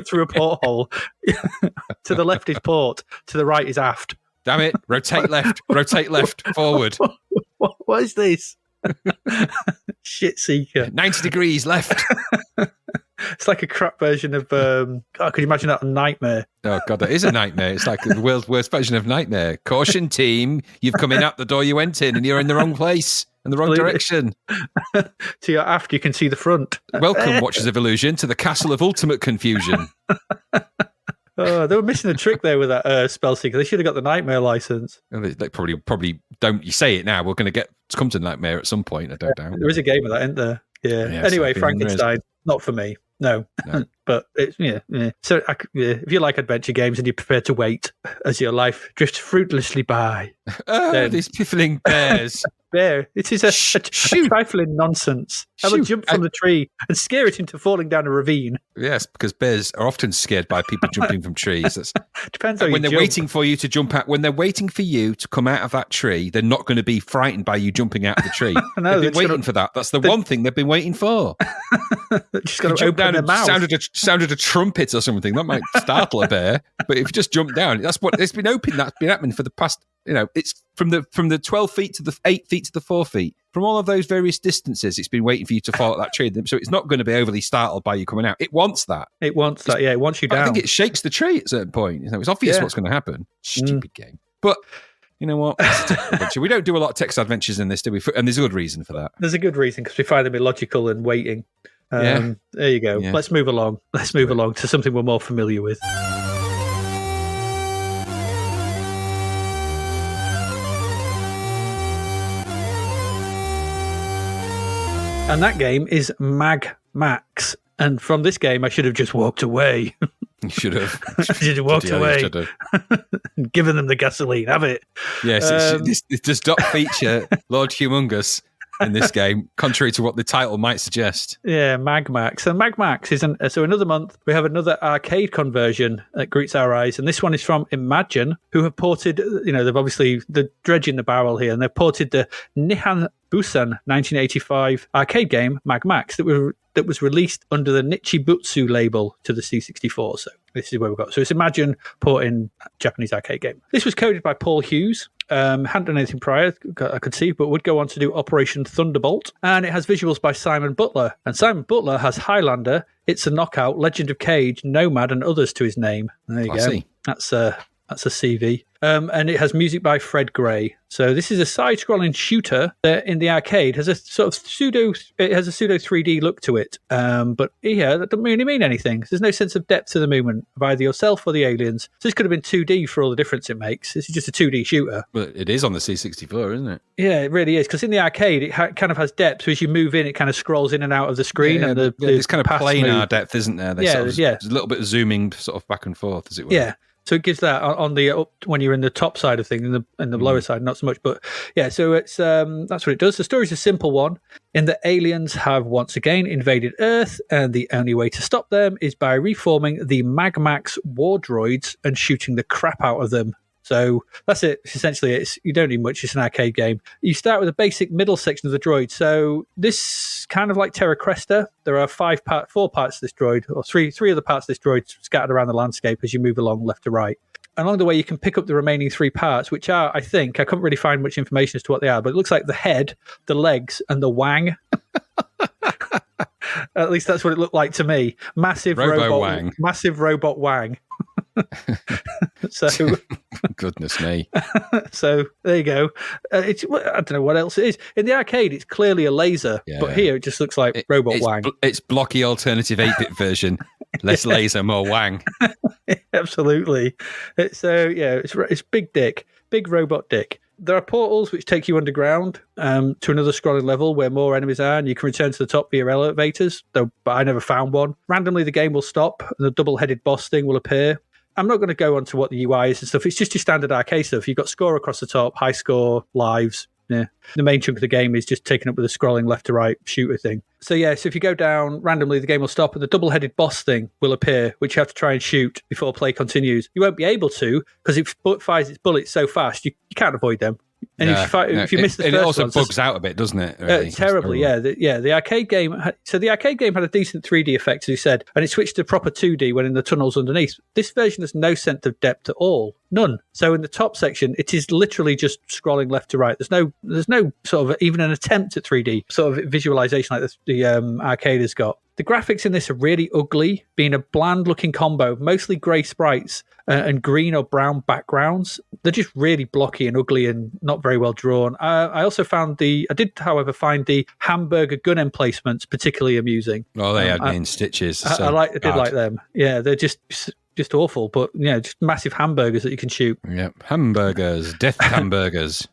through a porthole. To the left is port. To the right is aft. Damn it! Rotate left. Rotate left. Forward. What is this? Shit seeker. 90 degrees left. It's like a crap version of could you imagine that on Nightmare? Oh god, that is a nightmare. It's like the world's worst version of Nightmare. Caution team, you've come in out the door you went in and you're in the wrong place and the wrong direction. To your aft you can see the front. Welcome, Watchers of Illusion, to the Castle of Ultimate Confusion. Oh, they were missing a trick there with that Spellseeker. They should have got the Nightmare license. They probably don't. You say it now, we're going to come to Nightmare at some point, I don't doubt. There is a game of that, isn't there? Yeah. Anyway, Frankenstein, not for me. No. But it's, yeah. So if you like adventure games and you're prepared to wait as your life drifts fruitlessly by. These piffling bears. Bear. It is a trifling nonsense. I will jump from the tree and scare it into falling down a ravine. Yes, because bears are often scared by people jumping from trees. Depends how when you they're waiting for you to jump out. When they're waiting for you to come out of that tree, they're not going to be frightened by you jumping out of the tree. No, they've been waiting for that. That's the one thing they've been waiting for. Just got to open their mouth. Sounded a trumpet or something. That might startle a bear. But if you just jump down, that's what it's been open. That's been happening for the past. It's from the 12 feet to the 8 feet to the 4 feet. From all of those various distances, it's been waiting for you to fall at that tree. So it's not going to be overly startled by you coming out. It wants that. It wants that. Yeah, it wants you down. I think it shakes the tree at a certain point. It's obvious what's going to happen. Stupid game. But you know what? We don't do a lot of text adventures in this, do we? And there's a good reason for that. There's a good reason because we find them illogical and waiting. There you go. Yeah. Let's move along. Let's move along to something we're more familiar with. And that game is Mag Max. And from this game, I should have just walked away. You should have. I should have walked away. And given them the gasoline. Have it. Yes, this does not feature Lord Humongous in this game, contrary to what the title might suggest. Yeah, Mag Max. And Mag Max is so another month, we have another arcade conversion that greets our eyes. And this one is from Imagine, who have ported, they've obviously, they're dredging the barrel here, and they've ported the Nihan Busan 1985 arcade game, Mag Max, that was released under the Nichibutsu label to the C64. So this is where we've got. So it's Imagine porting Japanese arcade game. This was coded by Paul Hughes. Hadn't done anything prior, I could see, but would go on to do Operation Thunderbolt. And it has visuals by Simon Butler. And Simon Butler has Highlander, It's a Knockout, Legend of Cage, Nomad, and others to his name. There you go. That's a CV. And it has music by Fred Gray. So this is a side-scrolling shooter that in the arcade has a sort of pseudo 3D look to it. But here, that doesn't really mean anything. There's no sense of depth to the movement of either yourself or the aliens. So this could have been 2D for all the difference it makes. This is just a 2D shooter. Well, it is on the C64, isn't it? Yeah, it really is. Because in the arcade, it kind of has depth. So as you move in, it kind of scrolls in and out of the screen. Yeah, and there's kind of planar depth, isn't there? There's a little bit of zooming sort of back and forth, as it were. Yeah. So it gives that on the when you're in the top side of things, and the lower side, not so much. But yeah, so it's that's what it does. The story's a simple one, in that aliens have once again invaded Earth, and the only way to stop them is by reforming the Magmax war droids and shooting the crap out of them So that's it. Essentially, you don't need much. It's an arcade game. You start with a basic middle section of the droid. So this kind of like Terra Cresta. There are 4 parts of this droid, or three of the parts of this droid scattered around the landscape as you move along left to right. And along the way, you can pick up the remaining 3 parts, which are, I couldn't really find much information as to what they are, but it looks like the head, the legs, and the wang. At least that's what it looked like to me. Massive robot wang. So, goodness me. So there you go. I don't know what else it is. In the arcade, it's clearly a laser, but here it just looks like robot wang. It's blocky alternative 8-bit version. Less laser, more wang. Absolutely. It's big dick, big robot dick. There are portals which take you underground to another scrolling level where more enemies are, and you can return to the top via elevators, but I never found one. Randomly, the game will stop, and the double-headed boss thing will appear. I'm not going to go on to what the UI is and stuff. It's just your standard arcade stuff. You've got score across the top, high score, lives. Yeah. The main chunk of the game is just taken up with a scrolling left to right shooter thing. So if you go down randomly, the game will stop and the double-headed boss thing will appear, which you have to try and shoot before play continues. You won't be able to because it fires its bullets so fast, you can't avoid them. And if you miss the first one... It also bugs out a bit, doesn't it? Really? Terribly, yeah. The arcade game... the arcade game had a decent 3D effect, as you said, and it switched to proper 2D when in the tunnels underneath. This version has no sense of depth at all. None. So in the top section, it is literally just scrolling left to right. There's no sort of even an attempt at 3D sort of visualization like the arcade has got. The graphics in this are really ugly, being a bland-looking combo of mostly grey sprites and green or brown backgrounds. They're just really blocky and ugly and not very well drawn. I also found I did, however, find the hamburger gun emplacements particularly amusing. Oh, they had me in stitches. I did like them. Yeah, they're just awful, but just massive hamburgers that you can shoot. Yep, hamburgers, death hamburgers.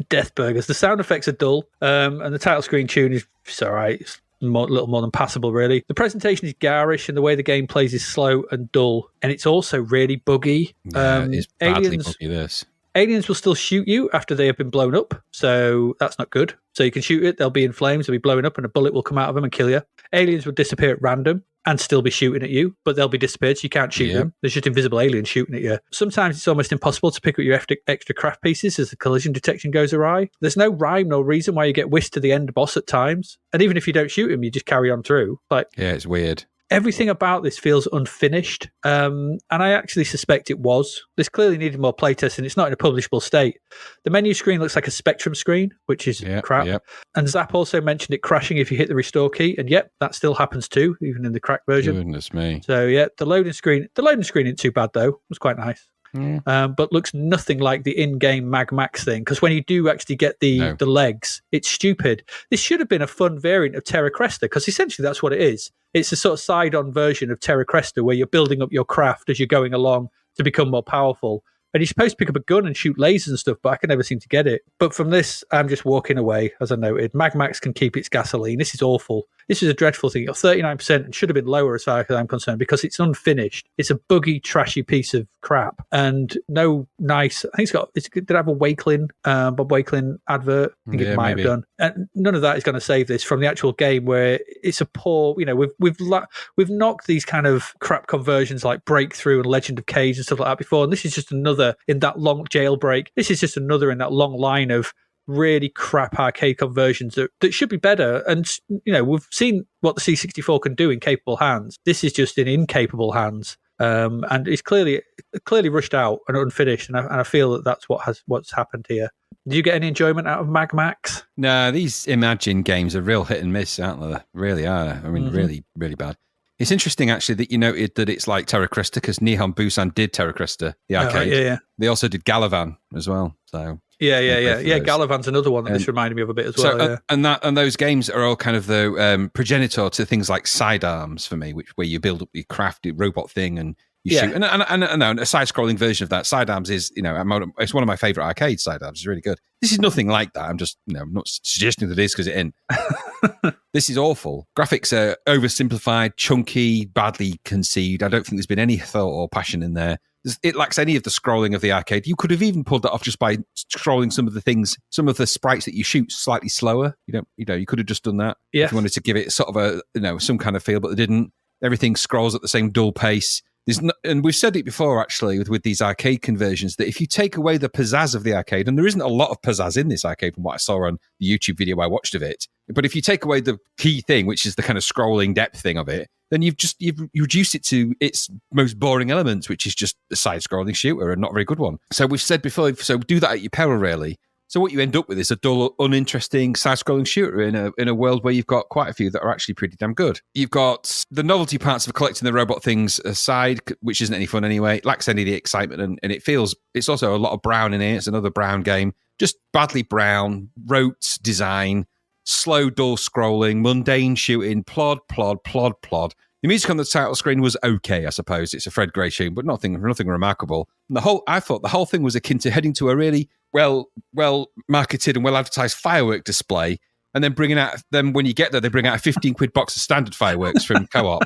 Death burgers. The sound effects are dull, and the title screen tune is all right. It's a little more than passable, really. The presentation is garish, and the way the game plays is slow and dull, and it's also really buggy. Yeah, it's badly buggy, this. Aliens will still shoot you after they have been blown up, so that's not good. So you can shoot it, they'll be in flames, they'll be blowing up, and a bullet will come out of them and kill you. Aliens will disappear at random and still be shooting at you, but they'll be disappeared, so you can't shoot them. There's just invisible aliens shooting at you. Sometimes it's almost impossible to pick up your extra craft pieces as the collision detection goes awry. There's no rhyme nor reason why you get whisked to the end boss at times, and even if you don't shoot him, you just carry on through. It's weird. Everything about this feels unfinished, and I actually suspect it was. This clearly needed more playtesting, and it's not in a publishable state. The menu screen looks like a Spectrum screen, which is crap. Yep. And Zap also mentioned it crashing if you hit the restore key, and that still happens too, even in the cracked version. Goodness me. So the loading screen isn't too bad though. It was quite nice. But looks nothing like the in-game Mag Max thing, because when you do actually get the legs, it's stupid. This should have been a fun variant of Terra Cresta, because essentially that's what it is. It's a sort of side-on version of Terra Cresta where you're building up your craft as you're going along to become more powerful. And you're supposed to pick up a gun and shoot lasers and stuff, but I can never seem to get it. But from this, I'm just walking away, as I noted. Mag Max can keep its gasoline. This is awful. This is a dreadful thing. You're 39% and should have been lower as far as I'm concerned, because it's unfinished. It's a buggy, trashy piece of crap. And no nice... I think did it have a Wakelin, Bob Wakelin advert? I think it might have done. And none of that is going to save this from the actual game, where it's a poor... We've knocked these kind of crap conversions like Breakthrough and Legend of Cage and stuff like that before, and this is just another in that long Jailbreak. This is just another in that long line of really crap arcade conversions that should be better. And we've seen what the C64 can do in capable hands. This is just in incapable hands, and it's clearly rushed out and unfinished. And I feel that that's what's happened here. Did you get any enjoyment out of Mag Max? No, these Imagine games are real hit and miss, aren't they? Really are. I mean, really, really bad. It's interesting, actually, that you noted that it's like Terra Cresta, because Nihon Busan did Terra Cresta, the arcade. Yeah. They also did Galavan as well. So yeah. Galavan's another one that this reminded me of a bit as well. And those games are all kind of the progenitor to things like Sidearms for me, where you build up your crafty robot thing and you shoot. And a side-scrolling version of that. Sidearms is, it's one of my favourite arcades. Sidearms is really good. This is nothing like that. I'm just, I'm not suggesting that it is because it ain't. This is awful. Graphics are oversimplified, chunky, badly conceived. I don't think there's been any thought or passion in there. It lacks any of the scrolling of the arcade. You could have even pulled that off just by scrolling some of the sprites that you shoot slightly slower. You could have just done that if you wanted to give it sort of some kind of feel, but they didn't. Everything scrolls at the same dull pace. And we've said it before, actually, with these arcade conversions, that if you take away the pizzazz of the arcade, and there isn't a lot of pizzazz in this arcade from what I saw on the YouTube video I watched of it, but if you take away the key thing, which is the kind of scrolling depth thing of it, then you've reduced it to its most boring elements, which is just a side-scrolling shooter, and not a very good one. So we've said before, so do that at your peril, really. So what you end up with is a dull, uninteresting side-scrolling shooter in a world where you've got quite a few that are actually pretty damn good. You've got the novelty parts of collecting the robot things aside, which isn't any fun anyway. It lacks any of the excitement, and it's also a lot of brown in here. It's another brown game. Just badly brown, rote design, slow, dull scrolling, mundane shooting, plod. The music on the title screen was okay, I suppose. It's a Fred Gray tune, but nothing remarkable. And I thought the whole thing was akin to heading to a really well marketed and well advertised firework display, and then bringing out them when you get there, they bring out a 15 quid box of standard fireworks from Co-op.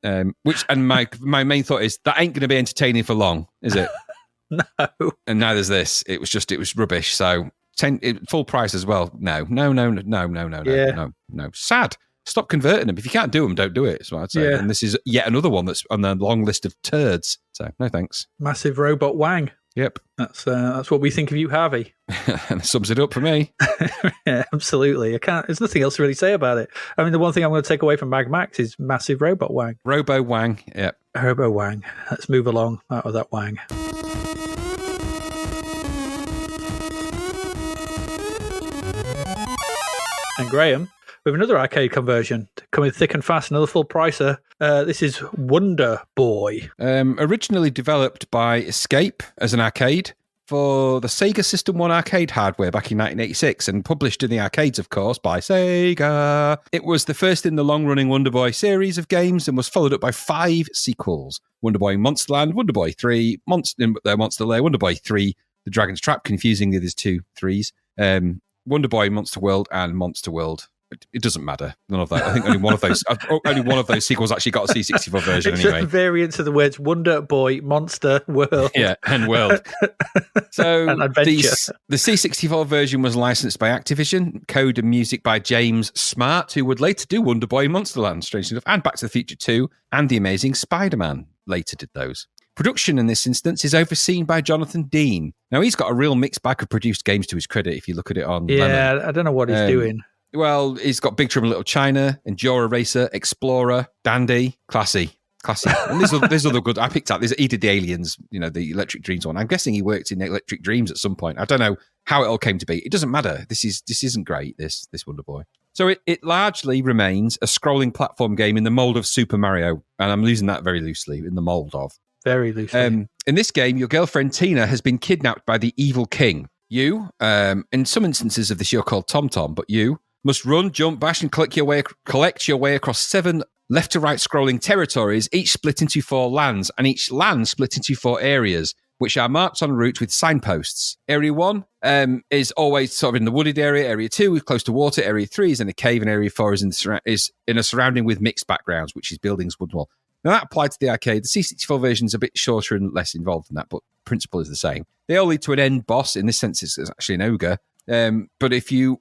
My main thought is that ain't going to be entertaining for long, is it? No. And neither's this. It was rubbish. So full price as well. No. Yeah. No. Sad. Stop converting them. If you can't do them, don't do it. That's what I'd say. Yeah. And this is yet another one that's on the long list of turds. So no thanks. Massive robot wang. Yep. That's what we think of you, Harvey. And sums it up for me. Yeah, absolutely. There's nothing else to really say about it. I mean, the one thing I'm going to take away from Mag Max is massive robot wang. Robo wang. Yep. Robo wang. Let's move along out of that wang. And Graham, we have another arcade conversion coming thick and fast, another full pricer. This is Wonder Boy. Originally developed by Escape as an arcade for the Sega System 1 arcade hardware back in 1986 and published in the arcades, of course, by Sega. It was the first in the long-running Wonder Boy series of games and was followed up by 5 sequels. Wonder Boy Monsterland, Wonder Boy 3, Monster Lair, Wonder Boy 3, The Dragon's Trap, confusingly there's 2 3s, Wonder Boy Monster World, and Monster World. It doesn't matter. None of that. I think only one of those sequels actually got a C64 version anyway. It's a variant of the words Wonder Boy, Monster, World. Yeah, and World. So and Adventure. The C64 version was licensed by Activision, code and music by James Smart, who would later do Wonder Boy Monsterland, strangely enough, and Back to the Future 2, and The Amazing Spider-Man later did those. Production in this instance is overseen by Jonathan Dean. Now, he's got a real mixed bag of produced games to his credit if you look at it on Lemon. I don't know what he's doing. Well, he's got Big Trouble in Little China, Endura Racer, Explorer, Dandy, Classy. And there's other good. I picked out. He did the Aliens, the Electric Dreams one. I'm guessing he worked in Electric Dreams at some point. I don't know how it all came to be. It doesn't matter. This isn't great. This Wonder Boy. So it largely remains a scrolling platform game in the mold of Super Mario, and I'm using that very loosely. In the mold of very loosely. In this game, your girlfriend Tina has been kidnapped by the evil king. You, in some instances of this, you're called Tom Tom, but you must run, jump, bash, and collect your way across 7 left to right scrolling territories, each split into 4 lands, and each land split into 4 areas, which are marked on route with signposts. Area 1 is always sort of in the wooded area. Area 2 is close to water. Area 3 is in a cave, and Area 4 is in a surrounding with mixed backgrounds, which is buildings, wood wall. Now that applied to the arcade. The C64 version is a bit shorter and less involved than that, but principle is the same. They all lead to an end boss. In this sense, it's actually an ogre. But if you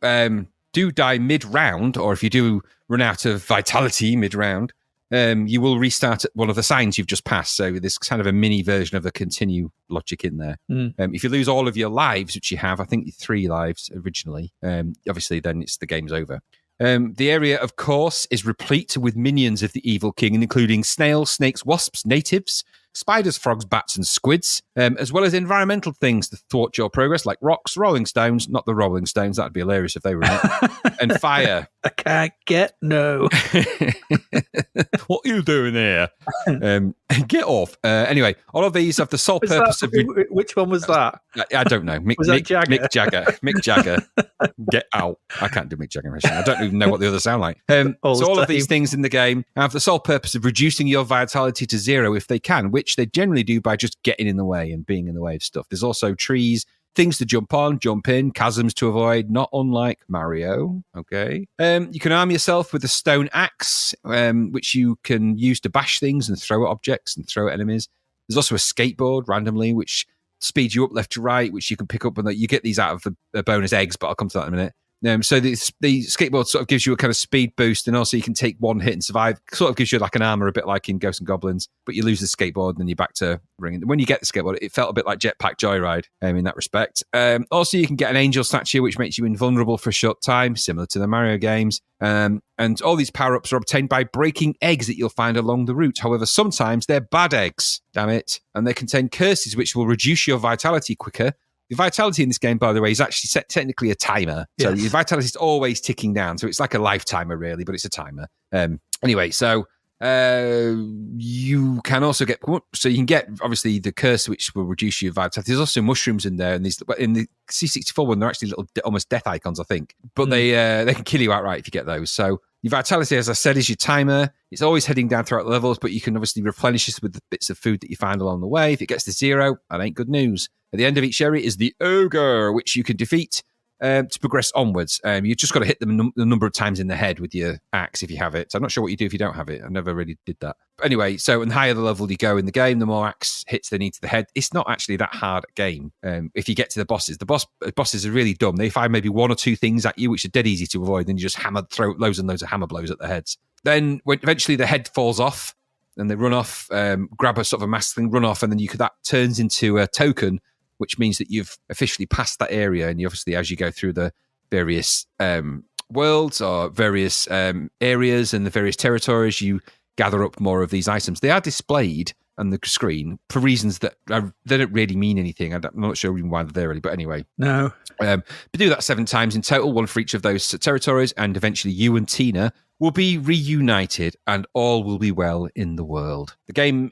do die mid-round, or if you do run out of vitality mid-round, you will restart at one of the signs you've just passed. So there's kind of a mini version of the continue logic in there. If you lose all of your lives, which you have, I think 3 lives originally, obviously then the game's over. The area, of course, is replete with minions of the evil king, including snails, snakes, wasps, natives, spiders, frogs, bats, and squids, as well as environmental things to thwart your progress, like rocks, rolling stones, not the Rolling Stones, that'd be hilarious if they were in it, and fire. I can't get no. What are you doing here? Get off. Anyway, all of these have the sole purpose of... Which one was that? I don't know. Mick Jagger. Mick Jagger. Get out. I can't do Mick Jagger impression. I don't even know what the others sound like. So all of these things in the game have the sole purpose of reducing your vitality to 0 if they can, which they generally do by just getting in the way and being in the way of stuff. There's also trees, things to jump on, jump in, chasms to avoid, not unlike Mario. Okay. You can arm yourself with a stone axe, which you can use to bash things and throw at objects and throw at enemies. There's also a skateboard randomly, which speeds you up left to right, which you can pick up, and you get these out of the bonus eggs, but I'll come to that in a minute. So the skateboard sort of gives you a kind of speed boost, and also you can take one hit and survive. Sort of gives you like an armor, a bit like in Ghosts and Goblins, but you lose the skateboard and then you're back to ringing. When you get the skateboard, it felt a bit like Jetpack Joyride in that respect. Also, you can get an angel statue, which makes you invulnerable for a short time, similar to the Mario games. And all these power-ups are obtained by breaking eggs that you'll find along the route. However, sometimes they're bad eggs, damn it, and they contain curses which will reduce your vitality quicker. The vitality in this game, by the way, is actually set technically a timer. So your vitality is always ticking down. So it's like a life timer, really, but it's a timer. Anyway, so you can also get... So you can get, obviously, the curse, which will reduce your vitality. There's also mushrooms in there. And in the C64 one, they're actually little almost death icons, I think. But they can kill you outright if you get those. So your vitality, as I said, is your timer. It's always heading down throughout the levels, but you can obviously replenish this with the bits of food that you find along the way. If it gets to 0, that ain't good news. At the end of each area is the ogre, which you can defeat to progress onwards. You've just got to hit them the number of times in the head with your axe if you have it. So I'm not sure what you do if you don't have it. I never really did that. But anyway, so the higher the level you go in the game, the more axe hits they need to the head. It's not actually that hard a game if you get to the bosses. The bosses are really dumb. They fire maybe one or two things at you, which are dead easy to avoid. Then you just throw loads and loads of hammer blows at their heads. Then when eventually the head falls off and they run off, grab a sort of a mask thing, run off, and then that turns into a token, which means that you've officially passed that area. And you obviously, as you go through the various worlds or various areas and the various territories, you gather up more of these items. They are displayed on the screen for reasons that they don't really mean anything. I'm not sure even why they're there, really. But anyway. No. But do that 7 times in total, 1 for each of those territories. And eventually you and Tina will be reunited and all will be well in the world. The game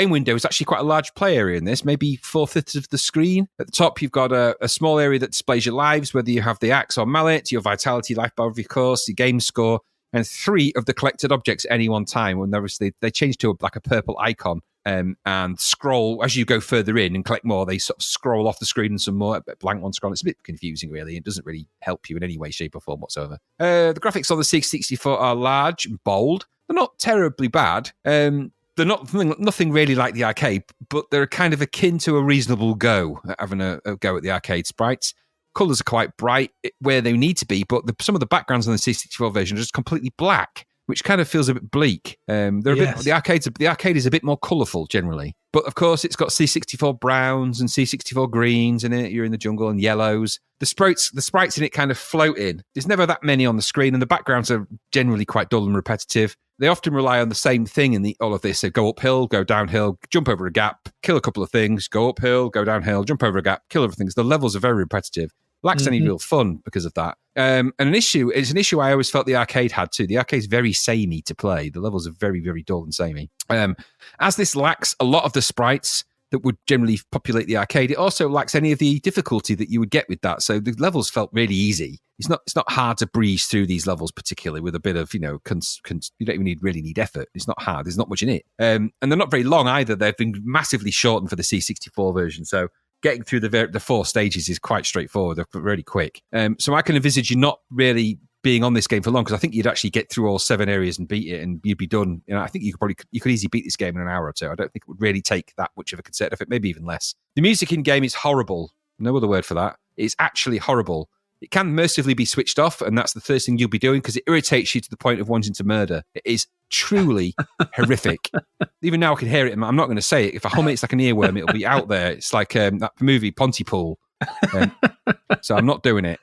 window is actually quite a large play area in this, maybe 4/5 of the screen. At the top, you've got a small area that displays your lives, whether you have the axe or mallet, your vitality, life bar, of course, your game score, and 3 of the collected objects at any one time. And obviously, they change to a purple icon and scroll as you go further in and collect more. They sort of scroll off the screen and some more blank ones scroll. It's a bit confusing, really. It doesn't really help you in any way, shape, or form whatsoever. The graphics on the C64 are large and bold. They're not terribly bad. They're not nothing really like the arcade, but they're kind of akin to a reasonable go at having a go at the arcade sprites. Colours are quite bright where they need to be, but some of the backgrounds on the C64 version are just completely black, which kind of feels a bit bleak. The arcade is a bit more colourful generally. But of course, it's got C64 browns and C64 greens in it. You're in the jungle, and yellows. The sprites in it kind of float in. There's never that many on the screen, and the backgrounds are generally quite dull and repetitive. They often rely on the same thing in all of this. So go uphill, go downhill, jump over a gap, kill a couple of things, go uphill, go downhill, jump over a gap, kill other things. The levels are very repetitive. Lacks any real fun because of that. And it's an issue I always felt the arcade had too. The arcade's very samey to play. The levels are very, very dull and samey. As this lacks a lot of the sprites that would generally populate the arcade, it also lacks any of the difficulty that you would get with that. So the levels felt really easy. It's not hard to breeze through these levels, particularly with a bit of, you don't even really need effort. It's not hard. There's not much in it. And they're not very long either. They've been massively shortened for the C64 version. So getting through the 4 stages is quite straightforward. They're really quick. So I can envisage you not really being on this game for long, because I think you'd actually get through all 7 areas and beat it, and you'd be done. I think you could easily beat this game in an hour or 2. I don't think it would really take that much of a concerted effort, maybe even less. The music in game is horrible. No other word for that. It's actually horrible. It can mercifully be switched off, and that's the first thing you'll be doing, because it irritates you to the point of wanting to murder. It is truly horrific. Even now I can hear it. I'm not going to say it. If I hum it, it's like an earworm. It'll be out there. It's like that movie Pontypool. So I'm not doing it.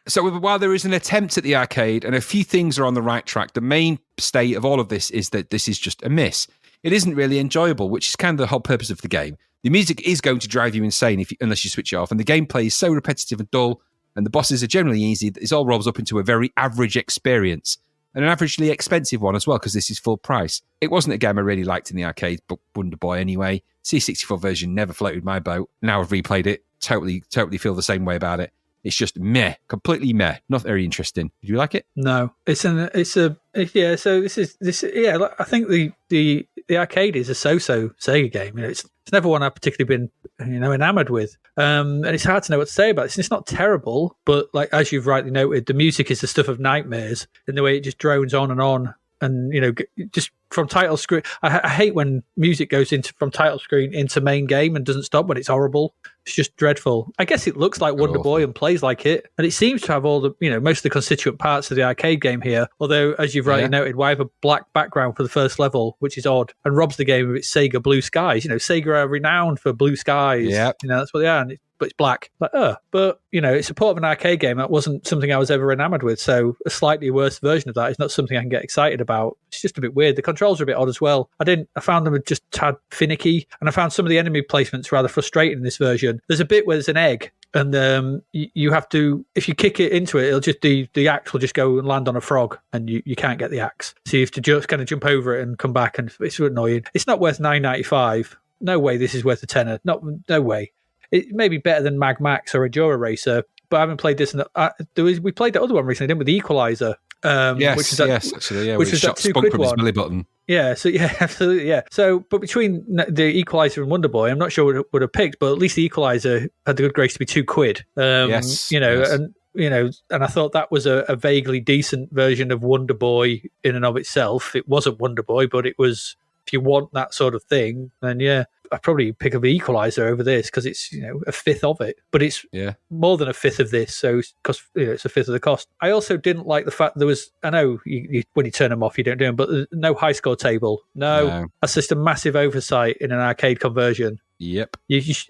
So while there is an attempt at the arcade and a few things are on the right track, the mainstay of all of this is that this is just a miss. It isn't really enjoyable, which is kind of the whole purpose of the game. The music is going to drive you insane unless you switch it off, and the gameplay is so repetitive and dull, and the bosses are generally easy that it all rolls up into a very average experience, and an averagely expensive one as well, because this is full price. It wasn't a game I really liked in the arcade, but Wonder Boy anyway. C64 version never floated my boat. Now I've replayed it, totally feel the same way about it. It's just meh, completely meh. Not very interesting. Did you like it? No, I think the arcade is a so-so Sega game. It's never one I've particularly been enamored with. And it's hard to know what to say about this. It's not terrible, but like as you've rightly noted, the music is the stuff of nightmares in the way it just drones on, and just from title screen. I hate when music goes from title screen into main game and doesn't stop when it's horrible. It's just dreadful. I guess it looks like Wonder Boy and plays like it, and it seems to have all the, most of the constituent parts of the arcade game here. Although, as you've rightly noted, why have a black background for the first level, which is odd, and robs the game of its Sega blue skies. Sega are renowned for blue skies. Yeah, that's what they are. But it's black. But it's a port of an arcade game. That wasn't something I was ever enamored with. So a slightly worse version of that is not something I can get excited about. It's just a bit weird. The controls are a bit odd as well. I found them just a tad finicky, and I found some of the enemy placements rather frustrating in this version. There's a bit where there's an egg, and you have to, if you kick it into it, it'll just the axe will just go and land on a frog, and you can't get the axe. So you have to just kind of jump over it and come back, and it's annoying. It's not worth $9.95. No way this is worth a tenner. No way. It may be better than Mag Max or a Jura Racer, but I haven't played this. We played the other one recently, didn't we? With the Equalizer. Which was that £2 from one. His belly button. Yeah, so yeah, absolutely, yeah. So, but between the Equalizer and Wonder Boy, I'm not sure what would have picked, but at least the Equalizer had the good grace to be £2. And I thought that was a vaguely decent version of Wonder Boy in and of itself. It wasn't Wonder Boy, but it was. If you want that sort of thing, then yeah, I'd probably pick up the Equalizer over this because it's a fifth of it, but it's more than a fifth of this, so because it's a fifth of the cost. I also didn't like the fact there was. I know when you turn them off, you don't do them, but there's no high score table. No, that's just a massive oversight in an arcade conversion. Yep.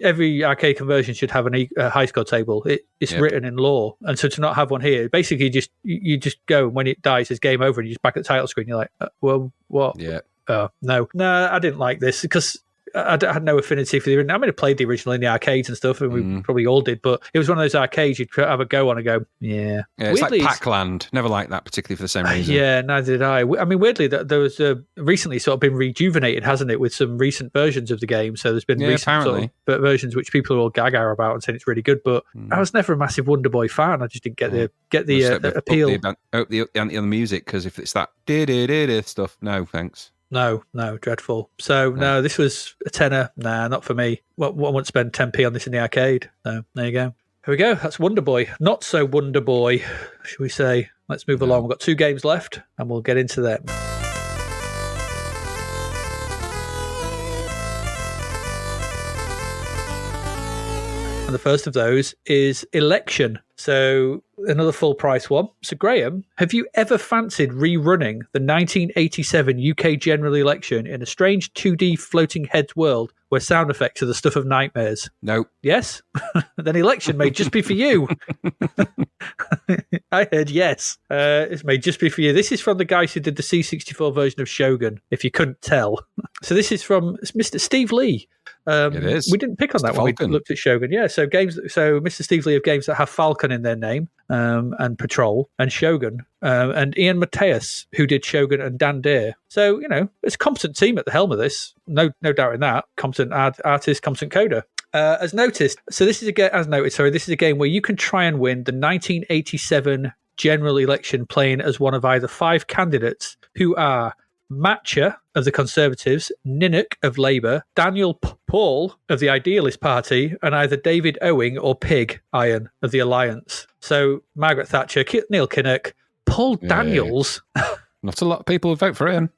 Every arcade conversion should have a high score table. It's written in law, and so to not have one here, basically you just go, and when it dies, it's game over, and you just back at the title screen. You're like, well, what? Yeah. No, I didn't like this because I had no affinity for the original. I mean, I played the original in the arcades and stuff, and we probably all did, but it was one of those arcades you'd have a go on and go, yeah. It's weirdly, like Pac-Land. Never liked that, particularly for the same reason. Yeah, neither did I. I mean, weirdly, there was recently sort of been rejuvenated, hasn't it, with some recent versions of the game. So there's been recent sort of versions which people are all gaga about and saying it's really good, but I was never a massive Wonder Boy fan. I just didn't get the appeal. The ante on the music, because if it's that stuff, no, thanks. No, dreadful. So, no, this was a tenner. Nah, not for me. I won't spend 10p on this in the arcade. So, there you go. Here we go. That's Wonder Boy. Not so Wonder Boy, should we say. Let's move along. We've got 2 games left, and we'll get into them. And the first of those is Election. So another full price one. So Graham, have you ever fancied rerunning the 1987 UK general election in a strange 2D floating heads world where sound effects are the stuff of nightmares? No. Yes? Then Election may just be for you. I heard yes. It's may just be for you. This is from the guys who did the C64 version of Shogun, if you couldn't tell. So this is from Mr. Steve Lee. It is. We didn't pick on that when we looked at Shogun. Yeah, so Mr. Steve Lee of games that have Falcon in their name, and Patrol, and Shogun, and Ian Mateus, who did Shogun, and Dan Dyer. So, it's a competent team at the helm of this. No doubt in that. Competent artist, competent coder. As noticed, this is a game where you can try and win the 1987 general election playing as one of either 5 candidates who are Matcher of the Conservatives, Ninnock of Labour, Daniel Paul of the Idealist Party, and either David Owing or Pig Iron of the Alliance. So Margaret Thatcher, Neil Kinnock, Paul Daniels. Not a lot of people would vote for him.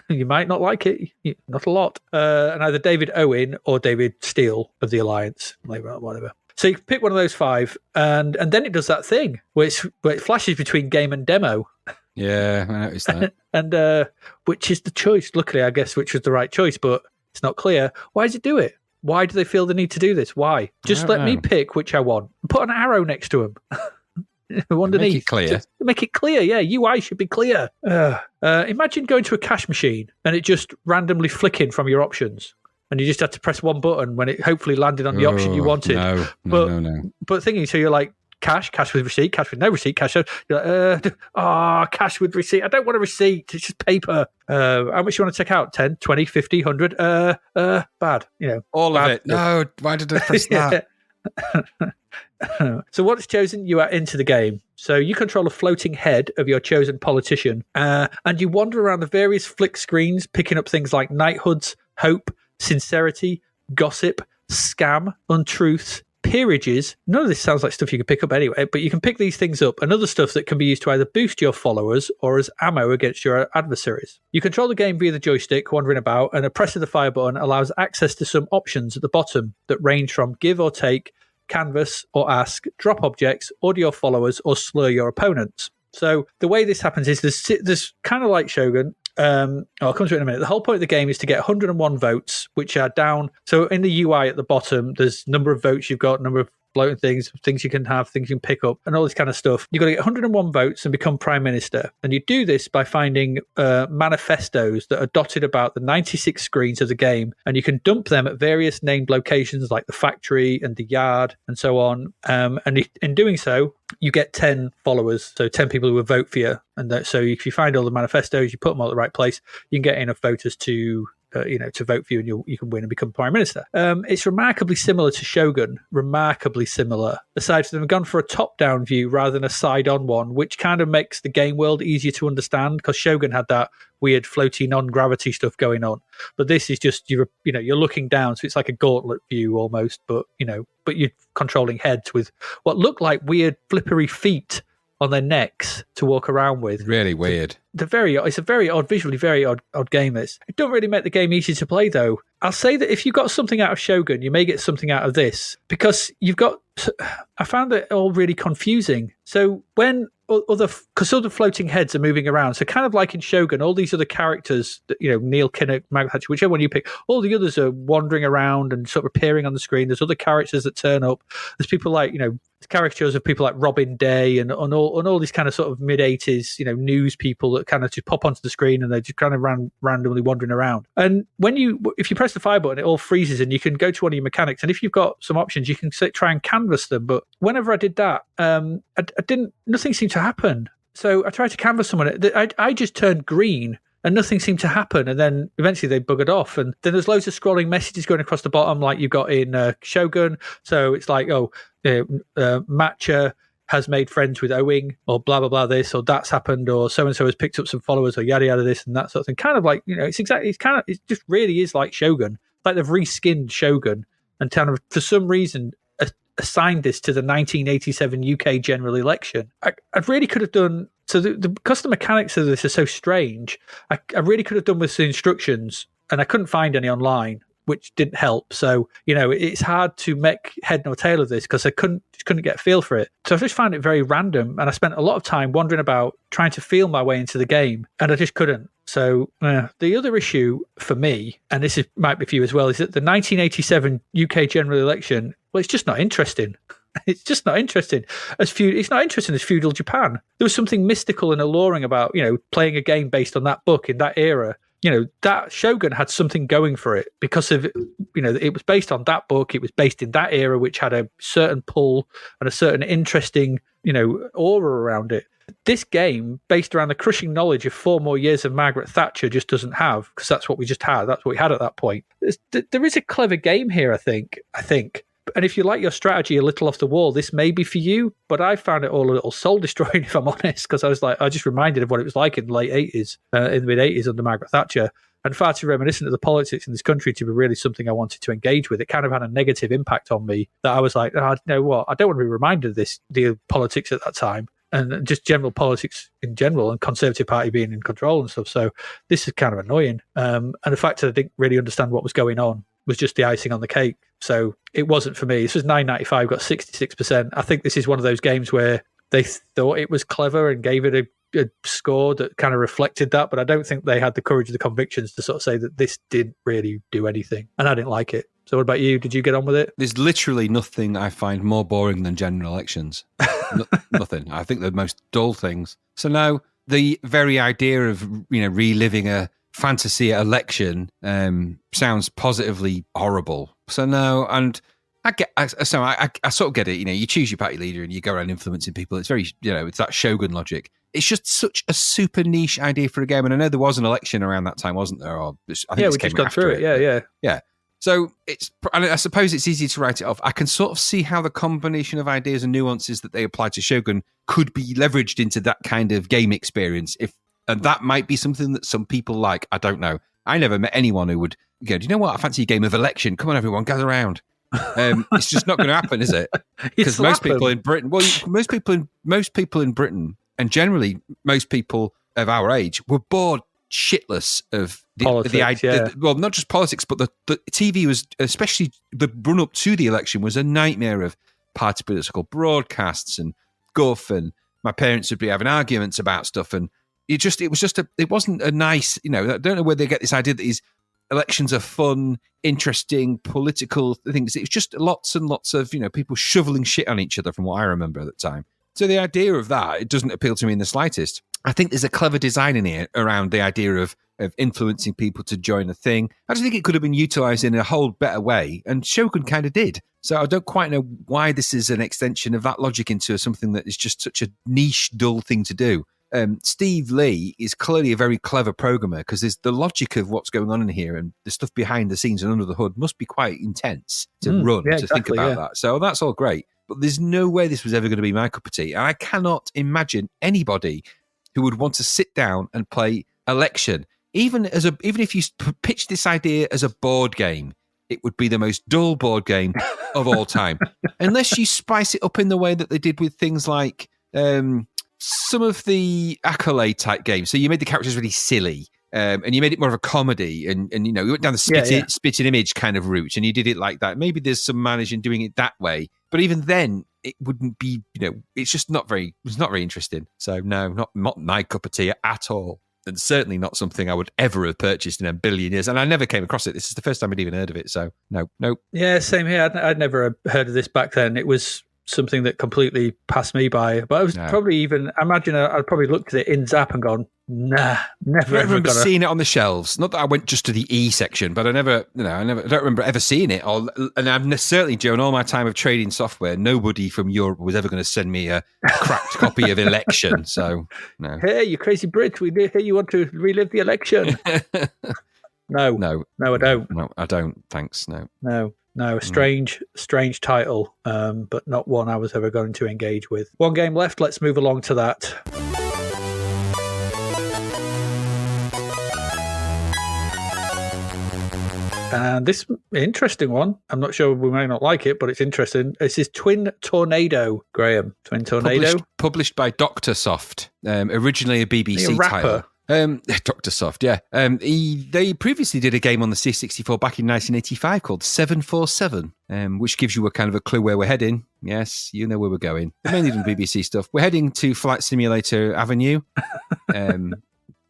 You might not like it. Not a lot. And either David Owen or David Steele of the Alliance, Labour, whatever. So you pick one of those 5, and then it does that thing where it flashes between game and demo. Yeah, I noticed that. And which is the choice? Luckily, I guess, which was the right choice, but it's not clear. Why does it do it? Why do they feel the need to do this? Why? Just let me pick which I want. Put an arrow next to them. Underneath. Make it clear. Just make it clear, yeah. UI should be clear. Imagine going to a cash machine and it just randomly flicking from your options. And you just had to press one button when it hopefully landed on the option you wanted. No. But thinking, so you're like, cash with receipt, cash with no receipt, cash. You're like, cash with receipt. I don't want a receipt. It's just paper. How much you want to take out? 10, 20, 50, 100? Bad. All bad. of it. No, why did I press that? So once chosen, you are into the game. So you control a floating head of your chosen politician, and you wander around the various flick screens, picking up things like knighthoods, hope, sincerity, gossip, scam, untruths, peerages. None of this sounds like stuff you can pick up anyway, but you can pick these things up and other stuff that can be used to either boost your followers or as ammo against your adversaries. You control the game via the joystick, wandering about, and a press of the fire button allows access to some options at the bottom that range from give or take, canvas or ask, drop objects, order your followers, or slur your opponents. So the way this happens is there's kind of like Shogun. I'll come to it in a minute. The whole point of the game is to get 101 votes, which are down. So in the UI at the bottom, there's number of votes you've got, number of floating things you can have, things you can pick up, and all this kind of stuff. You've got to get 101 votes and become Prime Minister. And you do this by finding manifestos that are dotted about the 96 screens of the game, and you can dump them at various named locations like the factory and the yard and so on. And in doing so, you get 10 followers, so 10 people who will vote for you. And so if you find all the manifestos, you put them all at the right place, you can get enough voters to vote for you, and you can win and become Prime Minister. It's remarkably similar to Shogun, remarkably similar, aside from them gone for a top-down view rather than a side-on one, which kind of makes the game world easier to understand, because Shogun had that weird floaty non-gravity stuff going on. But this is just, you're looking down, so it's like a gauntlet view almost, but you're controlling heads with what look like weird flippery feet on their necks to walk around with. Really weird. It's a very odd, visually very odd game, this. It don't really make the game easy to play, though. I'll say that if you got something out of Shogun, you may get something out of this, because I found it all really confusing. So when other floating heads are moving around, so kind of like in Shogun, all these other characters, Neil Kinnock, Margaret Thatcher, whichever one you pick, all the others are wandering around and sort of appearing on the screen. There's other characters that turn up. There's people like, caricatures of people like Robin Day and all these kind of sort of mid-80s, news people that kind of just pop onto the screen, and they're just kind of randomly wandering around. And if you press the fire button, it all freezes, and you can go to one of your mechanics, and if you've got some options, you can try and canvas them. But whenever I did that, nothing seemed to happen. So I tried to canvas someone. I just turned green, and nothing seemed to happen. And then eventually they buggered off. And then there's loads of scrolling messages going across the bottom, like you've got in Shogun. So it's like, Matcha has made friends with Owing, or blah, blah, blah, this, or that's happened, or so-and-so has picked up some followers, or yada, yada, this and that sort of thing. Kind of like, it just really is like Shogun. Like they've reskinned Shogun and kind of, for some reason, assigned this to the 1987 UK general election. I really could have done. So because the mechanics of this are so strange, I really could have done with the instructions, and I couldn't find any online, which didn't help. So, it's hard to make head nor tail of this because I couldn't get a feel for it. So I just found it very random, and I spent a lot of time wandering about trying to feel my way into the game, and I just couldn't. So the other issue for me, and this might be for you as well, is that the 1987 UK general election, well, it's just not interesting. It's just not interesting. It's not interesting as feudal Japan. There was something mystical and alluring about, playing a game based on that book in that era. That Shogun had something going for it because of, it was based on that book. It was based in that era, which had a certain pull and a certain interesting, aura around it. This game, based around the crushing knowledge of 4 more years of Margaret Thatcher, just doesn't have, because that's what we just had. That's what we had at that point. There is a clever game here, I think. And if you like your strategy a little off the wall, this may be for you. But I found it all a little soul destroying, if I'm honest, because I just reminded of what it was like in the late 80s, in the mid 80s under Margaret Thatcher, and far too reminiscent of the politics in this country to be really something I wanted to engage with. It kind of had a negative impact on me that I was like, you know what? I don't want to be reminded of the politics at that time, and just general politics in general, and Conservative Party being in control and stuff. So this is kind of annoying. And the fact that I didn't really understand what was going on was just the icing on the cake. So it wasn't for me. This was 9.95, got 66%. I think this is one of those games where they thought it was clever and gave it a score that kind of reflected that, but I don't think they had the courage of the convictions to sort of say that this didn't really do anything. And I didn't like it. So what about you? Did you get on with it? There's literally nothing I find more boring than general elections. Nothing. I think they're the most dull things. So now the very idea of, reliving a fantasy election sounds positively horrible. So no, and I sort of get it. You choose your party leader and you go around influencing people. It's very, it's that Shogun logic. It's just such a super niche idea for a game. And I know there was an election around that time, wasn't there? Or I think we just got through it. Yeah. So I suppose it's easy to write it off. I can sort of see how the combination of ideas and nuances that they apply to Shogun could be leveraged into that kind of game experience. And that might be something that some people like. I don't know. I never met anyone who would go, do you know what? I fancy a game of election. Come on, everyone, gather around. It's just not going to happen, is it? Because most people in Britain, most people in Britain, and generally most people of our age, were bored shitless of the idea. Well, not just politics, but the TV was, especially the run up to the election, was a nightmare of party political broadcasts and guff, and my parents would be having arguments about stuff, and it wasn't a nice, I don't know where they get this idea that these elections are fun, interesting, political things. It's just lots and lots of, people shoveling shit on each other from what I remember at the time. So the idea of that, it doesn't appeal to me in the slightest. I think there's a clever design in here around the idea of influencing people to join a thing. I just think it could have been utilised in a whole better way, and Shogun kind of did. So I don't quite know why this is an extension of that logic into something that is just such a niche, dull thing to do. Steve Lee is clearly a very clever programmer, because there's the logic of what's going on in here and the stuff behind the scenes and under the hood must be quite intense to run, to think about that. So that's all great. But there's no way this was ever going to be my cup of tea. And I cannot imagine anybody who would want to sit down and play Election. Even if you pitch this idea as a board game, it would be the most dull board game of all time. Unless you spice it up in the way that they did with things like some of the Accolade type games. So you made the characters really silly, and you made it more of a comedy, and you went down the spitting image kind of route, and you did it like that. Maybe there's some managing doing it that way, but even then, it wouldn't be. It's just not very. It's not very interesting. So no, not my cup of tea at all, and certainly not something I would ever have purchased in a billion years. And I never came across it. This is the first time I'd even heard of it. So no. Yeah, same here. I'd never heard of this back then. It was something that completely passed me by. But I was probably even, I imagine I'd probably looked at it in Zap and gone, nah, never. I remember seeing it on the shelves. Not that I went just to the E section, but I don't remember ever seeing it. And I've certainly, during all my time of trading software, nobody from Europe was ever going to send me a cracked copy of Election. So, no. Hey, you crazy Brit, we hear you want to relive the election. No, I don't. No, I don't. Thanks. No, a strange title, but not one I was ever going to engage with. One game left, let's move along to that. And this interesting one, I'm not sure, we may not like it, but it's interesting. This is Twin Tornado, Graham. Twin Tornado. Published by Dr. Soft, originally a BBC title. Dr. Soft, yeah. They previously did a game on the C64 back in 1985 called 747, which gives you a kind of a clue where we're heading. Yes, you know where we're going. Mainly doing BBC stuff. We're heading to Flight Simulator Avenue.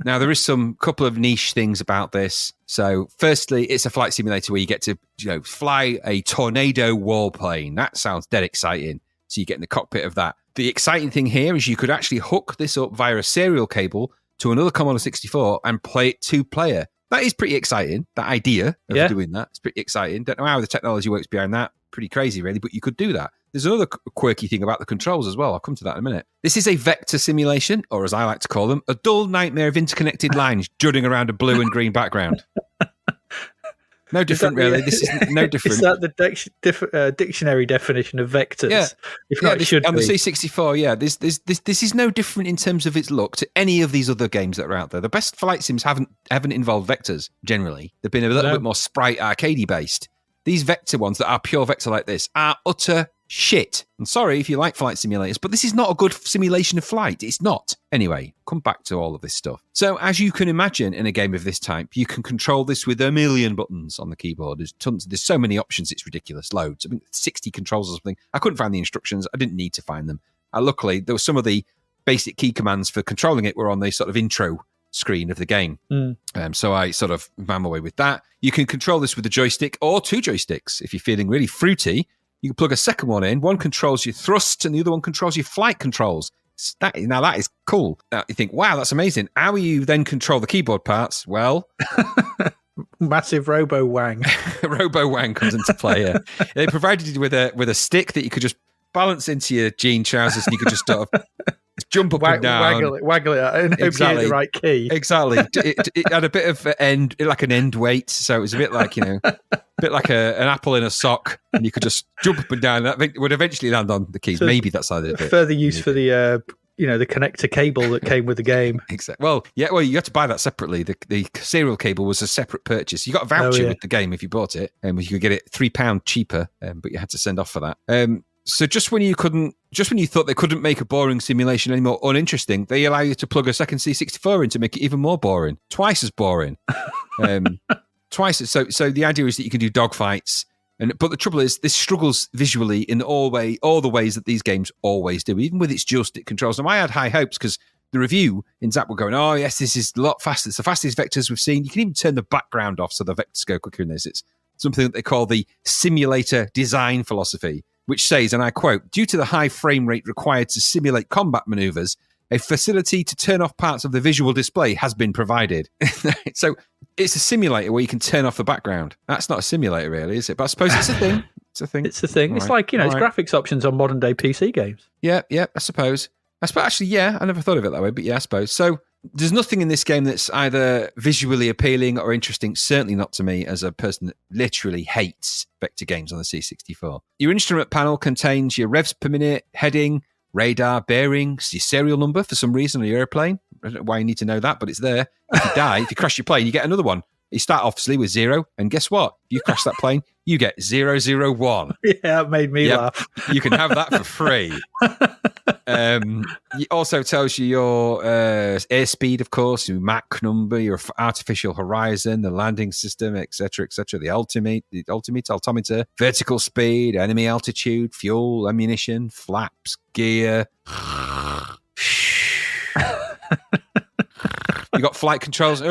Now, there is some couple of niche things about this. So, firstly, it's a flight simulator where you get to fly a tornado warplane. That sounds dead exciting. So you get in the cockpit of that. The exciting thing here is you could actually hook this up via a serial cable to another Commodore 64 and play it two-player. That is pretty exciting, that idea of doing that. It's pretty exciting. Don't know how the technology works behind that. Pretty crazy, really, but you could do that. There's another quirky thing about the controls as well. I'll come to that in a minute. This is a vector simulation, or as I like to call them, a dull nightmare of interconnected lines jutting around a blue and green background. No different, really. This is no different. Is that the dictionary definition of vectors? Yeah, it should on be. The C64, yeah. This is no different in terms of its look to any of these other games that are out there. The best flight sims haven't involved vectors, generally. They've been a little bit more sprite arcadey based. These vector ones that are pure vector like this are utter shit. I'm sorry if you like flight simulators, but this is not a good simulation of flight. It's not. Anyway, come back to all of this stuff. So, as you can imagine in a game of this type, you can control this with a million buttons on the keyboard. There's so many options, it's ridiculous. Loads. I think 60 controls or something. I couldn't find the instructions. I didn't need to find them. Luckily, there were some of the basic key commands for controlling it were on the sort of intro screen of the game. So I sort of ran my way with that. You can control this with a joystick or two joysticks. If you're feeling really fruity, you can plug a second one in. One controls your thrust and the other one controls your flight controls. Now that is cool. Now you think, wow, that's amazing. How will you then control the keyboard parts? Well, massive Robo Wang. Robo Wang comes into play here. They provided you with a stick that you could just balance into your jean trousers and you could just sort of jump up and down. Waggle it and exactly. Hope you hit the right key. Exactly. It had a bit of an end weight, so it was a bit like, a bit like an apple in a sock, and you could just jump up and down. That would eventually land on the keys. So maybe that's how they did it. Further use for the the connector cable that came with the game. Exactly. Well, you had to buy that separately. The serial cable was a separate purchase. You got a voucher with the game if you bought it, and you could get it £3 cheaper, but you had to send off for that. So just when you thought they couldn't make a boring simulation any more uninteresting, they allow you to plug a second C64 in to make it even more boring, twice as boring. Twice. So the idea is that you can do dogfights. But the trouble is, this struggles visually in all the ways that these games always do, even with its joystick controls. Now, I had high hopes because the review in Zapped were going, oh, yes, this is a lot faster. It's the fastest vectors we've seen. You can even turn the background off so the vectors go quicker in this. It's something that they call the simulator design philosophy, which says, and I quote, due to the high frame rate required to simulate combat maneuvers, a facility to turn off parts of the visual display has been provided. So it's a simulator where you can turn off the background. That's not a simulator, really, is it? But I suppose it's a thing. It's a thing. It's a thing. All it's right. like, it's graphics options on modern day PC games. Yeah, I suppose. Actually, I never thought of it that way, but yeah, I suppose. So there's nothing in this game that's either visually appealing or interesting, certainly not to me as a person that literally hates vector games on the C64. Your instrument panel contains your revs per minute, heading, radar, bearings, your serial number for some reason on your airplane. I don't know why you need to know that, but it's there. If you die, if you crash your plane, you get another one. You start obviously with 0, and guess what? If you crash that plane, you get 001. Yeah, it made me laugh. You can have that for free. It also tells you your airspeed, of course, your Mach number, your artificial horizon, the landing system, etc., the altimeter, vertical speed, enemy altitude, fuel, ammunition, flaps, gear. You got flight controls.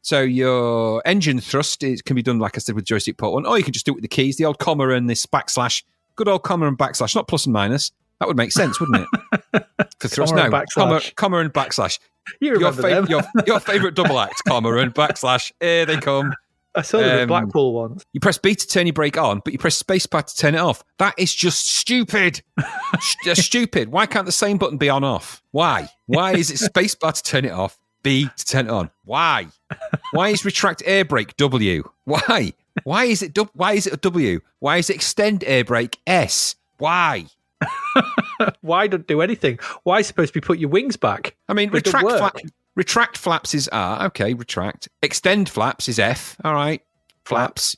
So your engine thrust can be done, like I said, with joystick port 1, or you can just do it with the keys. The old comma and this backslash. Good old comma and backslash, not plus and minus. That would make sense, wouldn't it? For thrust, comma comma and backslash. You remember them. Your favourite double act, comma and backslash. Here they come. I saw them at Blackpool once. You press B to turn your brake on, but you press spacebar to turn it off. That is just stupid. Stupid. Why can't the same button be on off? Why? Why is it spacebar to turn it off, B to turn it on? Why? Why is retract air brake W? Why? Why is it a W? Why is it extend air brake S? Why? Why don't do anything? Why supposed to be put your wings back? I mean, retract flaps is R. Okay, retract. Extend flaps is F. All right. Flaps.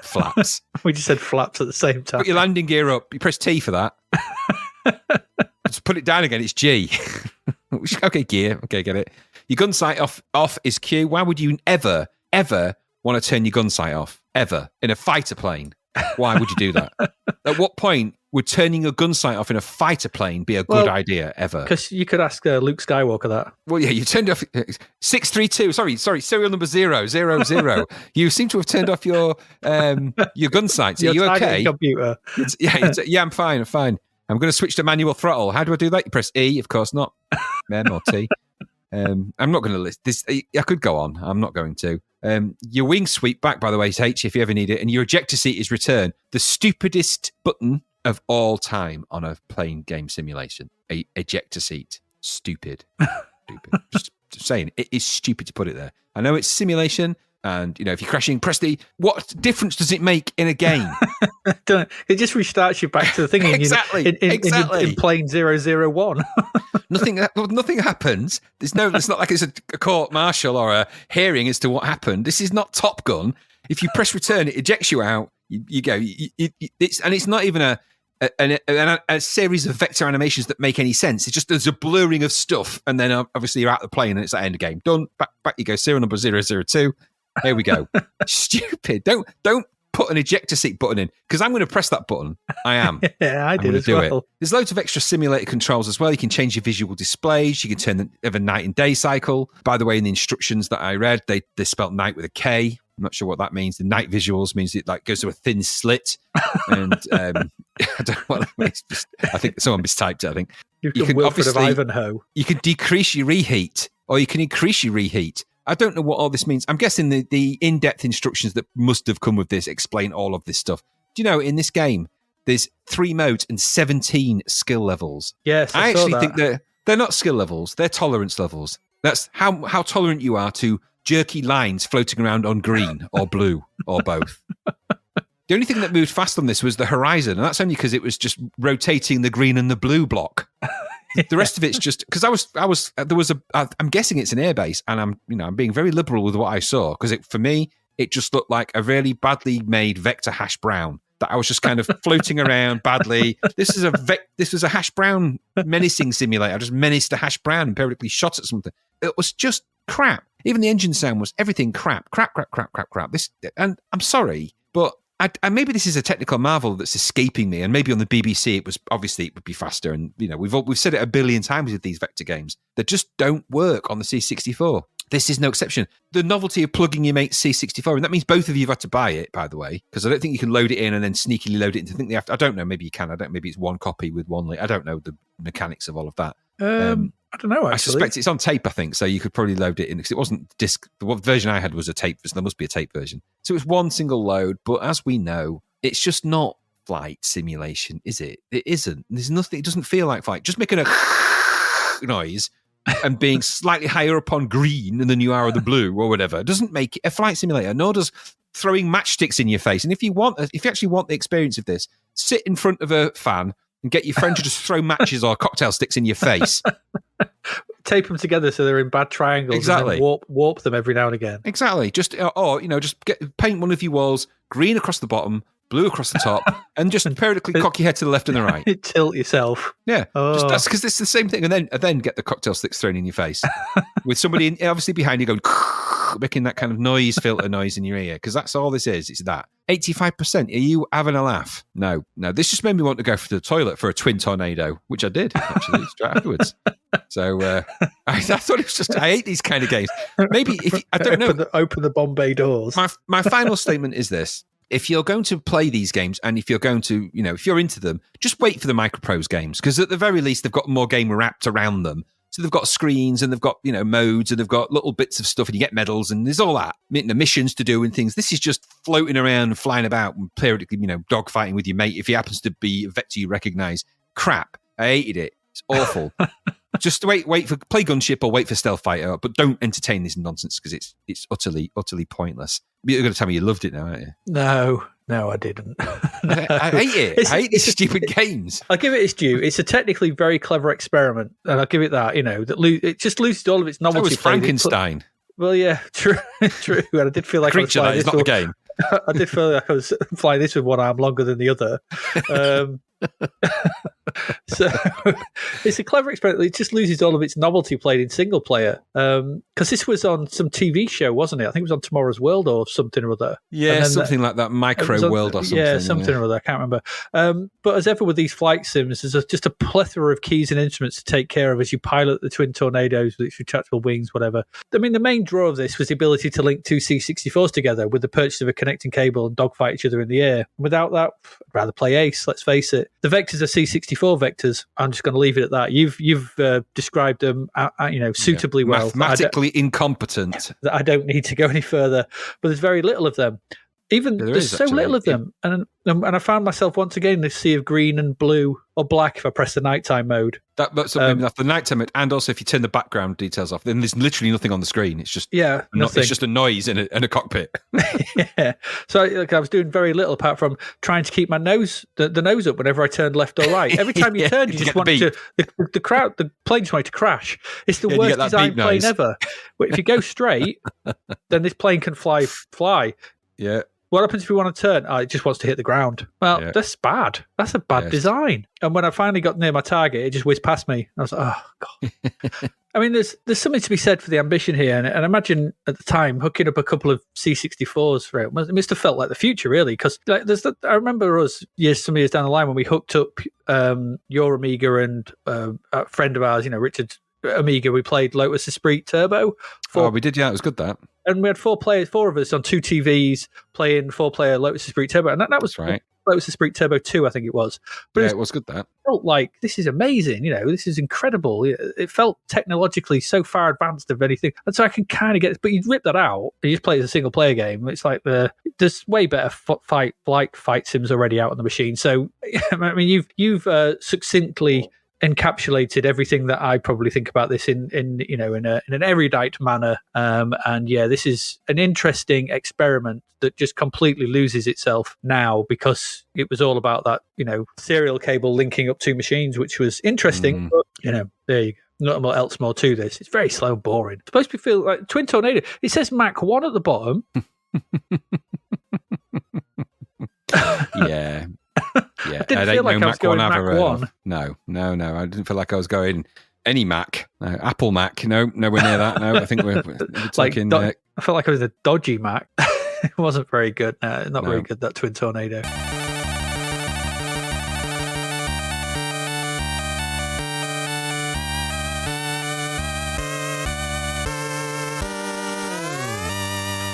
Flaps. We just said flaps at the same time. Put your landing gear up. You press T for that. Just put it down again. It's G. Okay, gear. Okay, get it. Your gun sight off is Q. Why would you ever want to turn your gun sight off? Ever. In a fighter plane. Why would you do that? At what point would turning your gun sight off in a fighter plane be a good idea ever? Because you could ask Luke Skywalker that. Well, yeah, you turned off 632. Sorry, serial number 000. You seem to have turned off your gun sights. Are you okay? Computer. Yeah, I'm fine. I'm going to switch to manual throttle. How do I do that? You press E, of course not. M or T. I'm not going to list this. I could go on. I'm not going to. Your wing sweep back, by the way, is H if you ever need it, and your ejector seat is return. The stupidest button of all time on a plane game simulation. A ejector seat. Stupid. Just saying, it is stupid to put it there. I know it's simulation, and if you're crashing, press the. What difference does it make in a game? It just restarts you back to the thing. Exactly. In plane 001. Nothing happens. It's not like it's a court martial or a hearing as to what happened. This is not Top Gun. If you press return, it ejects you out. You go. It's not even a series of vector animations that make any sense. It's just there's a blurring of stuff, and then obviously you're out the plane, and it's the end of game. Done. Back you go. Serial number 002. Here we go. Stupid. Don't put an ejector seat button in, because I'm going to press that button. I am. Yeah, I did as well. There's loads of extra simulator controls as well. You can change your visual displays. You can turn the night and day cycle. By the way, in the instructions that I read, they spelt night with a K. I'm not sure what that means. The night visuals means it goes to a thin slit. And I don't know what that means. I think someone mistyped it, I think. You can Wilfred of Ivanhoe. You can decrease your reheat, or you can increase your reheat. I don't know what all this means. I'm guessing the in-depth instructions that must have come with this explain all of this stuff. Do you know, in this game, there's 3 modes and 17 skill levels. Yes, I actually saw that. think they're not skill levels, they're tolerance levels. That's how tolerant you are to jerky lines floating around on green or blue or both. The only thing that moved fast on this was the horizon, and that's only because it was just rotating the green and the blue block. The rest of it's just because I'm guessing it's an airbase, and I'm being very liberal with what I saw because for me it just looked like a really badly made vector hash brown that I was just kind of floating around badly. This was a hash brown menacing simulator. I just menaced a hash brown and periodically shot at something. It was just crap. Even the engine sound was everything crap. This, and I'm sorry, but maybe this is a technical marvel that's escaping me. And maybe on the BBC, it would be faster. And we've said it a billion times with these vector games that just don't work on the C64. This is no exception. The novelty of plugging your mate's C64, and that means both of you have had to buy it, by the way, because I don't think you can load it in and then sneakily load it into. I don't know. Maybe you can. Maybe it's one copy with one link. I don't know the mechanics of all of that. I don't know. Actually, I suspect it's on tape. I think so. You could probably load it in because it wasn't disc. The version I had was a tape version. There must be a tape version. So it was one single load. But as we know, it's just not flight simulation, is it? It isn't. There's nothing. It doesn't feel like flight. Just making a noise and being slightly higher up on green than you are on the blue or whatever doesn't make it a flight simulator. Nor does throwing matchsticks in your face. And if you actually want the experience of this, sit in front of a fan and get your friend to just throw matches or cocktail sticks in your face. Tape them together so they're in bad triangles. Exactly. And then warp them every now and again. Exactly. Just paint one of your walls green across the bottom, blue across the top, and just periodically cock your head to the left and the right. Tilt yourself. Yeah. Oh. That's because it's the same thing. And then get the cocktail sticks thrown in your face with somebody obviously behind you going, making that kind of noise filter noise in your ear. Because that's all this is. It's that. 85%. Are you having a laugh? No. This just made me want to go to the toilet for a twin tornado, which I did, actually, straight afterwards. So I thought it was just, I hate these kind of games. Maybe, I don't know. Open the Bombay doors. My final statement is this. If you're going to play these games and if you're going to, if you're into them, just wait for the Microprose games because at the very least, they've got more game wrapped around them. So they've got screens and they've got, modes and they've got little bits of stuff and you get medals and there's all that. Missions to do and things. This is just floating around, flying about and periodically, dogfighting with your mate if he happens to be a vector you recognise. Crap. I hated it. It's awful. Just wait for play Gunship or wait for Stealth Fighter, but don't entertain this nonsense because it's utterly pointless. You're going to tell me you loved it now, aren't you? No, I didn't. I hate it. I hate these stupid games. I'll give it its due. It's a technically very clever experiment, and I'll give it that. It just loses all of its novelty. So was Frankenstein. Well, yeah, true. And I did feel like creature that is not the game. I did feel like I was flying this with one arm longer than the other. So it's a clever experiment. It just loses all of its novelty played in single player. Because this was on some TV show, wasn't it? I think it was on Tomorrow's World or something or other. Yeah, something like that. Micro World or something. Yeah, something or other. I can't remember. But as ever with these flight sims, there's just a plethora of keys and instruments to take care of as you pilot the twin tornadoes with its retractable wings, whatever. I mean, the main draw of this was the ability to link two C64s together with the purchase of a connecting cable and dogfight each other in the air. Without that, I'd rather play Ace, let's face it. The vectors are C64 vectors. I'm just going to leave it at that. You've described them, suitably well. Mathematically incompetent. That I don't need to go any further. But there's very little of them. There's so little of them, and I found myself once again in this sea of green and blue or black if I press the nighttime mode. That's the nighttime mode, and also if you turn the background details off, then there's literally nothing on the screen. It's just nothing. It's just a noise in a cockpit. Yeah. So I was doing very little apart from trying to keep my nose the nose up whenever I turned left or right. Every time you turn, you just wanted the plane just wanted to crash. It's the worst designed plane ever. But if you go straight, then this plane can fly. Yeah. What happens if you want to turn? It just wants to hit the ground. Well, that's bad. That's a bad design. And when I finally got near my target, it just whizzed past me. I was like, oh, God. I mean, there's something to be said for the ambition here. And I imagine at the time, hooking up a couple of C64s for it must have felt like the future, really. Because I remember us some years down the line when we hooked up your Amiga and a friend of ours, Richard's Amiga, we played Lotus Esprit Turbo. We did, yeah. It was good, that. And we had four of us on two TVs playing 4-player Lotus Esprit Turbo. And that was right. Lotus Esprit Turbo 2, I think it was. But it was good, that. It felt like, this is amazing, this is incredible. It felt technologically so far advanced of anything. And so I can kind of get this, but you'd rip that out, and you just play it as a single-player game. It's like there's way better fight sims already out on the machine. So, I mean, you've succinctly encapsulated everything that I probably think about this in an erudite manner. And yeah, this is an interesting experiment that just completely loses itself now because it was all about that, serial cable linking up two machines, which was interesting. But there you go. Not much else more to this. It's very slow and boring. It's supposed to feel like Twin Tornado. It says Mach 1 at the bottom. Yeah. I didn't feel like I was going Mach 1. No. I didn't feel like I was going any Mac. No, Apple Mac. No, nowhere near that. No, I think we're talking... I felt like I was a dodgy Mac. It wasn't very good. Not very good, that Twin Tornado.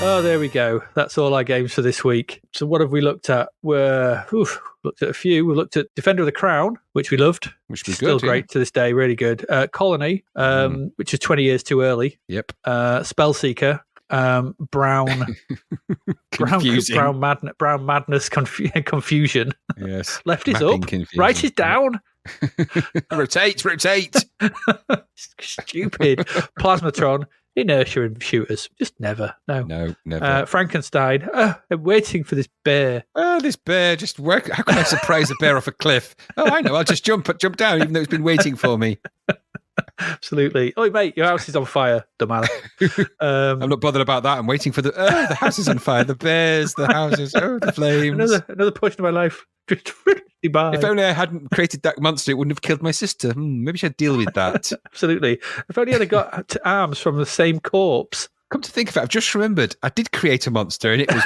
Oh, there we go. That's all our games for this week. So what have we looked at? Looked at a few. We looked at Defender of the Crown, which we loved. Which was still good, great to this day. Really good. Colony, which is 20 years too early. Yep. Spellseeker. Brown madness confusion. Yes. Left is up. Confusion. Right is down. rotate. Stupid. Plasmatron. Inertia and shooters. Just never. No, never. Frankenstein. I'm waiting for this bear. This bear just work. How can I surprise a bear off a cliff? Oh, I know. I'll just jump down, even though it's been waiting for me. Absolutely. Oh, mate, your house is on fire, dumbass. I'm not bothered about that. I'm waiting for the house is on fire. The bears, the houses, the flames. Another portion of my life. If only I hadn't created that monster, it wouldn't have killed my sister. Maybe I should deal with that. Absolutely. If only I'd have got arms from the same corpse. Come to think of it, I've just remembered I did create a monster and it was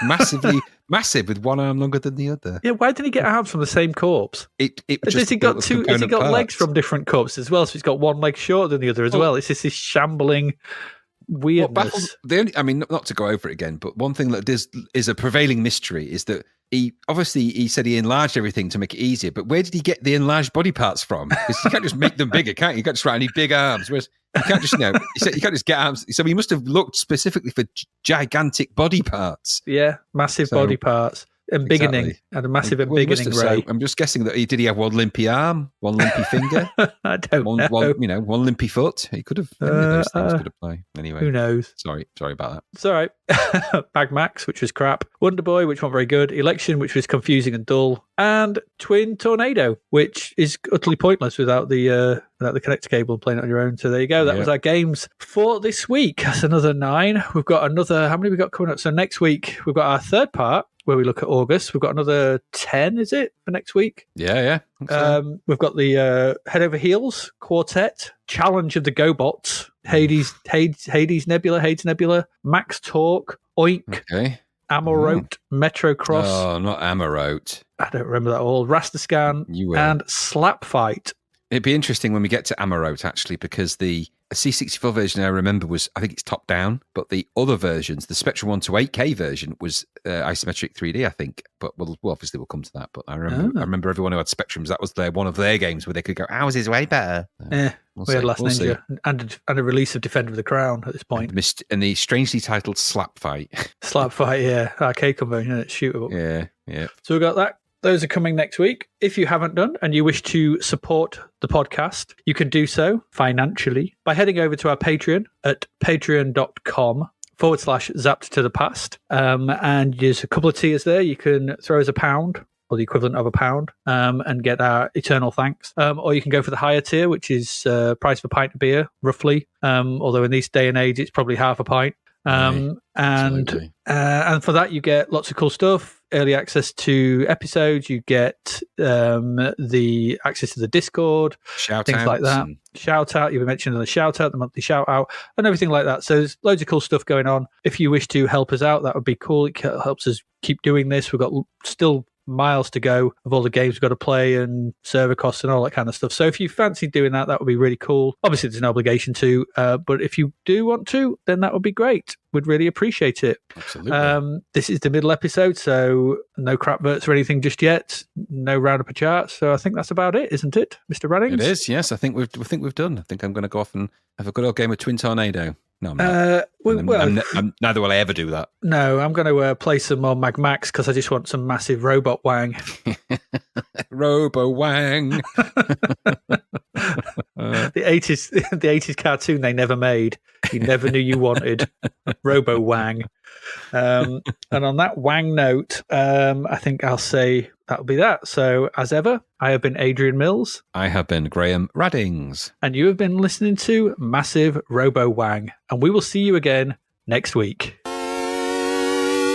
massive with one arm longer than the other. Yeah, why didn't he get arms from the same corpse? Has he got legs from different corpses as well? So he's got one leg shorter than the other as well. It's just this shambling weirdness. Not to go over it again, but one thing that is a prevailing mystery is that he said he enlarged everything to make it easier, but where did he get the enlarged body parts from? Because you can't just make them bigger, can't you? You can't just write any big arms. Whereas you can't just, you can't just get arms. So he must have looked specifically for gigantic body parts. Yeah, massive body parts. Embiggening. Exactly. Had a massive embiggening ray. I'm just guessing that did he have one limpy arm, one limpy finger? I don't know. One limpy foot. He could have. Those things could apply. Anyway, who knows? Sorry about that. It's all right. Bag Max, which was crap. Wonder Boy, which wasn't very good. Election, which was confusing and dull. And Twin Tornado, which is utterly pointless without the connector cable and playing it on your own. So there you go. That was our games for this week. That's another 9. We've got how many we got coming up? So next week, we've got our third part where we look at August. We've got another 10, is it, for next week? Yeah. We've got the Head Over Heels Quartet, Challenge of the GoBots, Hades Nebula, Max Talk, Oink, okay. Amarote, Metro Cross. Oh, not Amarote. I don't remember that all. Rastascan and Slap Fight. It'd be interesting when we get to Amarote, actually, because the C64 version I remember I think it's top down, but the other versions, the Spectrum 1 to 8K version was isometric 3D, I think. But obviously we'll come to that. But I remember everyone who had Spectrums, that was one of their games where they could go, ours is way better. We had Last Ninja and a release of Defender of the Crown at this point. And the strangely titled Slap Fight. Slap Fight, yeah. Arcade conversion, it's shootable. Yeah. So we got that. Those are coming next week. If you haven't done and you wish to support the podcast, you can do so financially by heading over to our Patreon at patreon.com/zapped to the past. And there's a couple of tiers there. You can throw us £1 or the equivalent of £1 and get our eternal thanks. Or you can go for the higher tier, which is price per pint of beer, roughly. Although in this day and age, it's probably half a pint. And for that, you get lots of cool stuff. Early access to episodes, you get the access to the Discord, things like that. Shout out, you've been mentioned in the shout out, the monthly shout out, and everything like that. So there's loads of cool stuff going on. If you wish to help us out, that would be cool. It helps us keep doing this. We've got still miles to go of all the games we've got to play and server costs and all that kind of stuff. So if you fancy doing that, that would be really cool. Obviously, there's no obligation to, but if you do want to, then that would be great. We'd really appreciate it. Absolutely. This is the middle episode, so no crap verts or anything just yet. No roundup of charts. So I think that's about it, isn't it, Mr. Rannings? It is. Yes, I think we've done. I think I'm going to go off and have a good old game of Twin Tornado. No, I'm not. Neither will I ever do that. No, I'm going to play some more Mag Max because I just want some massive robot wang. Robo wang. The 80s cartoon they never made. You never knew you wanted. Robo Wang. And on that Wang note, I think I'll say that'll be that. So, as ever, I have been Adrian Mills. I have been Graham Raddings. And you have been listening to Massive Robo Wang. And we will see you again next week.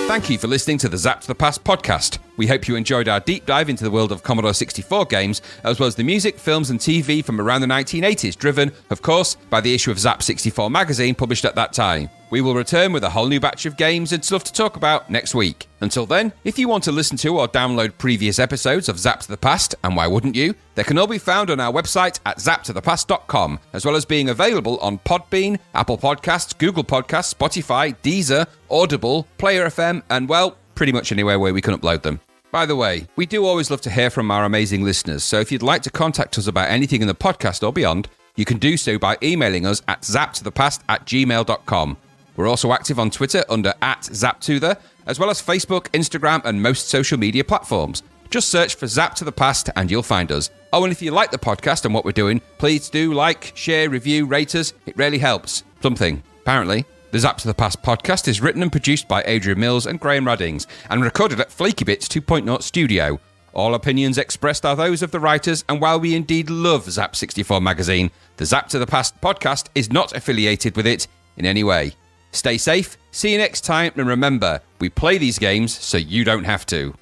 Thank you for listening to the Zapped to the Past podcast. We hope you enjoyed our deep dive into the world of Commodore 64 games, as well as the music, films and TV from around the 1980s, driven, of course, by the issue of Zap 64 magazine published at that time. We will return with a whole new batch of games and stuff to talk about next week. Until then, if you want to listen to or download previous episodes of Zapped to the Past, and why wouldn't you, they can all be found on our website at zappedtothepast.com, as well as being available on Podbean, Apple Podcasts, Google Podcasts, Spotify, Deezer, Audible, Player FM, and, well, pretty much anywhere where we can upload them. By the way, we do always love to hear from our amazing listeners, so if you'd like to contact us about anything in the podcast or beyond, you can do so by emailing us at zappedtothepast@gmail.com. We're also active on Twitter under @ZapTother, as well as Facebook, Instagram, and most social media platforms. Just search for Zapped to the Past and you'll find us. Oh, and if you like the podcast and what we're doing, please do like, share, review, rate us. It really helps. Something, apparently. The Zapped to the Past podcast is written and produced by Adrian Mills and Graham Raddings, and recorded at Flaky Bits 2.0 Studio. All opinions expressed are those of the writers, and while we indeed love Zap 64 magazine, the Zapped to the Past podcast is not affiliated with it in any way. Stay safe, see you next time, and remember, we play these games so you don't have to.